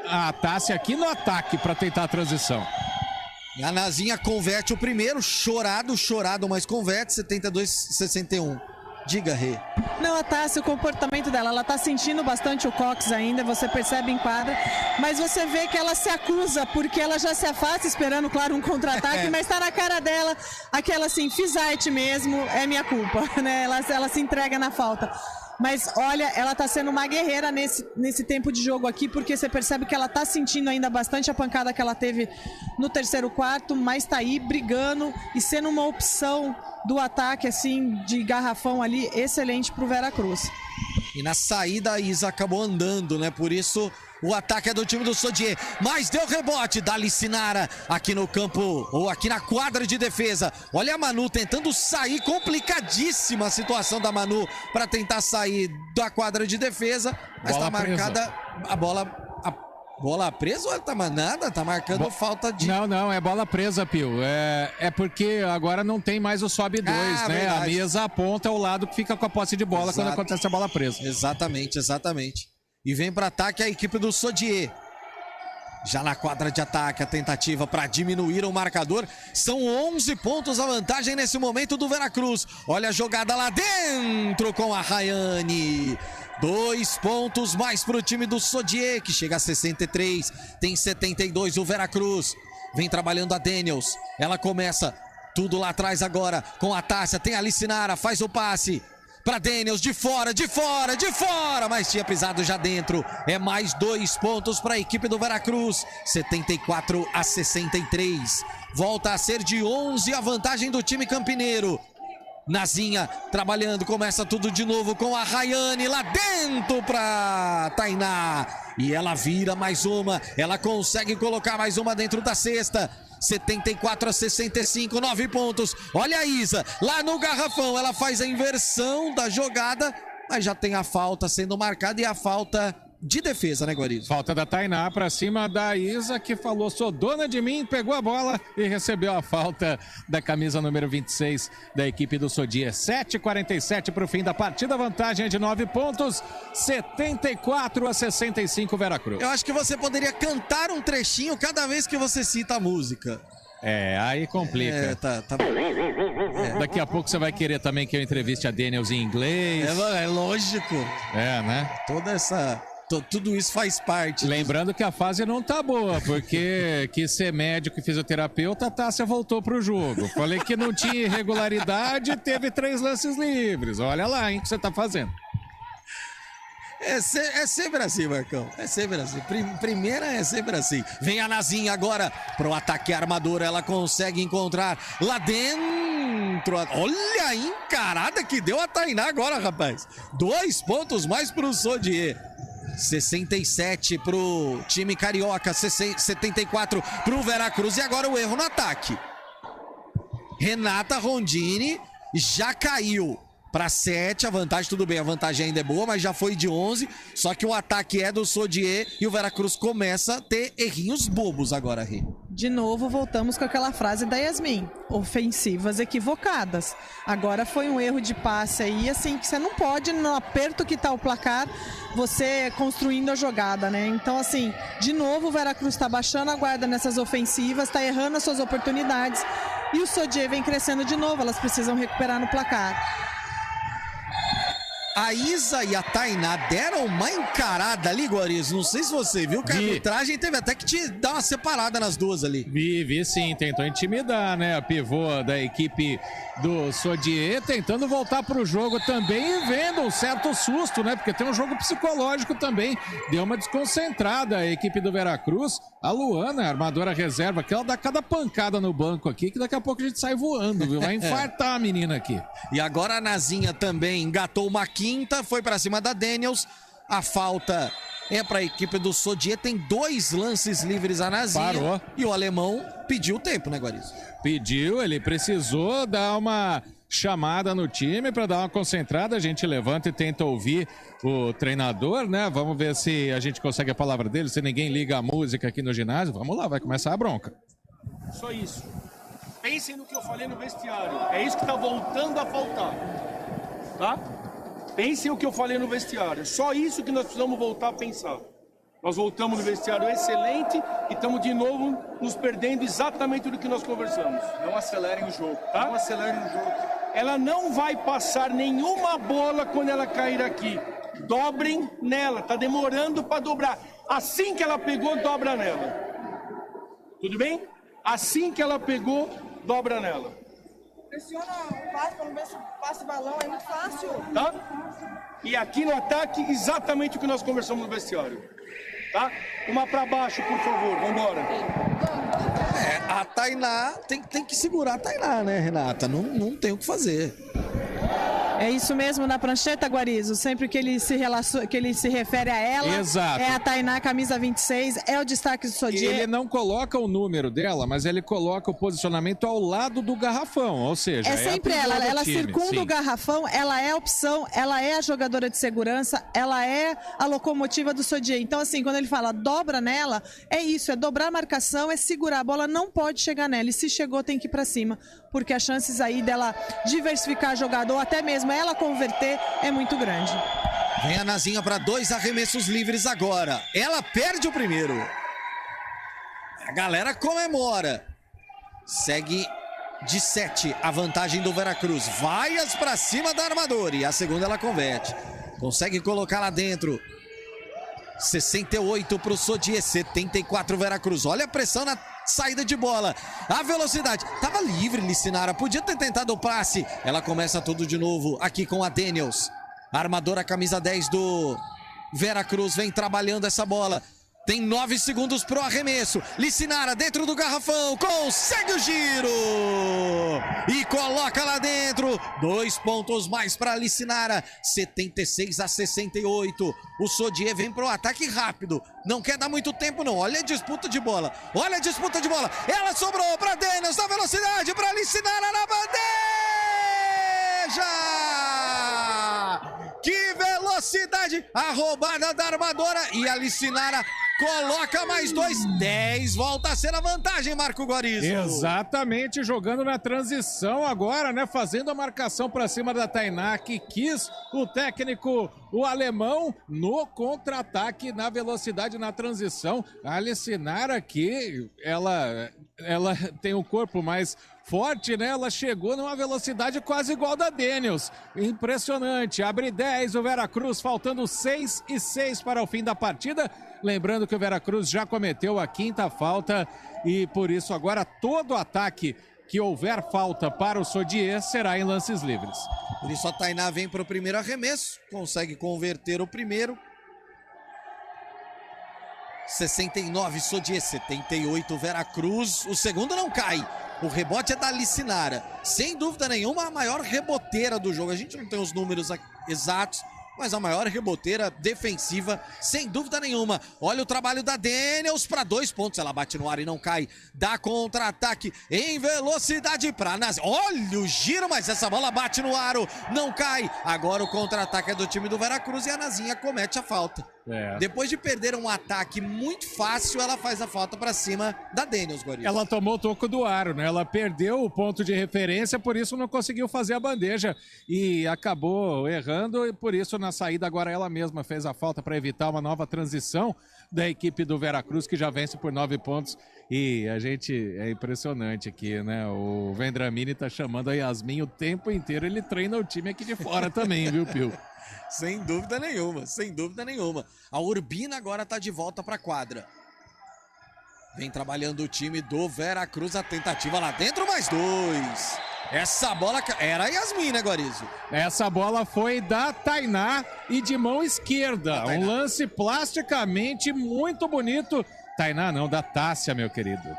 a Tássia aqui no ataque para tentar a transição. A Nazinha converte o primeiro, chorado, mas converte, 72-61. Diga, Rê. Não, a Tássia, o comportamento dela, ela tá sentindo bastante o Cox ainda, você percebe em quadra, mas você vê que ela se acusa, porque ela já se afasta esperando, claro, um contra-ataque, mas tá na cara dela, aquela assim, fiz arte mesmo, é minha culpa, né? Ela se entrega na falta. Mas olha, ela tá sendo uma guerreira nesse tempo de jogo aqui, porque você percebe que ela tá sentindo ainda bastante a pancada que ela teve no terceiro quarto, mas tá aí brigando e sendo uma opção do ataque, assim, de garrafão ali, excelente pro Veracruz. E na saída a Isa acabou andando, né? Por isso o ataque é do time do Sodier. Mas deu rebote da Licinara aqui no campo, ou aqui na quadra de defesa. Olha a Manu tentando sair, complicadíssima a situação da Manu para tentar sair da quadra de defesa. Mas tá marcada a bola presa ou ela tá nada? Tá marcando falta de... Não, é bola presa, Pio. É porque agora não tem mais o sobe 2, né? Verdade. A mesa aponta ao lado que fica com a posse de bola. Exato. Quando acontece a bola presa. Exatamente. E vem para ataque a equipe do Sodier. Já na quadra de ataque, a tentativa para diminuir o marcador. São 11 pontos a vantagem nesse momento do Veracruz. Olha a jogada lá dentro com a Rayane. 2 pontos mais para o time do Sodier, que chega a 63. Tem 72 o Veracruz. Vem trabalhando a Daniels. Ela começa tudo lá atrás agora com a Tássia. Tem a Licinara, faz o passe para Daniels, de fora, mas tinha pisado já dentro. É mais 2 pontos para a equipe do Veracruz, 74-63. Volta a ser de 11 a vantagem do time campineiro. Nazinha trabalhando, começa tudo de novo com a Rayane lá dentro para Tainá. E ela vira mais uma, ela consegue colocar mais uma dentro da cesta. 74-65, 9 pontos. Olha a Isa, lá no garrafão, ela faz a inversão da jogada, mas já tem a falta sendo marcada e a falta de defesa, né, Guarizo? Falta da Tainá pra cima da Isa, que falou, sou dona de mim, pegou a bola e recebeu a falta da camisa número 26 da equipe do Sodier. 7:47 pro fim da partida, vantagem é de 9 pontos, 74-65 Veracruz. Eu acho que você poderia cantar um trechinho cada vez que você cita a música. Aí complica. Daqui a pouco você vai querer também que eu entreviste a Daniels em inglês. É lógico. Né? Tudo isso faz parte. Lembrando que a fase não tá boa, porque quis ser médico e fisioterapeuta, a Tássia voltou pro jogo. Falei que não tinha irregularidade, teve 3 lances livres. Olha lá, hein, o que você tá fazendo. É sempre assim, Marcão. É sempre assim. Primeira é sempre assim. Vem a Nazinha agora pro ataque armador. Ela consegue encontrar lá dentro. Olha a encarada que deu a Tainá agora, rapaz. 2 pontos mais pro Sodier. 67 pro time carioca, 74 pro Veracruz. E agora o erro no ataque. Renata Rondini já caiu para 7, a vantagem, tudo bem, a vantagem ainda é boa, mas já foi de 11, só que o ataque é do Sodier e o Veracruz começa a ter errinhos bobos agora, Rê. De novo, voltamos com aquela frase da Yasmin, ofensivas equivocadas. Agora foi um erro de passe aí, assim, que você não pode, no aperto que tá o placar, você construindo a jogada, né? Então, assim, de novo o Veracruz tá baixando a guarda nessas ofensivas, tá errando as suas oportunidades e o Sodier vem crescendo de novo, elas precisam recuperar no placar. A Isa e a Tainá deram uma encarada ali, Guarizo. Não sei se você viu que a arbitragem teve até que te dar uma separada nas duas ali. Vi sim, tentou intimidar, né? A pivô da equipe do Sodier, tentando voltar pro jogo também e vendo um certo susto, né? Porque tem um jogo psicológico também. Deu uma desconcentrada a equipe do Veracruz. A Luana, a armadora reserva, que ela dá cada pancada no banco aqui, que daqui a pouco a gente sai voando, viu? Vai infartar a menina aqui. E agora a Nazinha também engatou uma quinta, foi pra cima da Daniels. A falta é pra equipe do Sodier, tem 2 lances livres a Nazinha. Parou. E o alemão pediu tempo, né, Guarizo? Pediu, ele precisou dar uma chamada no time para dar uma concentrada. A gente levanta e tenta ouvir o treinador, né? Vamos ver se a gente consegue a palavra dele, se ninguém liga a música aqui no ginásio. Vamos lá, vai começar a bronca. Só isso. Pensem no que eu falei no vestiário. É isso que tá voltando a faltar. Tá? Pensem o que eu falei no vestiário. Só isso que nós precisamos voltar a pensar. Nós voltamos no vestiário excelente e estamos de novo nos perdendo exatamente do que nós conversamos. Não acelerem o jogo, tá? Não acelerem o jogo. ela não vai passar nenhuma bola quando ela cair aqui. Dobrem nela, tá demorando para dobrar. Assim que ela pegou, dobra nela. Tudo bem? Assim que ela pegou, dobra nela. Pressiona o passe, vamos ver se passa o balão, é muito fácil. Tá? E aqui no ataque, exatamente o que nós conversamos no vestiário. Tá? Uma para baixo, por favor, vambora. A Tainá tem que segurar a Tainá, né, Renata? Não tem o que fazer. É isso mesmo na prancheta, Guarizo. Sempre que ele se refere a ela, Exato. É a Tainá, camisa 26, é o destaque do Sodier. Ele não coloca o número dela, mas ele coloca o posicionamento ao lado do garrafão, ou seja... É sempre ela circunda sim. o garrafão, ela é a opção, ela é a jogadora de segurança, ela é a locomotiva do Sodier. Então, assim, quando ele fala dobra nela, é isso, é dobrar a marcação, é segurar, a bola não pode chegar nela, e se chegou tem que ir pra cima, porque as chances aí dela diversificar a jogada, ou até mesmo ela converter, é muito grande. Vem a Nazinha para 2 arremessos livres agora. Ela perde o primeiro. A galera comemora. Segue de 7 a vantagem do Veracruz. Vaias para cima da armadora. E a segunda ela converte. Consegue colocar lá dentro. 68 para o Sodier, 74 Veracruz. Olha a pressão na saída de bola. A velocidade. Tava livre, Licinara. Podia ter tentado o passe. Ela começa tudo de novo aqui com a Daniels. A armadora, camisa 10 do Veracruz, vem trabalhando essa bola. Tem 9 segundos pro arremesso. Licinara dentro do garrafão. Consegue o giro. E coloca lá dentro. 2 pontos mais para Licinara. 76 a 68. O Sodier vem pro ataque rápido. Não quer dar muito tempo, não. Olha a disputa de bola. Olha a disputa de bola. Ela sobrou para Daniels na velocidade. Para Licinara na bandeja. Que velocidade. A roubada da armadora. E a Licinara coloca mais 2, 10, volta a ser a vantagem, Marco Guarizo. Exatamente, jogando na transição agora, né, fazendo a marcação para cima da Tainá, que quis o técnico, o alemão, no contra-ataque, na velocidade, na transição. A Licinara aqui, ela tem o corpo mais forte, né? Ela chegou numa velocidade quase igual da Daniels. Impressionante. Abre 10 o Veracruz, faltando 6 e 6 para o fim da partida. Lembrando que o Veracruz já cometeu a 5ª falta e por isso agora todo ataque que houver falta para o Sodier será em lances livres. Por isso a Tainá vem para o primeiro arremesso, consegue converter o primeiro. 69 Sodier, 78 Veracruz. O segundo não cai. O rebote é da Licinara. Sem dúvida nenhuma, a maior reboteira do jogo. A gente não tem os números exatos, mas a maior reboteira defensiva, sem dúvida nenhuma. Olha o trabalho da Daniels para 2 pontos. Ela bate no ar e não cai. Dá contra-ataque em velocidade para Nazi. Olha o giro, mas essa bola bate no aro, não cai. Agora o contra-ataque é do time do Veracruz e a Nazinha comete a falta. Depois de perder um ataque muito fácil, ela faz a falta pra cima da Daniels, Guarizo. Ela tomou o toco do aro, né? Ela perdeu o ponto de referência, por isso não conseguiu fazer a bandeja e acabou errando e por isso na saída agora ela mesma fez a falta para evitar uma nova transição da equipe do Veracruz, que já vence por 9 pontos. E a gente, é impressionante aqui, né? O Vendramini tá chamando a Yasmin o tempo inteiro, ele treina o time aqui de fora também, viu, Pio? Sem dúvida nenhuma, sem dúvida nenhuma. A Urbina agora tá de volta pra quadra. Vem trabalhando o time do Veracruz, a tentativa lá dentro, mais 2. Essa bola era a Yasmin, né, Guarizo? Essa bola foi da Tainá e de mão esquerda. Um lance plasticamente muito bonito. Tainá não, da Tássia, meu querido.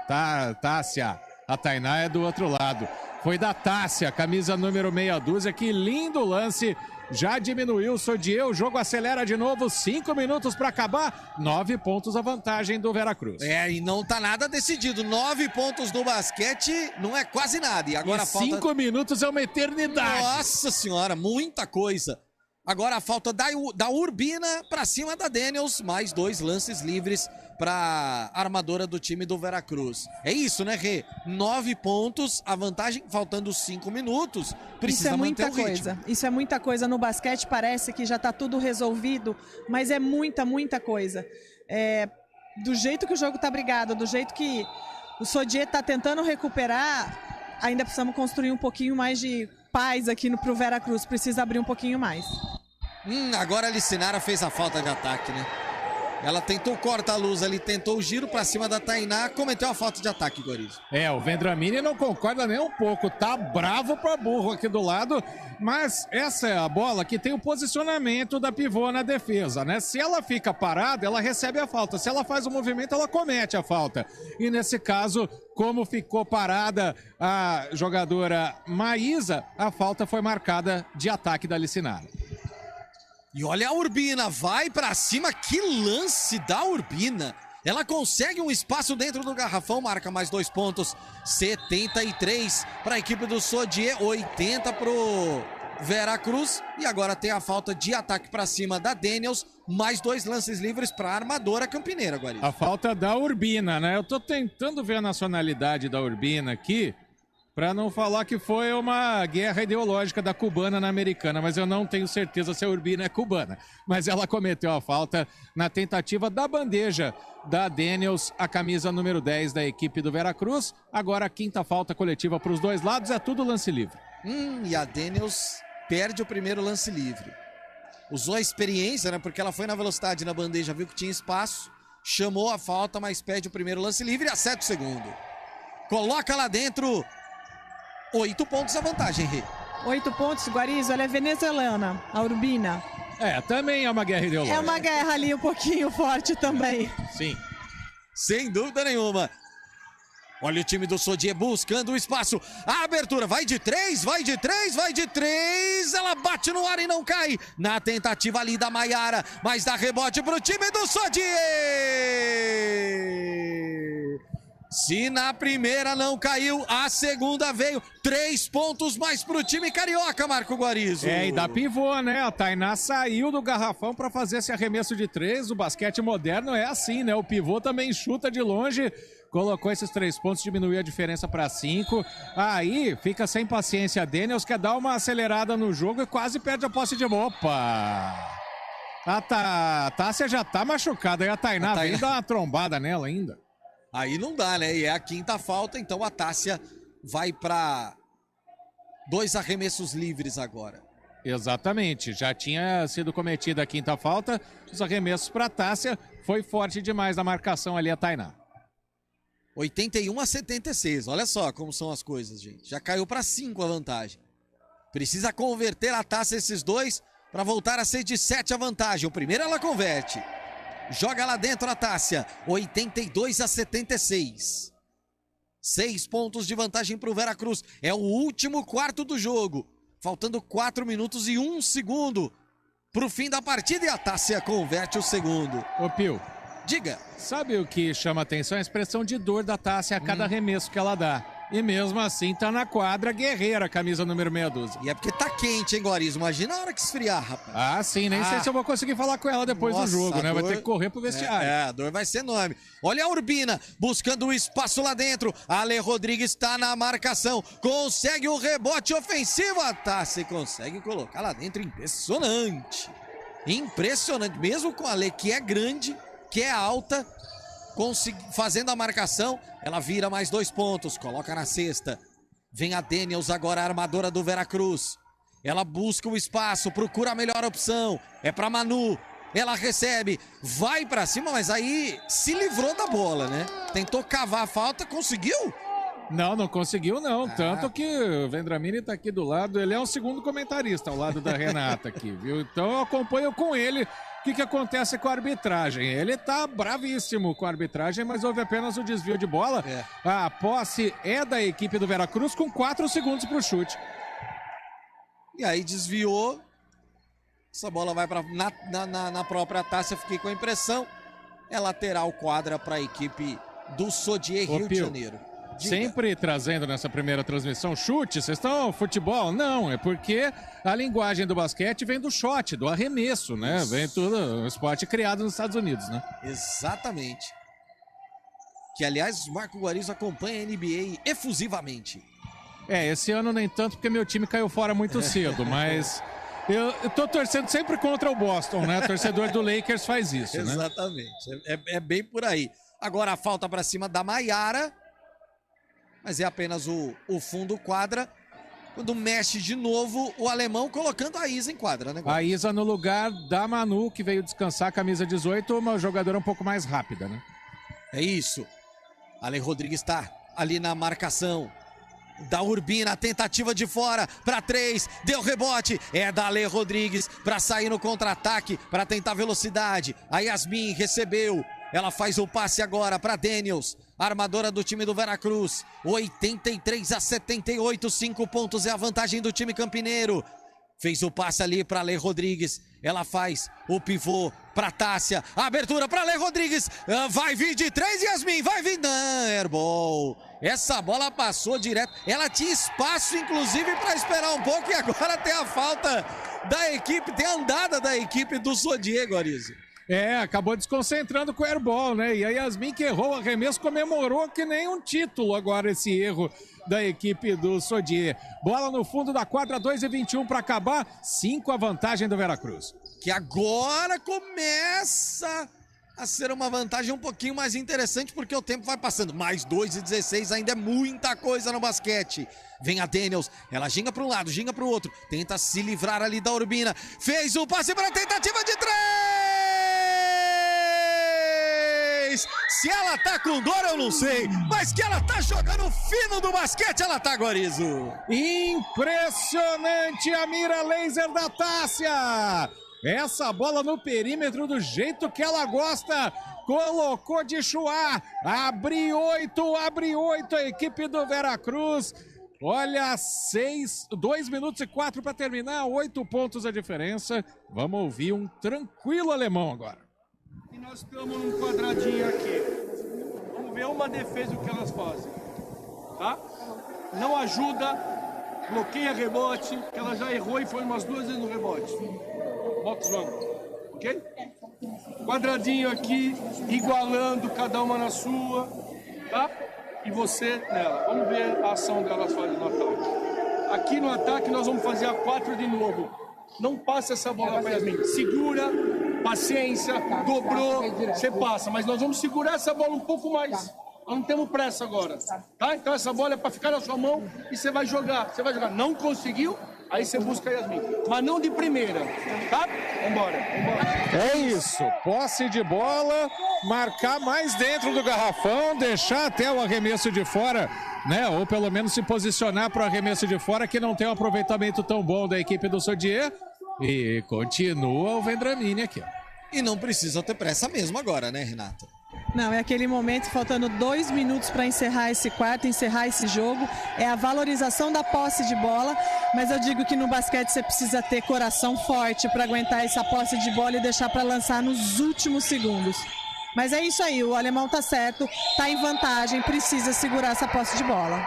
Tássia. A Tainá é do outro lado. Foi da Tássia, camisa número meia dúzia. Que lindo lance. Já diminuiu o Sodier, o jogo acelera de novo, 5 minutos para acabar, 9 pontos a vantagem do Veracruz. E não tá nada decidido, 9 pontos no basquete não é quase nada. E agora falta 5 minutos é uma eternidade. Nossa senhora, muita coisa. Agora a falta da Urbina para cima da Daniels, mais 2 lances livres para armadora do time do Veracruz. É isso, né, Rê? 9 pontos, a vantagem faltando 5 minutos. Precisa isso é muita manter o ritmo. coisa. Isso é muita coisa. No basquete parece que já tá tudo resolvido, mas é muita coisa. Do jeito que o jogo tá brigado, do jeito que o Sodier tá tentando recuperar, ainda precisamos construir um pouquinho mais de paz aqui pro Veracruz, precisa abrir um pouquinho mais. Agora a Licinara fez a falta de ataque, né? Ela tentou corta-luz ali, tentou o giro pra cima da Tainá, cometeu a falta de ataque, Gorizo. O Vendramini não concorda nem um pouco, tá bravo pra burro aqui do lado, mas essa é a bola que tem o posicionamento da pivô na defesa, né? Se ela fica parada, ela recebe a falta, se ela faz o movimento, ela comete a falta. E nesse caso, como ficou parada a jogadora Maísa, a falta foi marcada de ataque da Licinara. E olha a Urbina, vai pra cima, que lance da Urbina. Ela consegue um espaço dentro do garrafão, marca mais 2 pontos, 73 para a equipe do Sodier, 80 pro Veracruz. E agora tem a falta de ataque pra cima da Daniels, mais 2 lances livres pra armadora campineira, Guarita. A falta da Urbina, né? Eu tô tentando ver a nacionalidade da Urbina aqui, para não falar que foi uma guerra ideológica da cubana na americana, mas eu não tenho certeza se a Urbina é cubana. Mas ela cometeu a falta na tentativa da bandeja da Daniels, a camisa número 10 da equipe do Veracruz. Agora a 5ª falta coletiva para os 2 lados, é tudo lance livre. E a Daniels perde o primeiro lance livre. Usou a experiência, né? Porque ela foi na velocidade na bandeja, viu que tinha espaço, chamou a falta, mas perde o primeiro lance livre e acerta o segundo. Coloca lá dentro... 8 pontos a vantagem, Rê. 8 pontos, Guarizo, ela é venezuelana, a Urbina. Também é uma guerra ideológica. É uma guerra ali um pouquinho forte também. Sim. Sem dúvida nenhuma. Olha o time do Sodier buscando o espaço. A abertura vai de 3, vai de 3, vai de 3. Ela bate no ar e não cai. Na tentativa ali da Maiara, mas dá rebote pro time do Sodier. Se na primeira não caiu, a segunda veio. 3 pontos mais pro time carioca, Marco Guarizo. E da pivô, né? A Tainá saiu do garrafão para fazer esse arremesso de 3. O basquete moderno é assim, né? O pivô também chuta de longe. Colocou esses 3 pontos, diminuiu a diferença para 5. Aí fica sem paciência a Daniels, quer dar uma acelerada no jogo e quase perde a posse de bola. Opa! A Tássia já tá machucada. Aí a Tainá vem dar uma trombada nela ainda. Aí não dá, né? E é a 5ª falta, então a Tássia vai para 2 arremessos livres agora. Exatamente, já tinha sido cometida a 5ª falta, os arremessos para a Tássia, foi forte demais na marcação ali a Tainá. 81-76, olha só como são as coisas, gente. Já caiu para 5 a vantagem. Precisa converter a Tássia esses 2 para voltar a ser de 7 a vantagem. O primeiro ela converte. Joga lá dentro a Tássia, 82-76. 6 pontos de vantagem para o Veracruz. É o último quarto do jogo. Faltando 4 minutos e 1 segundo para o fim da partida e a Tássia converte o segundo. Ô Pio, diga. Sabe o que chama atenção? A expressão de dor da Tássia a cada arremesso que ela dá. E mesmo assim tá na quadra guerreira, camisa número meia dúzia. E é porque tá quente, hein, Guarizo? Imagina a hora que esfriar, rapaz. Ah, sim, nem sei se eu vou conseguir falar com ela depois do jogo, né? Vai ter que correr pro vestiário. A dor vai ser enorme. Olha a Urbina, buscando o espaço lá dentro. Ale Rodrigues tá na marcação, consegue o rebote ofensivo. A Tássia consegue colocar lá dentro, impressionante. Impressionante, mesmo com a Ale, que é grande, que é alta, fazendo a marcação, ela vira mais 2 pontos, coloca na cesta. Vem a Daniels agora, a armadora do Veracruz. Ela busca o espaço, procura a melhor opção. É pra Manu. Ela recebe, vai pra cima, mas aí se livrou da bola, né? Tentou cavar a falta, conseguiu? Não conseguiu não, tanto que o Vendramini tá aqui do lado, ele é o segundo comentarista ao lado da Renata aqui, viu? Então eu acompanho com ele o que acontece com a arbitragem. Ele tá bravíssimo com a arbitragem, mas houve apenas o desvio de bola. A posse é da equipe do Veracruz com 4 segundos pro chute. E aí desviou, essa bola vai na própria Tássia, fiquei com a impressão, é lateral quadra para a equipe do Sodier Rio de Janeiro. Diga. Sempre trazendo nessa primeira transmissão chute, vocês estão futebol? Não, é porque a linguagem do basquete vem do shot, do arremesso, né? Isso. Vem tudo, um esporte criado nos Estados Unidos, né? Exatamente. Que, aliás, o Marco Guarizo acompanha a NBA efusivamente. Esse ano nem tanto, porque meu time caiu fora muito cedo, mas eu tô torcendo sempre contra o Boston, né? O torcedor do Lakers faz isso, né? Exatamente, é bem por aí. Agora a falta para cima da Maiara, mas é apenas o fundo quadra. Quando mexe de novo, o alemão colocando a Isa em quadra, né? A Isa no lugar da Manu, que veio descansar, camisa 18, uma jogadora um pouco mais rápida, né? É isso. Ale Rodrigues está ali na marcação. Da Urbina, tentativa de fora para 3, deu rebote, é da Ale Rodrigues para sair no contra-ataque, para tentar velocidade. A Yasmin recebeu, ela faz o passe agora para Daniels, armadora do time do Veracruz. 83-78, 5 pontos é a vantagem do time campineiro. Fez o passe ali para Ale Rodrigues, ela faz o pivô para Tássia, abertura para Ale Rodrigues, vai vir de 3, Yasmin, vai vir, não, airball. Essa bola passou direto, ela tinha espaço inclusive para esperar um pouco e agora tem a falta da equipe, tem a andada da equipe do Sodier, Arizo. Acabou desconcentrando com o airball, né? E a Yasmin, que errou o arremesso, comemorou que nem um título agora esse erro da equipe do Sodier. Bola no fundo da quadra, 2:21 para acabar, 5 a vantagem do Veracruz. Que agora começa a ser uma vantagem um pouquinho mais interessante, porque o tempo vai passando. Mais 2:16, ainda é muita coisa no basquete. Vem a Daniels, ela ginga para um lado, ginga para o outro, tenta se livrar ali da Urbina, fez o passe para a tentativa de 3! Se ela tá com dor eu não sei, mas que ela tá jogando fino do basquete, ela tá, Guarizo. Impressionante a mira laser da Tássia. Essa bola no perímetro do jeito que ela gosta. Colocou de chuá. Abre 8 a equipe do Veracruz. Olha, 2 minutos e 4 para terminar, 8 pontos a diferença. Vamos ouvir um tranquilo alemão agora. E nós estamos num quadradinho aqui. Vamos ver uma defesa o que elas fazem. Tá? Não ajuda, bloqueia rebote, que ela já errou e foi umas 2 vezes no rebote. Bota os vamos. Ok? Quadradinho aqui, igualando cada uma na sua. Tá? E você nela. Vamos ver a ação delas fazendo no ataque. Aqui no ataque nós vamos fazer a 4 de novo. Não passa essa bola para Yasmin. Segura, paciência, dobrou, você passa. Mas nós vamos segurar essa bola um pouco mais. Nós não temos pressa agora. Tá? Então essa bola é para ficar na sua mão e você vai jogar. Você vai jogar. Não conseguiu? Aí você busca a Yasmin. Mas não de primeira. Tá? Vambora. É isso. Posse de bola, marcar mais dentro do garrafão, deixar até o arremesso de fora, né? Ou pelo menos se posicionar para o arremesso de fora, que não tem um aproveitamento tão bom da equipe do Sodier. E continua o Vendramini aqui, ó. E não precisa ter pressa mesmo agora, né, Renata? Não, é aquele momento, faltando 2 minutos para encerrar esse quarto, encerrar esse jogo. É a valorização da posse de bola, mas eu digo que no basquete você precisa ter coração forte para aguentar essa posse de bola e deixar para lançar nos últimos segundos. Mas é isso aí, o alemão tá certo, tá em vantagem, precisa segurar essa posse de bola.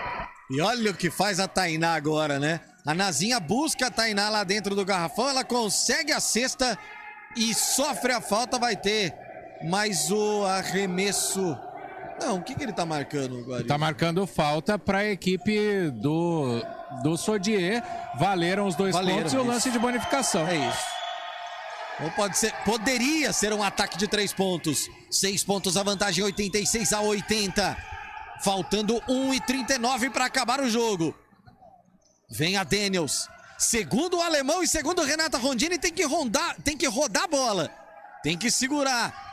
E olha o que faz a Tainá agora, né? A Nazinha busca a Tainá lá dentro do garrafão, ela consegue a cesta e sofre a falta, vai ter mais o arremesso. Não, o que ele tá marcando agora? Tá marcando falta para a equipe do Sodier. Valeram os 2 pontos e o lance de bonificação. É isso. Ou poderia ser um ataque de 3 pontos. 6 pontos a vantagem, 86-80. Faltando 1:39 para acabar o jogo. Vem a Daniels. Segundo o alemão e segundo Renata Rondini, tem que rodar a bola. Tem que segurar.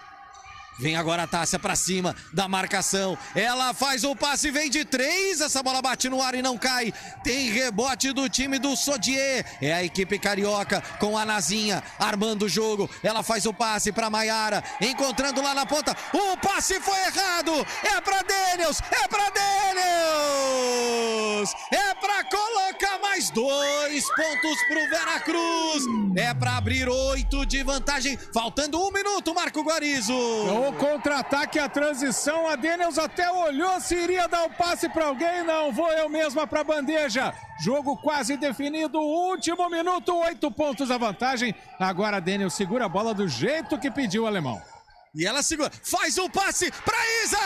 Vem agora a Tássia pra cima da marcação. Ela faz o passe, vem de 3. Essa bola bate no ar e não cai. Tem rebote do time do Sodier. É a equipe carioca com a Nazinha armando o jogo. Ela faz o passe pra Maiara, encontrando lá na ponta. O passe foi errado. É pra Daniels. É pra Daniels. É pra colocar mais 2 pontos pro Veracruz. É pra abrir 8 de vantagem. Faltando 1 minuto, Marco Guarizo. O contra-ataque, a transição, a Daniels até olhou se iria dar o passe para alguém, não, vou eu mesma para a bandeja. Jogo quase definido, último minuto, 8 pontos a vantagem. Agora a Daniels segura a bola do jeito que pediu o alemão. E ela segura, faz o passe para Isa!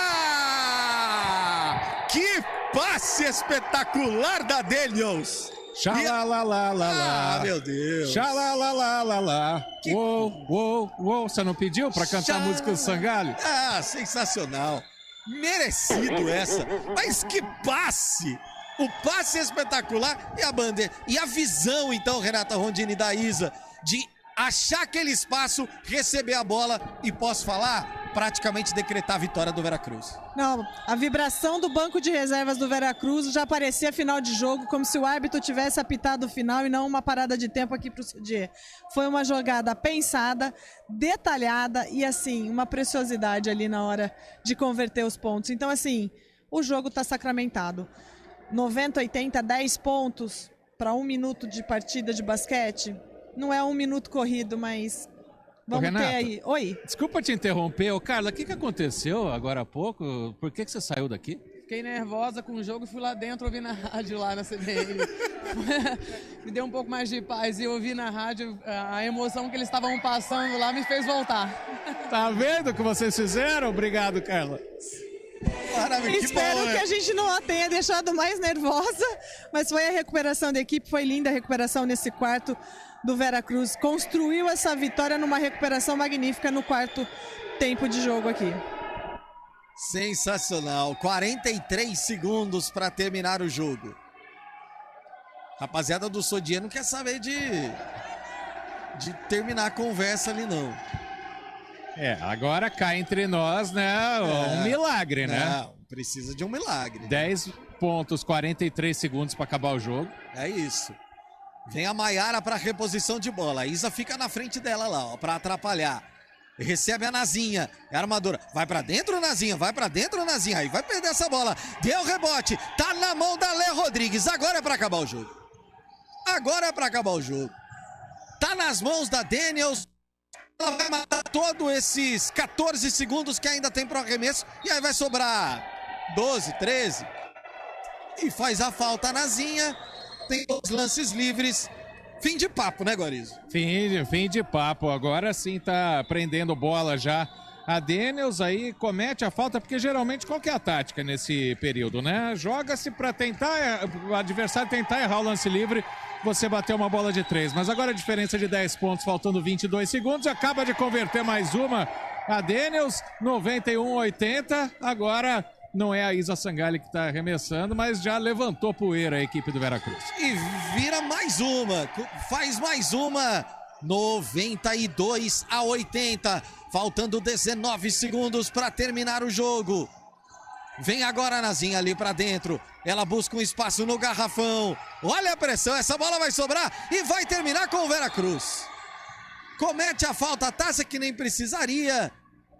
Que passe espetacular da Daniels! Xalalalala. Ah, meu Deus. Xalalalala. Uou, uou, uou. Você não pediu pra cantar a música do Sangalho? Ah, sensacional. Merecido essa. Mas que passe. o passe espetacular e a bandeira. E a visão, então, Renata Rondini, da Isa, de achar aquele espaço, receber a bola e, posso falar, praticamente decretar a vitória do Veracruz. Não, a vibração do banco de reservas do Veracruz já parecia final de jogo, como se o árbitro tivesse apitado o final e não uma parada de tempo aqui para o Sodier. Foi uma jogada pensada, detalhada e, assim, uma preciosidade ali na hora de converter os pontos. Então, assim, o jogo está sacramentado. 90, 80, 10 pontos para 1 minuto de partida de basquete. Não é 1 minuto corrido, mas vamos Renata, ter aí. Oi. Desculpa te interromper. Ô, Carla, o que aconteceu agora há pouco? Por que você saiu daqui? Fiquei nervosa com o jogo e fui lá dentro ouvir na rádio lá na CBN. Me deu um pouco mais de paz e ouvir na rádio a emoção que eles estavam passando lá me fez voltar. Tá vendo o que vocês fizeram? Obrigado, Carla. Maravilha, Espero bom, que a gente não a tenha deixado mais nervosa, mas foi a recuperação da equipe, foi linda a recuperação nesse quarto do Veracruz. Construiu essa vitória numa recuperação magnífica no quarto tempo de jogo aqui. Sensacional. 43 segundos para terminar o jogo. Rapaziada do Sodier não quer saber de terminar a conversa ali, não. Agora cá entre nós, né? Um milagre, né? Não, precisa de um milagre. 10 pontos, 43 segundos para acabar o jogo. É isso. Vem a Maiara para reposição de bola. A Isa fica na frente dela lá, ó, para atrapalhar. Recebe a Nazinha, é a armadura. Vai pra dentro, Nazinha, vai pra dentro, Nazinha. Aí vai perder essa bola. Deu rebote, tá na mão da Lé Rodrigues. Agora é pra acabar o jogo. Agora é pra acabar o jogo. Tá nas mãos da Daniels. Ela vai matar todos esses 14 segundos que ainda tem pro arremesso. E aí vai sobrar 12, 13. E faz a falta a Nazinha. Tem 2 lances livres. Fim de papo, né, Guarizo? Fim de papo. Agora sim tá prendendo bola já. A Daniels aí comete a falta, porque geralmente qual que é a tática nesse período, né? Joga-se pra tentar, o adversário tentar errar o lance livre, você bater uma bola de 3. Mas agora a diferença de 10 pontos, faltando 22 segundos, acaba de converter mais uma. A Daniels, 91-80, agora não é a Isa Sangalli que está arremessando, mas já levantou poeira a equipe do Veracruz. E vira mais uma, faz mais uma, 92-80, faltando 19 segundos para terminar o jogo. Vem agora a Nazinha ali para dentro, ela busca um espaço no garrafão, olha a pressão, essa bola vai sobrar e vai terminar com o Veracruz. Comete a falta, taça que nem precisaria,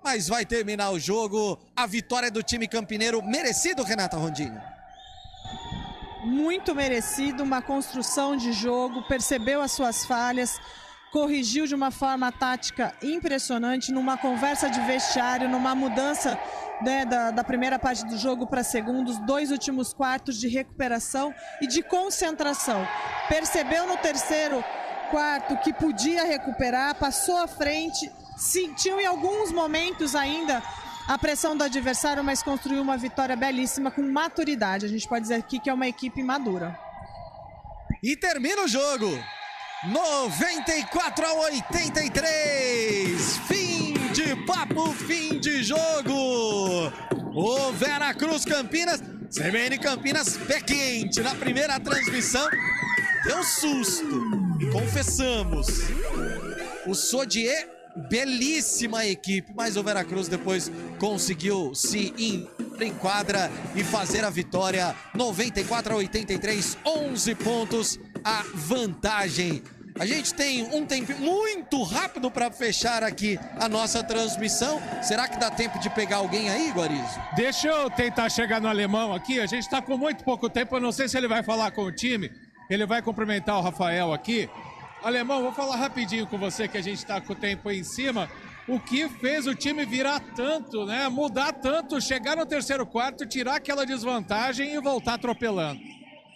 mas vai terminar o jogo. A vitória do time campineiro, merecido, Renata Rondini? Muito merecido, uma construção de jogo, percebeu as suas falhas, corrigiu de uma forma tática impressionante, numa conversa de vestiário, numa mudança, né, da primeira parte do jogo para segundos, 2 últimos quartos de recuperação e de concentração. Percebeu no terceiro quarto que podia recuperar, passou à frente, sentiu em alguns momentos ainda a pressão do adversário, mas construiu uma vitória belíssima com maturidade. A gente pode dizer aqui que é uma equipe madura. E termina o jogo. 94-83. Fim de papo, fim de jogo. O Veracruz Campinas, CBN Campinas, pé quente. Na primeira transmissão, deu susto. Confessamos. O Sodier, belíssima equipe, mas o Veracruz depois conseguiu se em quadra e fazer a vitória. 94-83, 11 pontos a vantagem. A gente tem um tempo muito rápido para fechar aqui a nossa transmissão. Será que dá tempo de pegar alguém aí, Guarizo? Deixa eu tentar chegar no alemão aqui. A gente está com muito pouco tempo. Eu não sei se ele vai falar com o time. Ele vai cumprimentar o Rafael aqui. Alemão, vou falar rapidinho com você que a gente está com o tempo aí em cima. O que fez o time virar tanto, né? Mudar tanto, chegar no terceiro quarto, tirar aquela desvantagem e voltar atropelando.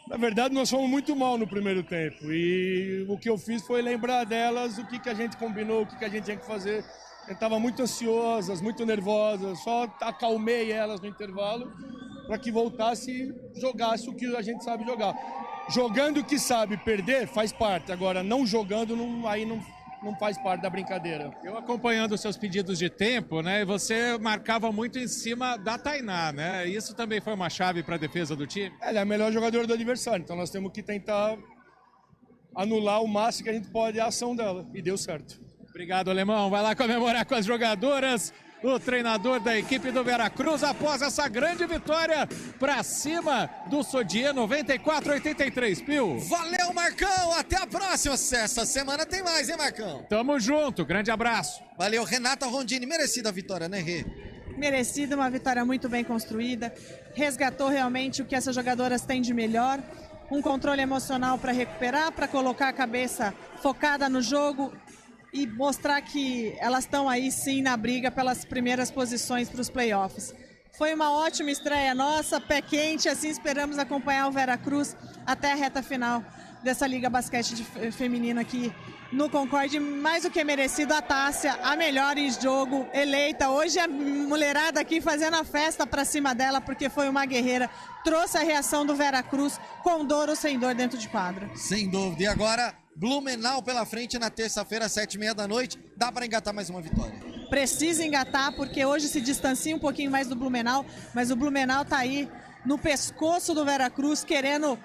Na verdade, nós fomos muito mal no primeiro tempo. E o que eu fiz foi lembrar delas o que a gente combinou, o que a gente tinha que fazer. Eu estava muito ansiosas, muito nervosas. Só acalmei elas no intervalo para que voltasse e jogasse o que a gente sabe jogar. Jogando o que sabe perder, faz parte. Agora, não jogando, aí não não faz parte da brincadeira. Eu acompanhando os seus pedidos de tempo, né? E você marcava muito em cima da Tainá, né? Isso também foi uma chave para a defesa do time? Ela é a melhor jogadora do adversário, então nós temos que tentar anular o máximo que a gente pode a ação dela. E deu certo. Obrigado, Alemão. Vai lá comemorar com as jogadoras. O treinador da equipe do Veracruz após essa grande vitória para cima do Sodier, 94-83, Pio. Valeu, Marcão, até a próxima. Essa semana tem mais, hein, Marcão? Tamo junto, grande abraço. Valeu, Renata Rondini, merecida a vitória, né, Rê? Merecida, uma vitória muito bem construída, resgatou realmente o que essas jogadoras têm de melhor, um controle emocional para recuperar, para colocar a cabeça focada no jogo e mostrar que elas estão aí sim na briga pelas primeiras posições para os playoffs. Foi uma ótima estreia nossa, pé quente, assim esperamos acompanhar o Veracruz até a reta final dessa Liga Basquete Feminina aqui no Concorde. Mais do que merecido, a Tássia, a melhor em jogo, eleita. Hoje a mulherada aqui fazendo a festa para cima dela, porque foi uma guerreira, trouxe a reação do Veracruz com dor ou sem dor dentro de quadra. Sem dúvida. E agora, Blumenau pela frente na terça-feira, 7h30 da noite. Dá para engatar mais uma vitória? Precisa engatar, porque hoje se distancia um pouquinho mais do Blumenau, mas o Blumenau tá aí no pescoço do Veracruz, querendo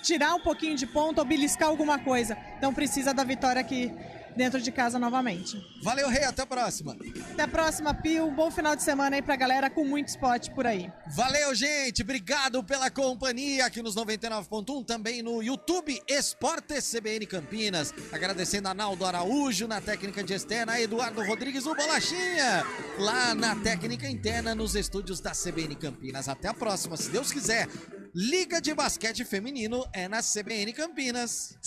tirar um pouquinho de ponto ou beliscar alguma coisa. Então precisa da vitória aqui dentro de casa novamente. Valeu, Rei, até a próxima. Até a próxima, Pio. Um bom final de semana aí pra galera, com muito esporte por aí. Valeu, gente. Obrigado pela companhia aqui nos 99.1, também no YouTube Esportes CBN Campinas. Agradecendo a Naldo Araújo na técnica de externa, a Eduardo Rodrigues, o Bolachinha, lá na técnica interna nos estúdios da CBN Campinas. Até a próxima, se Deus quiser. Liga de Basquete Feminino é na CBN Campinas.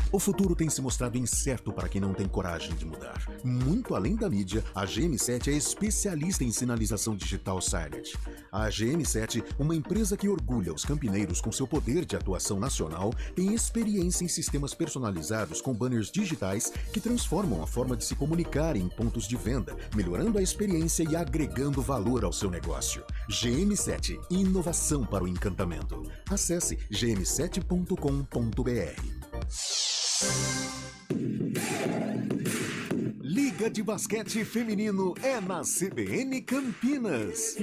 O futuro tem se mostrado incerto para quem não tem coragem de mudar. Muito além da mídia, a GM7 é especialista em sinalização digital signage. A GM7, uma empresa que orgulha os campineiros com seu poder de atuação nacional, tem experiência em sistemas personalizados com banners digitais que transformam a forma de se comunicar em pontos de venda, melhorando a experiência e agregando valor ao seu negócio. GM7, inovação para o encantamento. Acesse gm7.com.br. Liga de Basquete Feminino é na CBN Campinas.